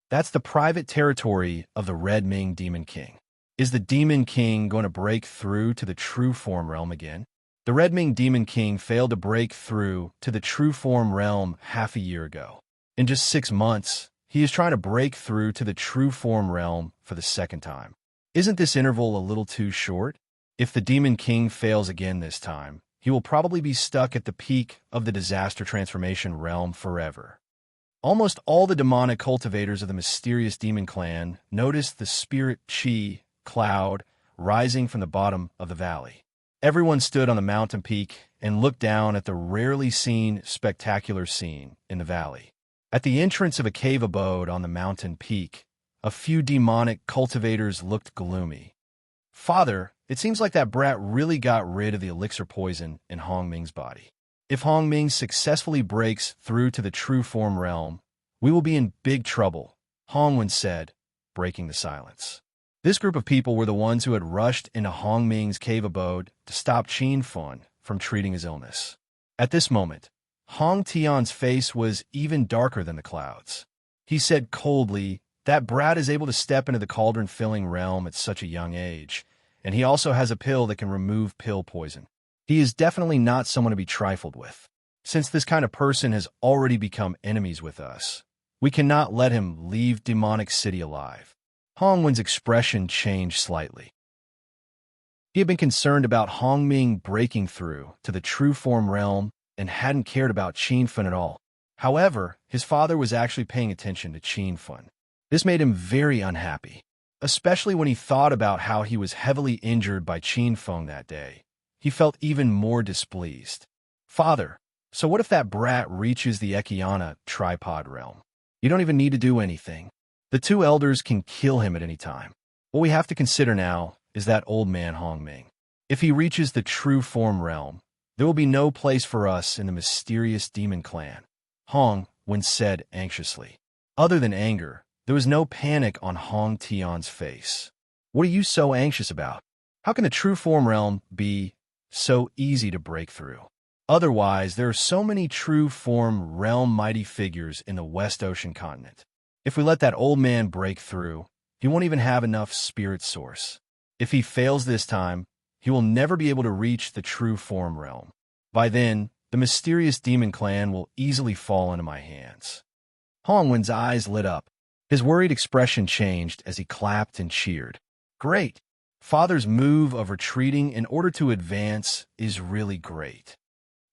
S1: That's the private territory of the Red Ming Demon King. Is the Demon King going to break through to the true form realm again? The Red Ming Demon King failed to break through to the true form realm half a year ago. In just 6 months, he is trying to break through to the true form realm for the second time. Isn't this interval a little too short? If the Demon King fails again this time, he will probably be stuck at the peak of the disaster transformation realm forever. Almost all the demonic cultivators of the mysterious demon clan noticed the spirit chi cloud rising from the bottom of the valley. Everyone stood on the mountain peak and looked down at the rarely seen spectacular scene in the valley. At the entrance of a cave abode on the mountain peak, a few demonic cultivators looked gloomy. "Father, it seems like that brat really got rid of the elixir poison in Hong Ming's body. If Hong Ming successfully breaks through to the true form realm, we will be in big trouble," Hong Wen said, breaking the silence. This group of people were the ones who had rushed into Hong Ming's cave abode to stop Qin Fun from treating his illness. At this moment, Hong Tian's face was even darker than the clouds. He said coldly, "That brat is able to step into the cauldron-filling realm at such a young age, and he also has a pill that can remove pill poison. He is definitely not someone to be trifled with. Since this kind of person has already become enemies with us, we cannot let him leave Demonic City alive." Hong Wen's expression changed slightly. He had been concerned about Hong Ming breaking through to the true form realm and hadn't cared about Qin Fun at all. However, his father was actually paying attention to Qin Fun. This made him very unhappy, especially when he thought about how he was heavily injured by Qin Fun that day. He felt even more displeased. "Father, so what if that brat reaches the Ekiana tripod realm? You don't even need to do anything. The two elders can kill him at any time. What we have to consider now is that old man Hong Ming. If he reaches the true form realm, there will be no place for us in the mysterious demon clan," Hong Wen said anxiously. Other than anger, there was no panic on Hong Tian's face. "What are you so anxious about? How can the true form realm be so easy to break through? Otherwise, there are so many true form realm mighty figures in the West Ocean continent. If we let that old man break through, he won't even have enough spirit source. If he fails this time, he will never be able to reach the true form realm. By then, the mysterious demon clan will easily fall into my hands." Hong Wen's eyes lit up. His worried expression changed as he clapped and cheered. "Great! Father's move of retreating in order to advance is really great."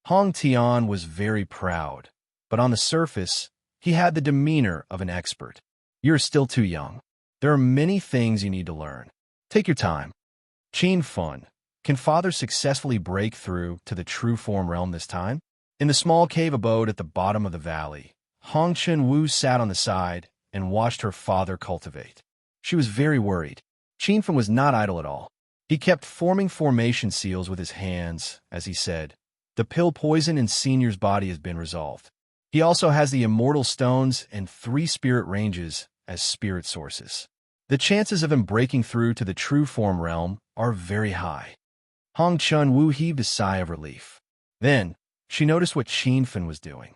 S1: Hong Tian was very proud, but on the surface, he had the demeanor of an expert. "You're still too young. There are many things you need to learn. Take your time. Qin Fun, can Father successfully break through to the true form realm this time?" In the small cave abode at the bottom of the valley, Hong Chen-Wu sat on the side and watched her father cultivate. She was very worried. Qin Fun was not idle at all. He kept forming formation seals with his hands as he said, "The pill poison in Senior's body has been resolved. He also has the immortal stones and 3 spirit ranges as spirit sources. The chances of him breaking through to the true form realm are very high." Hong Chen-Wu heaved a sigh of relief. Then, she noticed what Qin Fun was doing.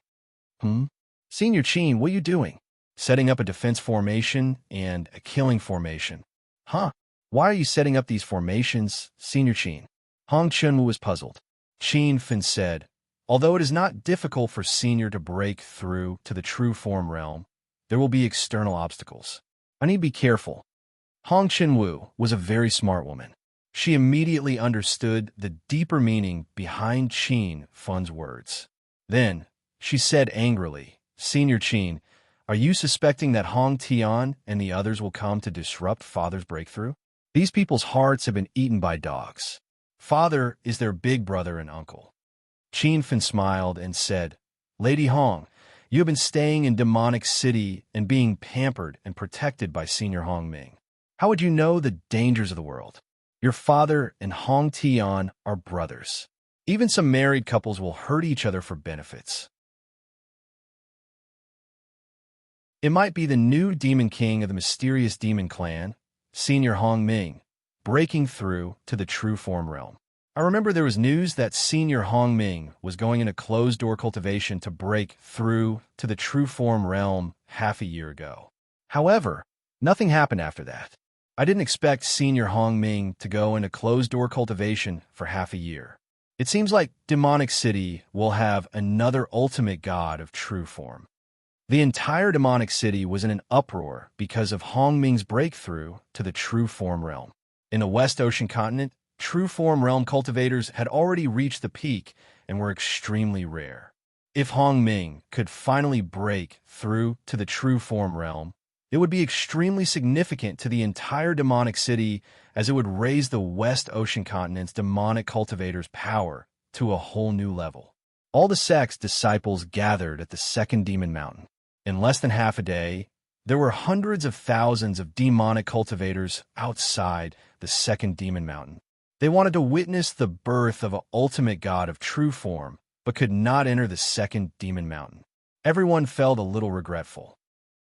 S1: Senior Qin, what are you doing?" "Setting up a defense formation and a killing formation." "Huh? Why are you setting up these formations, Senior Qin?" Hong Chen-Wu was puzzled. Qin Fun said, "Although it is not difficult for Senior to break through to the true form realm, there will be external obstacles. I need to be careful." Hong Chen-Wu was a very smart woman. She immediately understood the deeper meaning behind Qin Fun's words. Then, she said angrily, "Senior Qin, are you suspecting that Hong Tian and the others will come to disrupt Father's breakthrough? These people's hearts have been eaten by dogs. Father is their big brother and uncle." Qin Fun smiled and said, "Lady Hong, you have been staying in Demonic City and being pampered and protected by Senior Hong Ming. How would you know the dangers of the world? Your father and Hong Tian are brothers. Even some married couples will hurt each other for benefits. It might be the new demon king of the mysterious demon clan, Senior Hong Ming, breaking through to the true form realm. I remember there was news that Senior Hong Ming was going into closed-door cultivation to break through to the true form realm half a year ago. However, nothing happened after that. I didn't expect Senior Hong Ming to go into closed-door cultivation for half a year. It seems like Demonic City will have another ultimate god of true form." The entire Demonic City was in an uproar because of Hong Ming's breakthrough to the true form realm. In the West Ocean continent, true form realm cultivators had already reached the peak and were extremely rare. If Hong Ming could finally break through to the true form realm, it would be extremely significant to the entire demonic city, as it would raise the West Ocean continent's demonic cultivators' power to a whole new level. All the sect's disciples gathered at the second demon mountain. In less than half a day, there were hundreds of thousands of demonic cultivators outside the second demon mountain. They wanted to witness the birth of an ultimate god of true form, but could not enter the second demon mountain. Everyone felt a little regretful.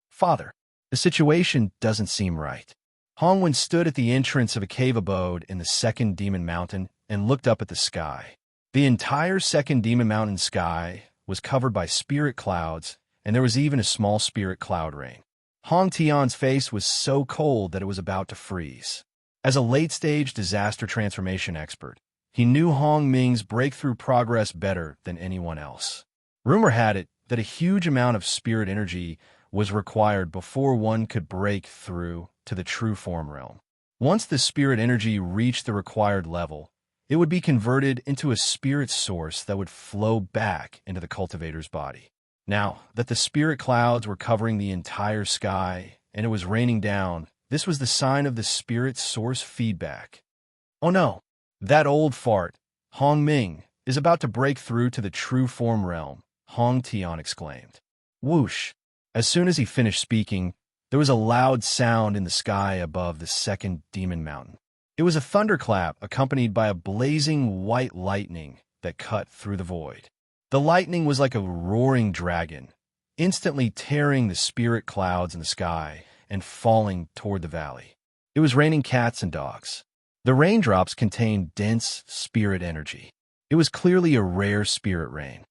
S1: Father, the situation doesn't seem right. Hongwen stood at the entrance of a cave abode in the second demon mountain and looked up at the sky. The entire second demon mountain sky was covered by spirit clouds, and there was even a small spirit cloud rain. Hong Tian's face was so cold that it was about to freeze. As a late-stage disaster transformation expert, he knew Hong Ming's breakthrough progress better than anyone else. Rumor had it that a huge amount of spirit energy was required before one could break through to the true form realm. Once the spirit energy reached the required level, it would be converted into a spirit source that would flow back into the cultivator's body. Now that the spirit clouds were covering the entire sky and it was raining down, this was the sign of the spirit source feedback. Oh no, that old fart, Hong Ming, is about to break through to the true form realm, Hong Tian exclaimed. Whoosh! As soon as he finished speaking, there was a loud sound in the sky above the second demon mountain. It was a thunderclap accompanied by a blazing white lightning that cut through the void. The lightning was like a roaring dragon, instantly tearing the spirit clouds in the sky and falling toward the valley. It was raining cats and dogs. The raindrops contained dense spirit energy. It was clearly a rare spirit rain.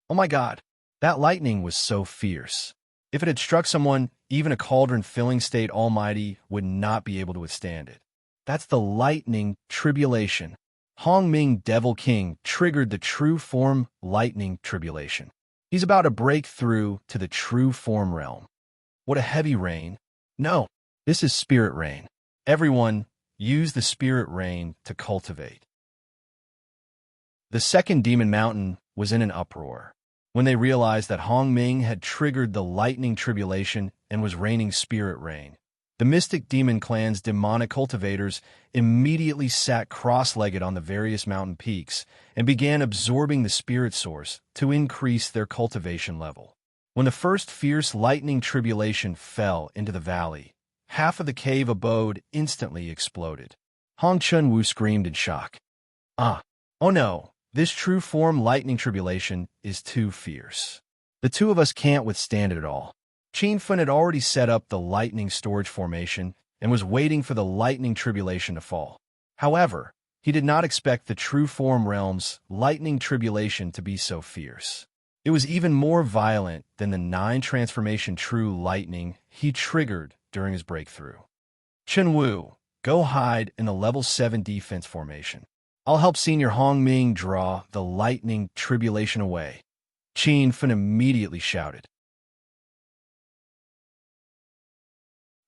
S1: Oh my God, that lightning was so fierce. If it had struck someone, even a cauldron-filling state almighty would not be able to withstand it. That's the lightning tribulation. Hong Ming Devil King triggered the true form lightning tribulation. He's about to break through to the true form realm. What a heavy rain. No, this is spirit rain. Everyone, use the spirit rain to cultivate. The second demon mountain was in an uproar when they realized that Hong Ming had triggered the lightning tribulation and was raining spirit rain. The Mystic Demon Clan's demonic cultivators immediately sat cross-legged on the various mountain peaks and began absorbing the spirit source to increase their cultivation level. When the first fierce lightning tribulation fell into the valley, half of the cave abode instantly exploded. Hong Chunwu screamed in shock. Oh no, this true form lightning tribulation is too fierce. The two of us can't withstand it at all. Qin Fen had already set up the lightning storage formation and was waiting for the lightning tribulation to fall. However, he did not expect the true form realm's lightning tribulation to be so fierce. It was even more violent than the 9 transformation true lightning he triggered during his breakthrough. Chen Wu, go hide in the level 7 defense formation. I'll help Senior Hong Ming draw the lightning tribulation away. Qin Fen immediately shouted.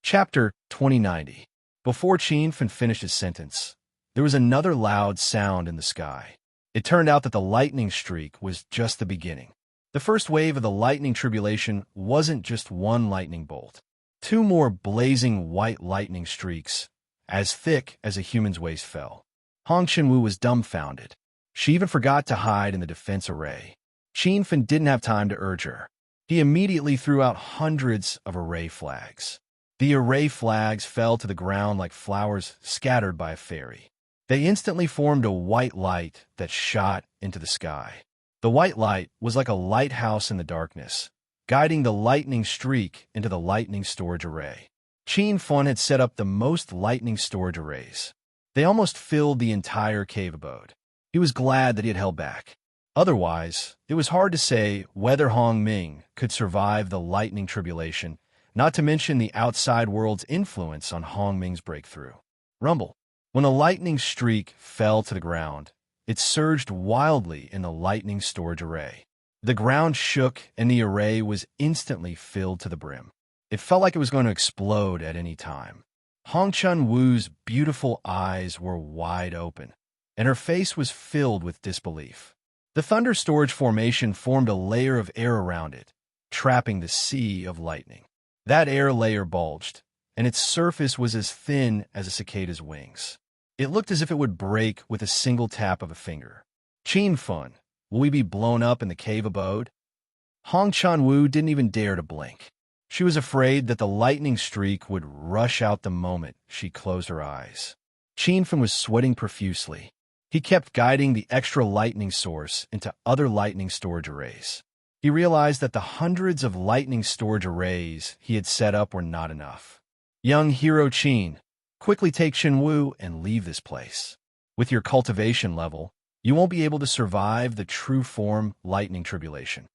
S1: Chapter 2090. Before Qin Fen finished his sentence, there was another loud sound in the sky. It turned out that the lightning streak was just the beginning. The first wave of the lightning tribulation wasn't just one lightning bolt. 2 more blazing white lightning streaks, as thick as a human's waist, fell. Hong Chenwu was dumbfounded. She even forgot to hide in the defense array. Qin Fen didn't have time to urge her. He immediately threw out hundreds of array flags. The array flags fell to the ground like flowers scattered by a fairy. They instantly formed a white light that shot into the sky. The white light was like a lighthouse in the darkness, guiding the lightning streak into the lightning storage array. Qin Fen had set up the most lightning storage arrays. They almost filled the entire cave abode. He was glad that he had held back. Otherwise, it was hard to say whether Hong Ming could survive the lightning tribulation, not to mention the outside world's influence on Hong Ming's breakthrough. Rumble. When the lightning streak fell to the ground, it surged wildly in the lightning storage array. The ground shook and the array was instantly filled to the brim. It felt like it was going to explode at any time. Hong Chun-woo's beautiful eyes were wide open, and her face was filled with disbelief. The thunder storage formation formed a layer of air around it, trapping the sea of lightning. That air layer bulged, and its surface was as thin as a cicada's wings. It looked as if it would break with a single tap of a finger. Qin Fun, will we be blown up in the cave abode? Hong Chun-woo didn't even dare to blink. She was afraid that the lightning streak would rush out the moment she closed her eyes. Qin Fun was sweating profusely. He kept guiding the extra lightning source into other lightning storage arrays. He realized that the hundreds of lightning storage arrays he had set up were not enough. Young hero Qin, quickly take Shenwu and leave this place. With your cultivation level, you won't be able to survive the true form lightning tribulation.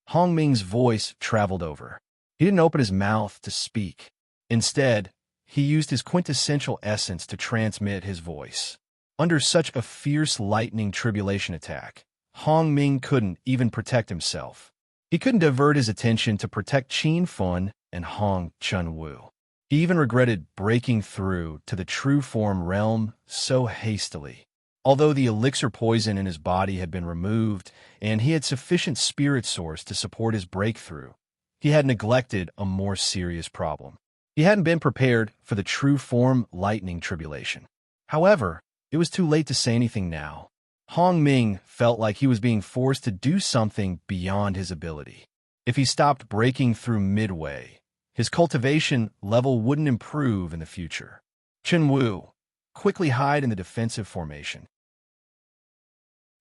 S1: Hong Ming's voice traveled over. He didn't open his mouth to speak. Instead, he used his quintessential essence to transmit his voice. Under such a fierce lightning tribulation attack, Hong Ming couldn't even protect himself. He couldn't divert his attention to protect Qin Fun and Hong Chun-woo. He even regretted breaking through to the true form realm so hastily. Although the elixir poison in his body had been removed and he had sufficient spirit source to support his breakthrough, he had neglected a more serious problem. He hadn't been prepared for the true form lightning tribulation. However, it was too late to say anything now. Hong Ming felt like he was being forced to do something beyond his ability. If he stopped breaking through midway, his cultivation level wouldn't improve in the future. Chun-woo, quickly hide in the defensive formation.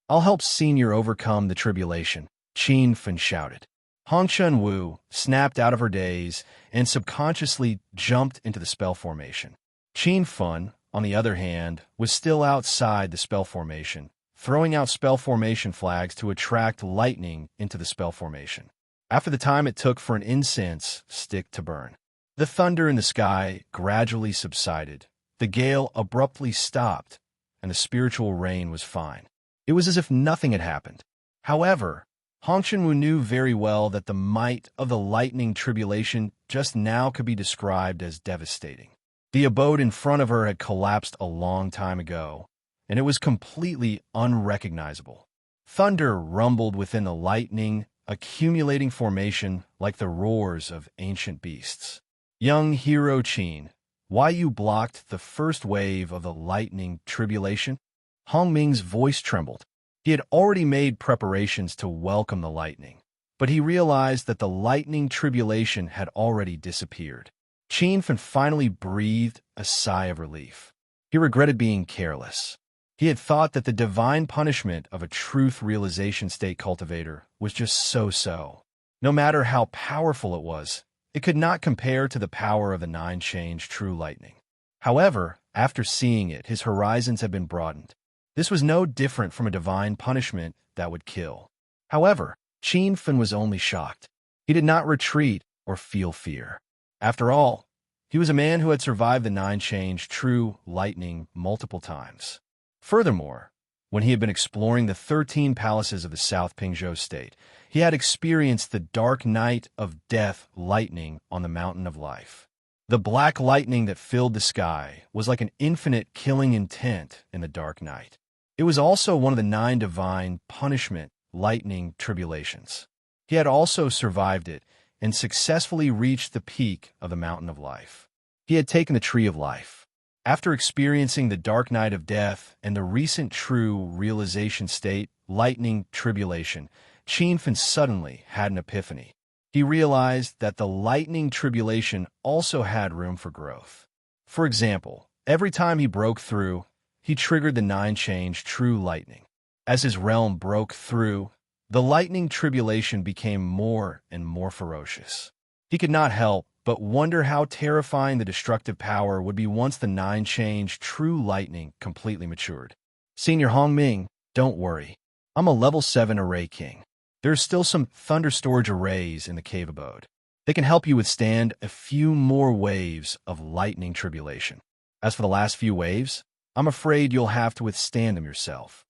S1: I'll help Senior overcome the tribulation, Qin Fun shouted. Hong Chun-woo snapped out of her daze and subconsciously jumped into the spell formation. Qin Fun, on the other hand, was still outside the spell formation, throwing out spell formation flags to attract lightning into the spell formation. After the time it took for an incense stick to burn, the thunder in the sky gradually subsided, the gale abruptly stopped, and the spiritual rain was fine. It was as if nothing had happened. However, Hong Chun-woo knew very well that the might of the lightning tribulation just now could be described as devastating. The abode in front of her had collapsed a long time ago, and it was completely unrecognizable. Thunder rumbled within the lightning, accumulating formation like the roars of ancient beasts. Young hero Qin, why you blocked the first wave of the lightning tribulation? Hong Ming's voice trembled. He had already made preparations to welcome the lightning, but he realized that the lightning tribulation had already disappeared. Qin Fun finally breathed a sigh of relief. He regretted being careless. He had thought that the divine punishment of a truth realization state cultivator was just so-so. No matter how powerful it was, it could not compare to the power of the nine-change true lightning. However, after seeing it, his horizons had been broadened. This was no different from a divine punishment that would kill. However, Qin Fun was only shocked. He did not retreat or feel fear. After all, he was a man who had survived the nine-change true lightning multiple times. Furthermore, when he had been exploring the 13 palaces of the South Pingzhou state, he had experienced the dark night of death lightning on the Mountain of Life. The black lightning that filled the sky was like an infinite killing intent in the dark night. It was also one of the 9 divine punishment lightning tribulations. He had also survived it and successfully reached the peak of the Mountain of Life. He had taken the Tree of Life. After experiencing the dark night of death and the recent true realization state, lightning tribulation, Qin Fun suddenly had an epiphany. He realized that the lightning tribulation also had room for growth. For example, every time he broke through, he triggered the 9-change true lightning. As his realm broke through, the lightning tribulation became more and more ferocious. He could not help but wonder how terrifying the destructive power would be once the 9-change true lightning completely matured. Senior Hong Ming, don't worry. I'm a level 7 array king. There's still some thunder storage arrays in the cave abode. They can help you withstand a few more waves of lightning tribulation. As for the last few waves, I'm afraid you'll have to withstand them yourself.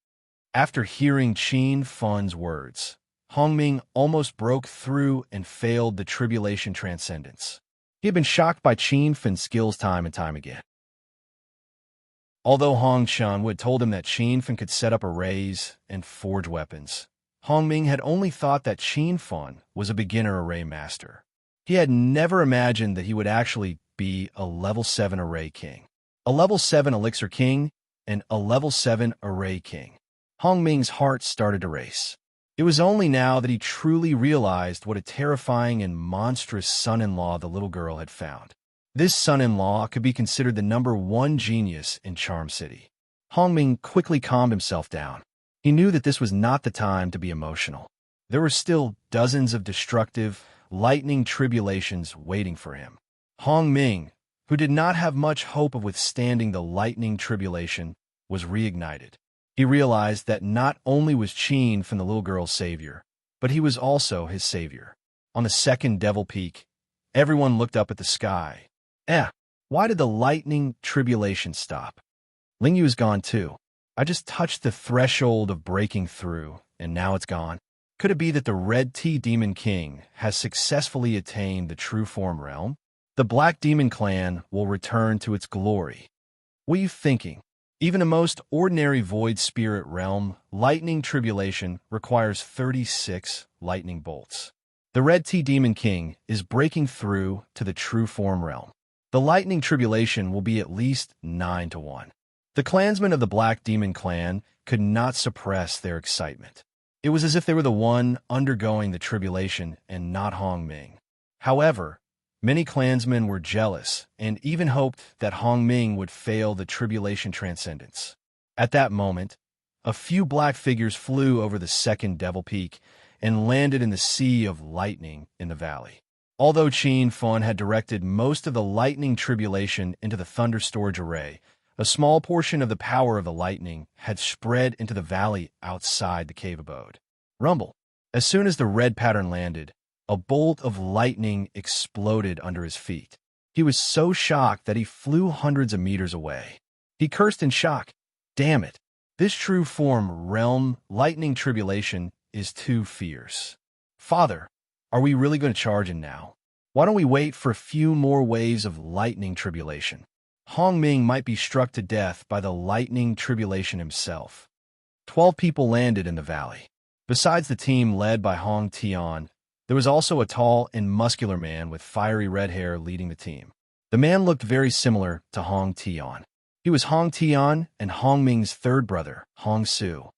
S1: After hearing Qin Fun's words, Hong Ming almost broke through and failed the tribulation transcendence. He had been shocked by Qin Fan's skills time and time again. Although Hong Chun had told him that Qin Fan could set up arrays and forge weapons, Hong Ming had only thought that Qin Fan was a beginner array master. He had never imagined that he would actually be a level 7 array king, a level 7 elixir king, and a level 7 array king. Hong Ming's heart started to race. It was only now that he truly realized what a terrifying and monstrous son-in-law the little girl had found. This son-in-law could be considered the #1 genius in Charm City. Hong Ming quickly calmed himself down. He knew that this was not the time to be emotional. There were still dozens of destructive, lightning tribulations waiting for him. Hong Ming, who did not have much hope of withstanding the lightning tribulation, was reignited. He realized that not only was Qin from the little girl's savior, but he was also his savior. On the second Devil Peak, everyone looked up at the sky. Why did the lightning tribulation stop? Ling Yu is gone too. I just touched the threshold of breaking through, and now it's gone. Could it be that the Red Tea Demon King has successfully attained the true form realm? The Black Demon Clan will return to its glory. What are you thinking? Even a most ordinary void spirit realm, lightning tribulation requires 36 lightning bolts. The Red Tea Demon King is breaking through to the true form realm. The lightning tribulation will be at least 9-1. The clansmen of the Black Demon Clan could not suppress their excitement. It was as if they were the one undergoing the tribulation and not Hong Ming. However, many clansmen were jealous and even hoped that Hong Ming would fail the tribulation transcendence. At that moment, a few black figures flew over the second Devil Peak and landed in the sea of lightning in the valley. Although Qin Fan had directed most of the lightning tribulation into the thunder storage array, a small portion of the power of the lightning had spread into the valley outside the cave abode. Rumble. As soon as the red pattern landed, a bolt of lightning exploded under his feet. He was so shocked that he flew hundreds of meters away. He cursed in shock. Damn it. This true form realm lightning tribulation is too fierce. Father, are we really going to charge in now? Why don't we wait for a few more waves of lightning tribulation? Hong Ming might be struck to death by the lightning tribulation himself. 12 people landed in the valley. Besides the team led by Hong Tian, there was also a tall and muscular man with fiery red hair leading the team. The man looked very similar to Hong Tian. He was Hong Tian and Hong Ming's third brother, Hong Su.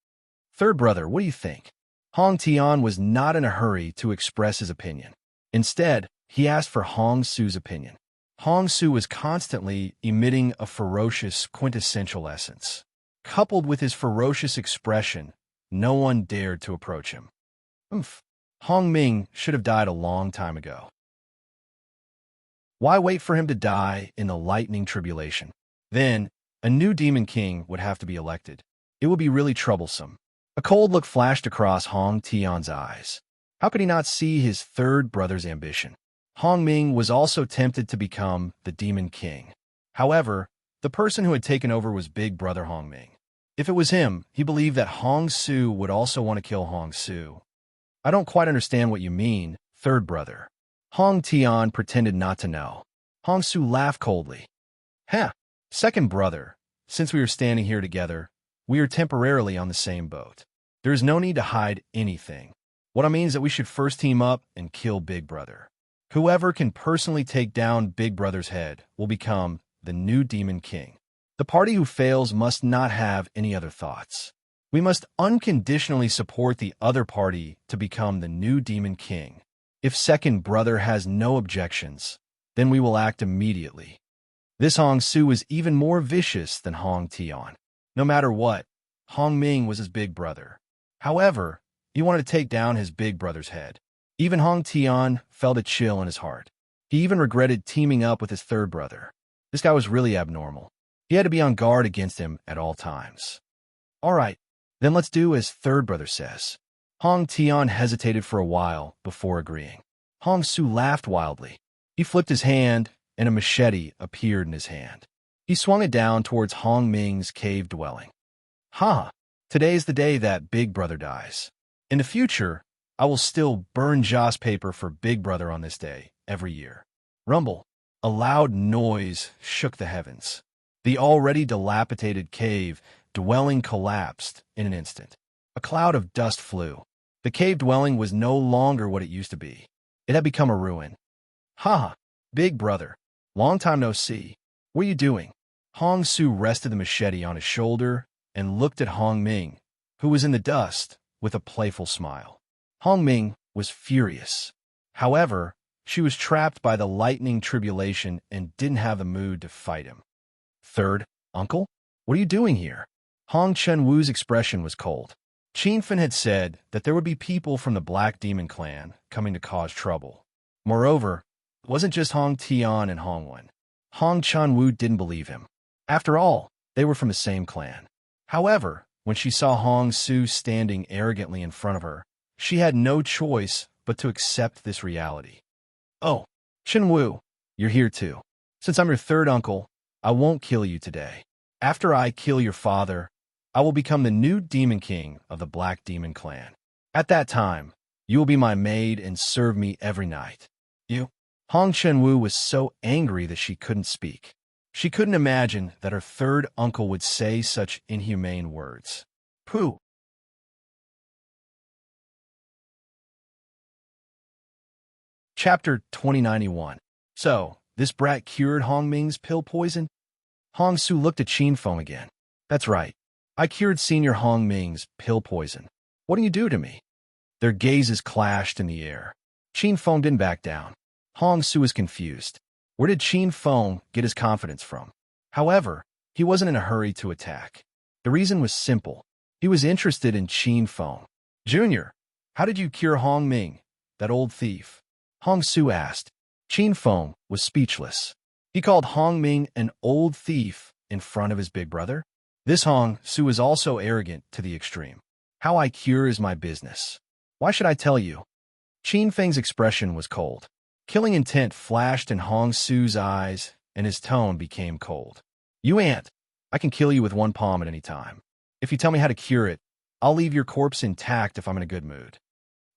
S1: Third brother, what do you think? Hong Tian was not in a hurry to express his opinion. Instead, he asked for Hong Su's opinion. Hong Su was constantly emitting a ferocious, quintessential essence. Coupled with his ferocious expression, no one dared to approach him. Hong Ming should have died a long time ago. Why wait for him to die in the lightning tribulation? Then, a new demon king would have to be elected. It would be really troublesome. A cold look flashed across Hong Tian's eyes. How could he not see his third brother's ambition? Hong Ming was also tempted to become the demon king. However, the person who had taken over was big brother Hong Ming. If it was him, he believed that Hong Su would also want to kill Hong Su. I don't quite understand what you mean, third brother. Hong Tian pretended not to know. Hong Su laughed coldly. Second brother, since we are standing here together, we are temporarily on the same boat. There is no need to hide anything. What I mean is that we should first team up and kill Big Brother. Whoever can personally take down Big Brother's head will become the new Demon King. The party who fails must not have any other thoughts. We must unconditionally support the other party to become the new Demon King. If second brother has no objections, then we will act immediately. This Hong Su is even more vicious than Hong Tian. No matter what, Hong Ming was his big brother. However, he wanted to take down his big brother's head. Even Hong Tian felt a chill in his heart. He even regretted teaming up with his third brother. This guy was really abnormal. He had to be on guard against him at all times. All right, then let's do as third brother says. Hong Tian hesitated for a while before agreeing. Hong Su laughed wildly. He flipped his hand, and a machete appeared in his hand. He swung it down towards Hong Ming's cave dwelling. Today is the day that Big Brother dies. In the future, I will still burn joss paper for Big Brother on this day, every year. Rumble. A loud noise shook the heavens. The already dilapidated cave dwelling collapsed in an instant. A cloud of dust flew. The cave dwelling was no longer what it used to be. It had become a ruin. "Ha! Big brother. Long time no see. What are you doing?" Hong Su rested the machete on his shoulder and looked at Hong Ming, who was in the dust, with a playful smile. Hong Ming was furious. However, she was trapped by the lightning tribulation and didn't have the mood to fight him. "Third, uncle? What are you doing here?" Hong Chen-Wu's expression was cold. Qin Fen had said that there would be people from the Black Demon clan coming to cause trouble. Moreover, it wasn't just Hong Tian and Hong Wen. Hong Chen-Wu didn't believe him. After all, they were from the same clan. However, when she saw Hong Su standing arrogantly in front of her, she had no choice but to accept this reality. "Oh, Chen-Wu, you're here too. Since I'm your third uncle, I won't kill you today. After I kill your father, I will become the new Demon King of the Black Demon clan. At that time, you will be my maid and serve me every night." "You?" Hong Chen-Wu was so angry that she couldn't speak. She couldn't imagine that her third uncle would say such inhumane words. Pooh! Chapter 2091. So, this brat cured Hong Ming's pill poison? Hong Su looked at Qin Feng again. "That's right. I cured Senior Hong Ming's pill poison. What do you do to me?" Their gazes clashed in the air. Qin Feng didn't back down. Hong Su was confused. Where did Qin Feng get his confidence from? However, he wasn't in a hurry to attack. The reason was simple. He was interested in Qin Feng. "Junior, how did you cure Hong Ming, that old thief?" Hong Su asked. Qin Feng was speechless. He called Hong Ming an old thief in front of his big brother? This Hong Su was also arrogant to the extreme. "How I cure is my business. Why should I tell you?" Qin Feng's expression was cold. Killing intent flashed in Hong Su's eyes, and his tone became cold. "You ain't. I can kill you with one palm at any time. If you tell me how to cure it, I'll leave your corpse intact if I'm in a good mood.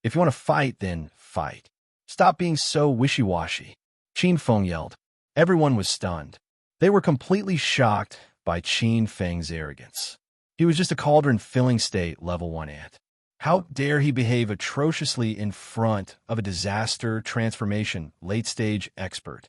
S1: If you want to fight, then fight. Stop being so wishy-washy," Qin Feng yelled. Everyone was stunned. They were completely shocked by Qin Feng's arrogance. He was just a cauldron-filling state level 1 ant. How dare he behave atrociously in front of a disaster transformation late-stage expert?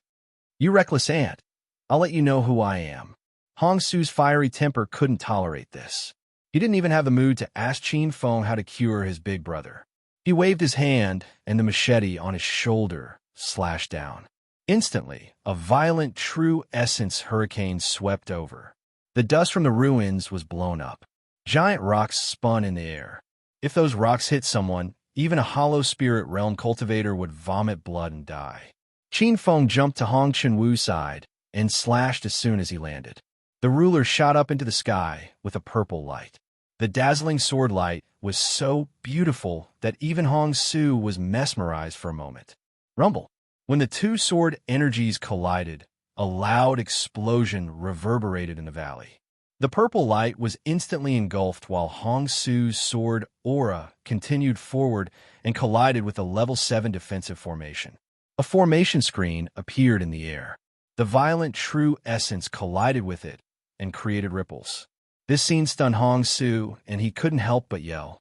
S1: "You reckless ant. I'll let you know who I am." Hong Su's fiery temper couldn't tolerate this. He didn't even have the mood to ask Qin Feng how to cure his big brother. He waved his hand, and the machete on his shoulder slashed down. Instantly, a violent true essence hurricane swept over. The dust from the ruins was blown up. Giant rocks spun in the air. If those rocks hit someone, even a hollow spirit realm cultivator would vomit blood and die. Qin Feng jumped to Hong Chen-Wu's side and slashed as soon as he landed. The ruler shot up into the sky with a purple light. The dazzling sword light was so beautiful that even Hong Su was mesmerized for a moment. Rumble. When the two sword energies collided, a loud explosion reverberated in the valley. The purple light was instantly engulfed while Hong Su's sword aura continued forward and collided with a level 7 defensive formation. A formation screen appeared in the air. The violent true essence collided with it and created ripples. This scene stunned Hong Su, and he couldn't help but yell.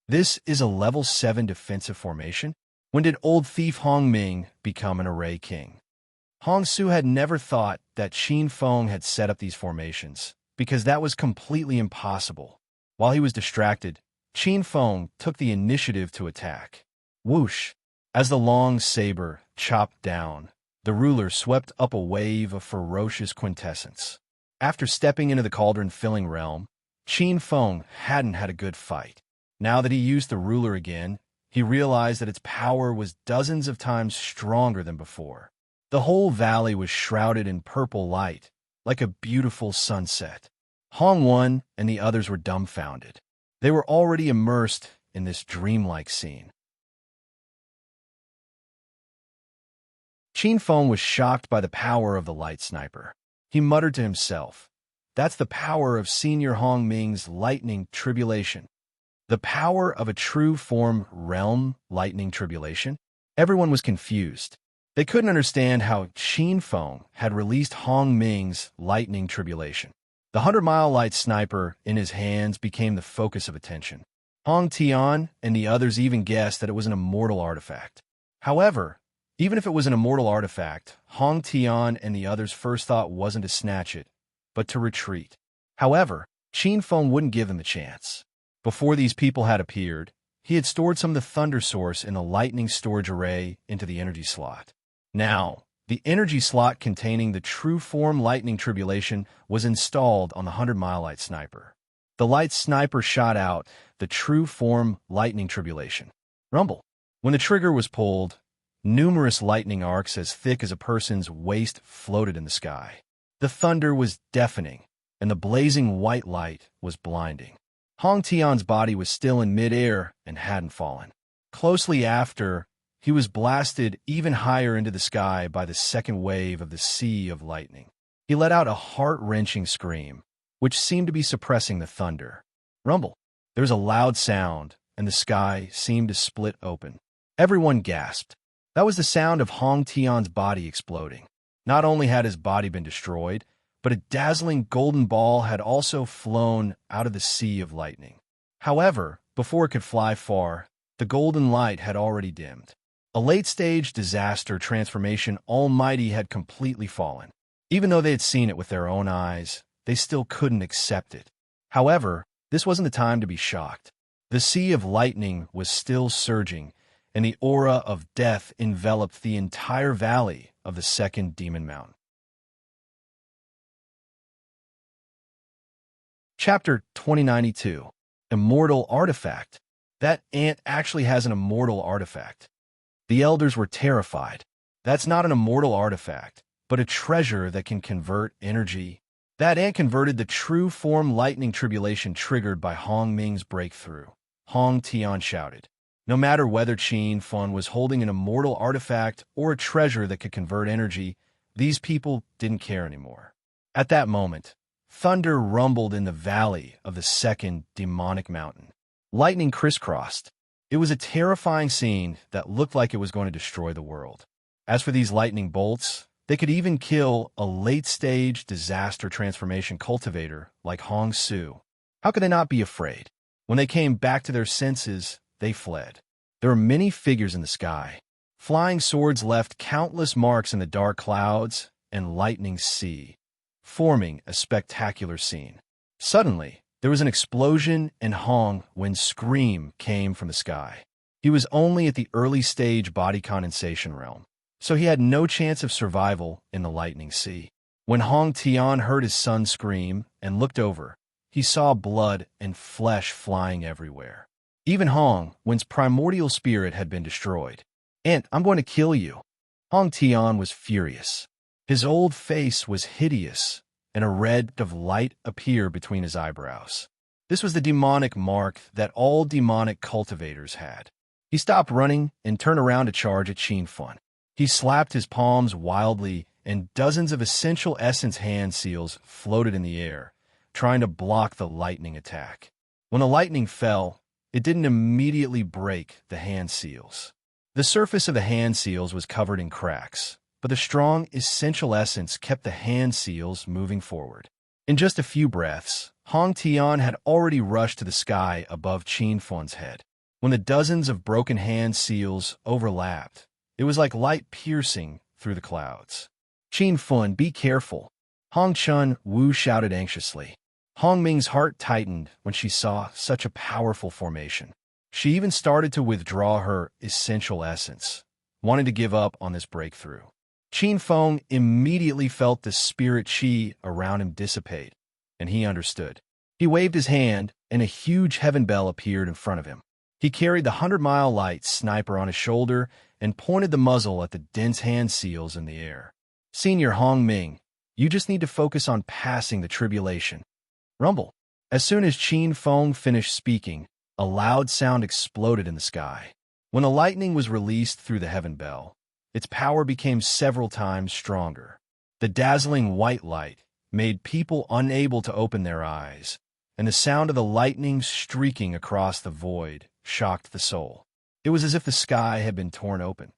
S1: "This is a level 7 defensive formation? When did old thief Hong Ming become an array king?" Hong Su had never thought that Qin Feng had set up these formations, because that was completely impossible. While he was distracted, Qin Feng took the initiative to attack. Whoosh! As the long saber chopped down, the ruler swept up a wave of ferocious quintessence. After stepping into the cauldron-filling realm, Qin Feng hadn't had a good fight. Now that he used the ruler again, he realized that its power was dozens of times stronger than before. The whole valley was shrouded in purple light, like a beautiful sunset. Hong Wen and the others were dumbfounded. They were already immersed in this dreamlike scene. Qin Feng was shocked by the power of the light sniper. He muttered to himself, "That's the power of Senior Hong Ming's lightning tribulation." The power of a true form realm lightning tribulation? Everyone was confused. They couldn't understand how Qin Feng had released Hong Ming's lightning tribulation. The 100-mile light sniper in his hands became the focus of attention. Hong Tian and the others even guessed that it was an immortal artifact. However, even if it was an immortal artifact, Hong Tian and the others' first thought wasn't to snatch it, but to retreat. However, Qin Feng wouldn't give them a chance. Before these people had appeared, he had stored some of the thunder source in the lightning storage array into the energy slot. Now, the energy slot containing the true form lightning tribulation was installed on the 100-mile light sniper. The light sniper shot out the true form lightning tribulation. Rumble. When the trigger was pulled, numerous lightning arcs as thick as a person's waist floated in the sky. The thunder was deafening, and the blazing white light was blinding. Hong Tian's body was still in midair and hadn't fallen. Closely after, he was blasted even higher into the sky by the second wave of the sea of lightning. He let out a heart-wrenching scream, which seemed to be suppressing the thunder. Rumble. There was a loud sound, and the sky seemed to split open. Everyone gasped. That was the sound of Hong Tian's body exploding. Not only had his body been destroyed, but a dazzling golden ball had also flown out of the sea of lightning. However, before it could fly far, the golden light had already dimmed. A late-stage disaster transformation almighty had completely fallen. Even though they had seen it with their own eyes, they still couldn't accept it. However, this wasn't the time to be shocked. The sea of lightning was still surging, and the aura of death enveloped the entire valley of the second demon mountain. Chapter 2092. Immortal Artifact. That ant actually has an immortal artifact. The elders were terrified. That's not an immortal artifact, but a treasure that can convert energy. That ant converted the true form lightning tribulation triggered by Hong Ming's breakthrough. Hong Tian shouted. No matter whether Qin Feng was holding an immortal artifact or a treasure that could convert energy, these people didn't care anymore. At that moment, thunder rumbled in the valley of the second demonic mountain. Lightning crisscrossed. It was a terrifying scene that looked like it was going to destroy the world. As for these lightning bolts, they could even kill a late-stage disaster transformation cultivator like Hong Su. How could they not be afraid? When they came back to their senses, they fled. There were many figures in the sky. Flying swords left countless marks in the dark clouds and lightning sea, forming a spectacular scene. Suddenly, there was an explosion and Hong Wen's scream came from the sky. He was only at the early stage body condensation realm, so he had no chance of survival in the lightning sea. When Hong Tian heard his son scream and looked over, he saw blood and flesh flying everywhere. Even Hong Wen's primordial spirit had been destroyed. "Aunt, I'm going to kill you." Hong Tian was furious. His old face was hideous, and a red of light appeared between his eyebrows. This was the demonic mark that all demonic cultivators had. He stopped running and turned around to charge at Qin Feng. He slapped his palms wildly, and dozens of essential essence hand seals floated in the air, trying to block the lightning attack. When the lightning fell, it didn't immediately break the hand seals. The surface of the hand seals was covered in cracks, but the strong essential essence kept the hand seals moving forward. In just a few breaths, Hong Tian had already rushed to the sky above Qin Feng's head. When the dozens of broken hand seals overlapped, it was like light piercing through the clouds. "Qin Feng, be careful," Hong Chun Wu shouted anxiously. Hong Ming's heart tightened when she saw such a powerful formation. She even started to withdraw her essential essence, wanting to give up on this breakthrough. Qin Feng immediately felt the spirit chi around him dissipate, and he understood. He waved his hand, and a huge heaven bell appeared in front of him. He carried the 100-mile light sniper on his shoulder and pointed the muzzle at the dense hand seals in the air. "Senior Hong Ming, you just need to focus on passing the tribulation." Rumble. As soon as Qin Feng finished speaking, a loud sound exploded in the sky. When the lightning was released through the heaven bell, its power became several times stronger. The dazzling white light made people unable to open their eyes, and the sound of the lightning streaking across the void shocked the soul. It was as if the sky had been torn open.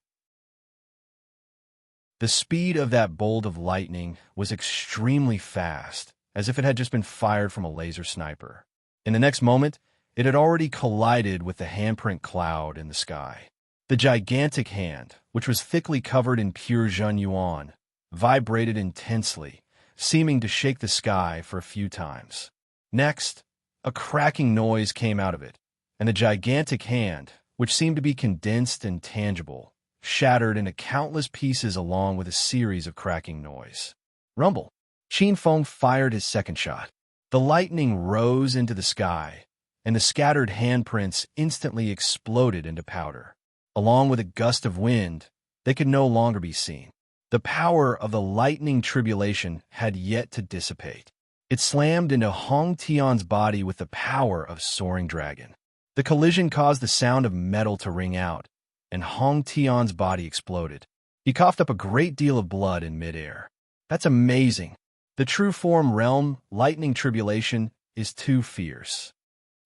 S1: The speed of that bolt of lightning was extremely fast, as if it had just been fired from a laser sniper. In the next moment, it had already collided with the handprint cloud in the sky. The gigantic hand, which was thickly covered in pure Zhen Yuan, vibrated intensely, seeming to shake the sky for a few times. Next, a cracking noise came out of it, and the gigantic hand, which seemed to be condensed and tangible, shattered into countless pieces along with a series of cracking noise. Rumble. Qin Feng fired his second shot. The lightning rose into the sky, and the scattered handprints instantly exploded into powder. Along with a gust of wind, they could no longer be seen. The power of the lightning tribulation had yet to dissipate. It slammed into Hong Tian's body with the power of soaring dragon. The collision caused the sound of metal to ring out, and Hong Tian's body exploded. He coughed up a great deal of blood in midair. That's amazing. The true form realm, lightning tribulation, is too fierce.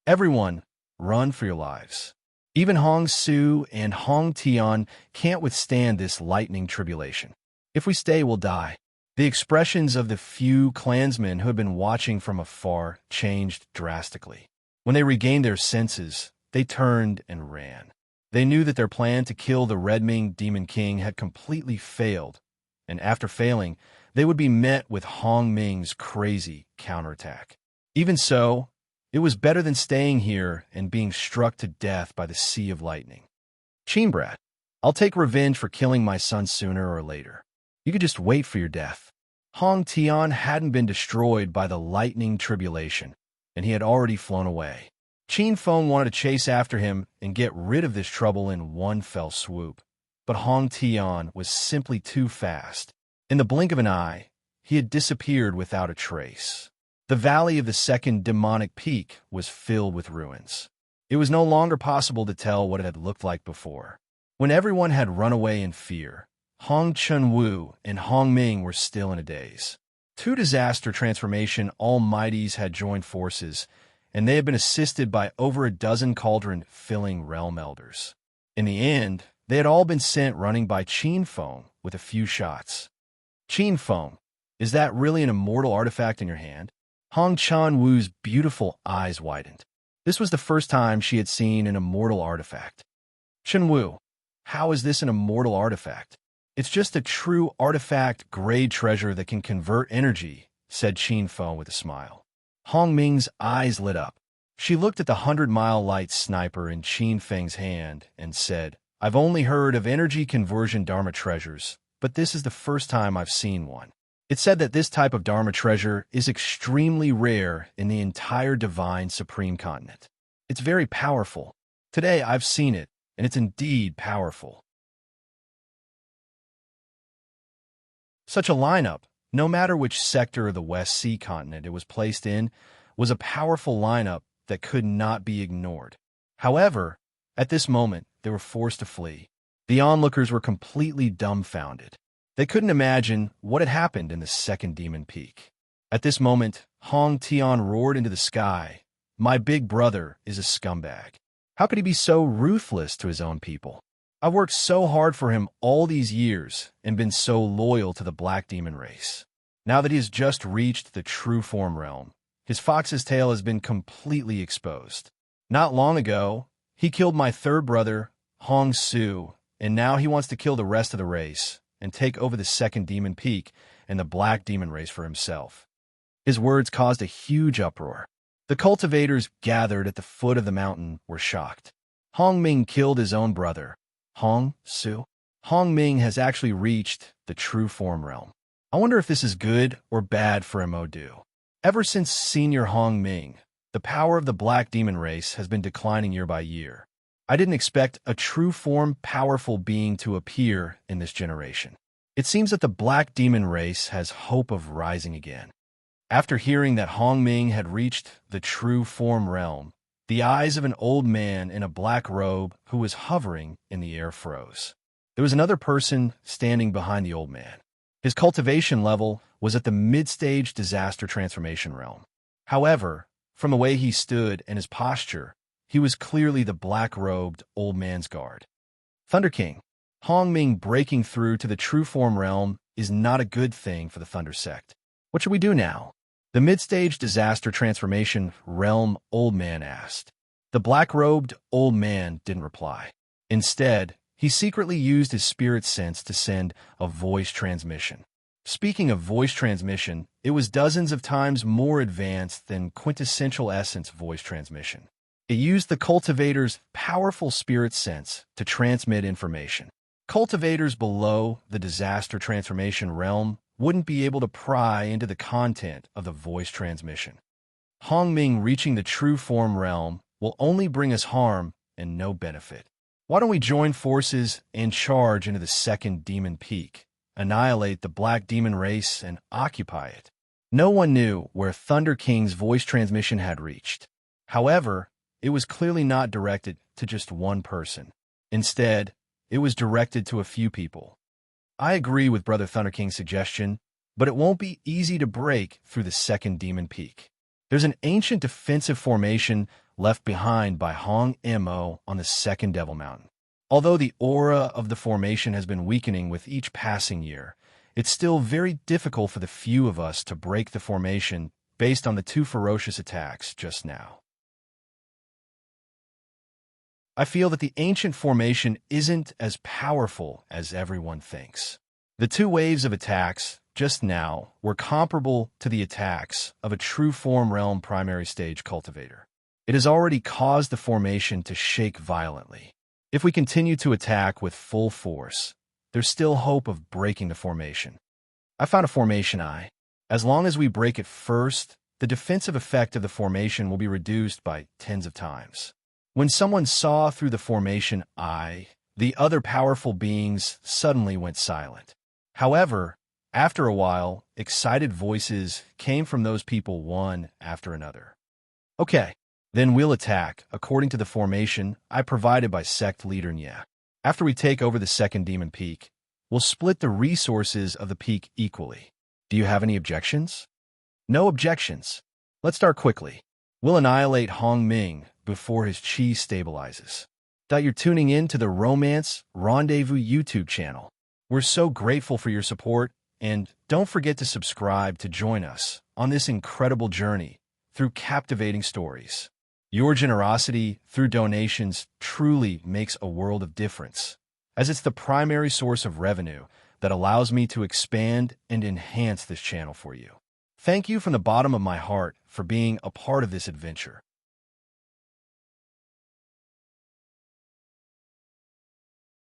S1: Everyone, run for your lives. Even Hong Su and Hong Tian can't withstand this lightning tribulation. If we stay, we'll die. The expressions of the few clansmen who had been watching from afar changed drastically. When they regained their senses, they turned and ran. They knew that their plan to kill the Redming Demon King had completely failed, and after failing, they would be met with Hong Ming's crazy counterattack. Even so, it was better than staying here and being struck to death by the sea of lightning. Qin brat, I'll take revenge for killing my son sooner or later. You could just wait for your death. Hong Tian hadn't been destroyed by the lightning tribulation, and he had already flown away. Qin Feng wanted to chase after him and get rid of this trouble in one fell swoop, but Hong Tian was simply too fast. In the blink of an eye, he had disappeared without a trace. The valley of the second demonic peak was filled with ruins. It was no longer possible to tell what it had looked like before. When everyone had run away in fear, Hong Chunwu and Hong Ming were still in a daze. Two disaster transformation almighties had joined forces, and they had been assisted by over a dozen cauldron-filling realm elders. In the end, they had all been sent running by Qin Feng with a few shots. Qin Feng, is that really an immortal artifact in your hand? Hong Chunwu's beautiful eyes widened. This was the first time she had seen an immortal artifact. Chunwu, how is this an immortal artifact? It's just a true artifact-grade treasure that can convert energy, said Qin Feng with a smile. Hong Ming's eyes lit up. She looked at the 100-mile light sniper in Qin Feng's hand and said, I've only heard of energy conversion Dharma treasures, but this is the first time I've seen one. It's said that this type of Dharma treasure is extremely rare in the entire divine supreme continent. It's very powerful. Today I've seen it, and it's indeed powerful. Such a lineup, no matter which sector of the West Sea continent it was placed in, was a powerful lineup that could not be ignored. However, at this moment, they were forced to flee. The onlookers were completely dumbfounded. They couldn't imagine what had happened in the second demon peak. At this moment, Hong Tian roared into the sky, My big brother is a scumbag. How could he be so ruthless to his own people? I've worked so hard for him all these years and been so loyal to the black demon race. Now that he has just reached the true form realm, his fox's tail has been completely exposed. Not long ago, he killed my third brother, Hong Su, and now he wants to kill the rest of the race and take over the second demon peak and the black demon race for himself. His words caused a huge uproar. The cultivators gathered at the foot of the mountain were shocked. Hong Ming killed his own brother, Hong Su. Hong Ming has actually reached the true form realm. I wonder if this is good or bad for Modu. Ever since Senior Hong Ming, the power of the black demon race has been declining year by year. I didn't expect a true form powerful being to appear in this generation. It seems that the black demon race has hope of rising again. After hearing that Hong Ming had reached the true form realm, the eyes of an old man in a black robe who was hovering in the air froze. There was another person standing behind the old man. His cultivation level was at the mid-stage disaster transformation realm. However, from the way he stood and his posture, he was clearly the black-robed old man's guard. Thunder King, Hongming breaking through to the true form realm is not a good thing for the Thunder Sect. What should we do now? The mid-stage disaster transformation realm old man asked. The black-robed old man didn't reply. Instead, he secretly used his spirit sense to send a voice transmission. Speaking of voice transmission, it was dozens of times more advanced than quintessential essence voice transmission. It used the cultivator's powerful spirit sense to transmit information. Cultivators below the disaster transformation realm wouldn't be able to pry into the content of the voice transmission. Hongming reaching the true form realm will only bring us harm and no benefit. Why don't we join forces and charge into the second demon peak, annihilate the black demon race, and occupy it? No one knew where Thunder King's voice transmission had reached. However, it was clearly not directed to just one person. Instead, it was directed to a few people. I agree with Brother Thunder King's suggestion, but it won't be easy to break through the second demon peak. There's an ancient defensive formation left behind by Hong Mo on the second Devil Mountain. Although the aura of the formation has been weakening with each passing year, it's still very difficult for the few of us to break the formation based on the two ferocious attacks just now. I feel that the ancient formation isn't as powerful as everyone thinks. The two waves of attacks just now were comparable to the attacks of a true form realm primary stage cultivator. It has already caused the formation to shake violently. If we continue to attack with full force, there's still hope of breaking the formation. I found a formation eye. As long as we break it first, the defensive effect of the formation will be reduced by tens of times. When someone saw through the formation eye, the other powerful beings suddenly went silent. However, after a while, excited voices came from those people one after another. Okay, then we'll attack, according to the formation I provided by Sect Leader Nya. After we take over the second demon peak, we'll split the resources of the peak equally. Do you have any objections? No objections. Let's start quickly. We'll annihilate Hongming before his chi stabilizes. You're tuning in to the Romance Rendezvous YouTube channel. We're so grateful for your support, and don't forget to subscribe to join us on this incredible journey through captivating stories. Your generosity through donations truly makes a world of difference, as it's the primary source of revenue that allows me to expand and enhance this channel for you. Thank you from the bottom of my heart for being a part of this adventure.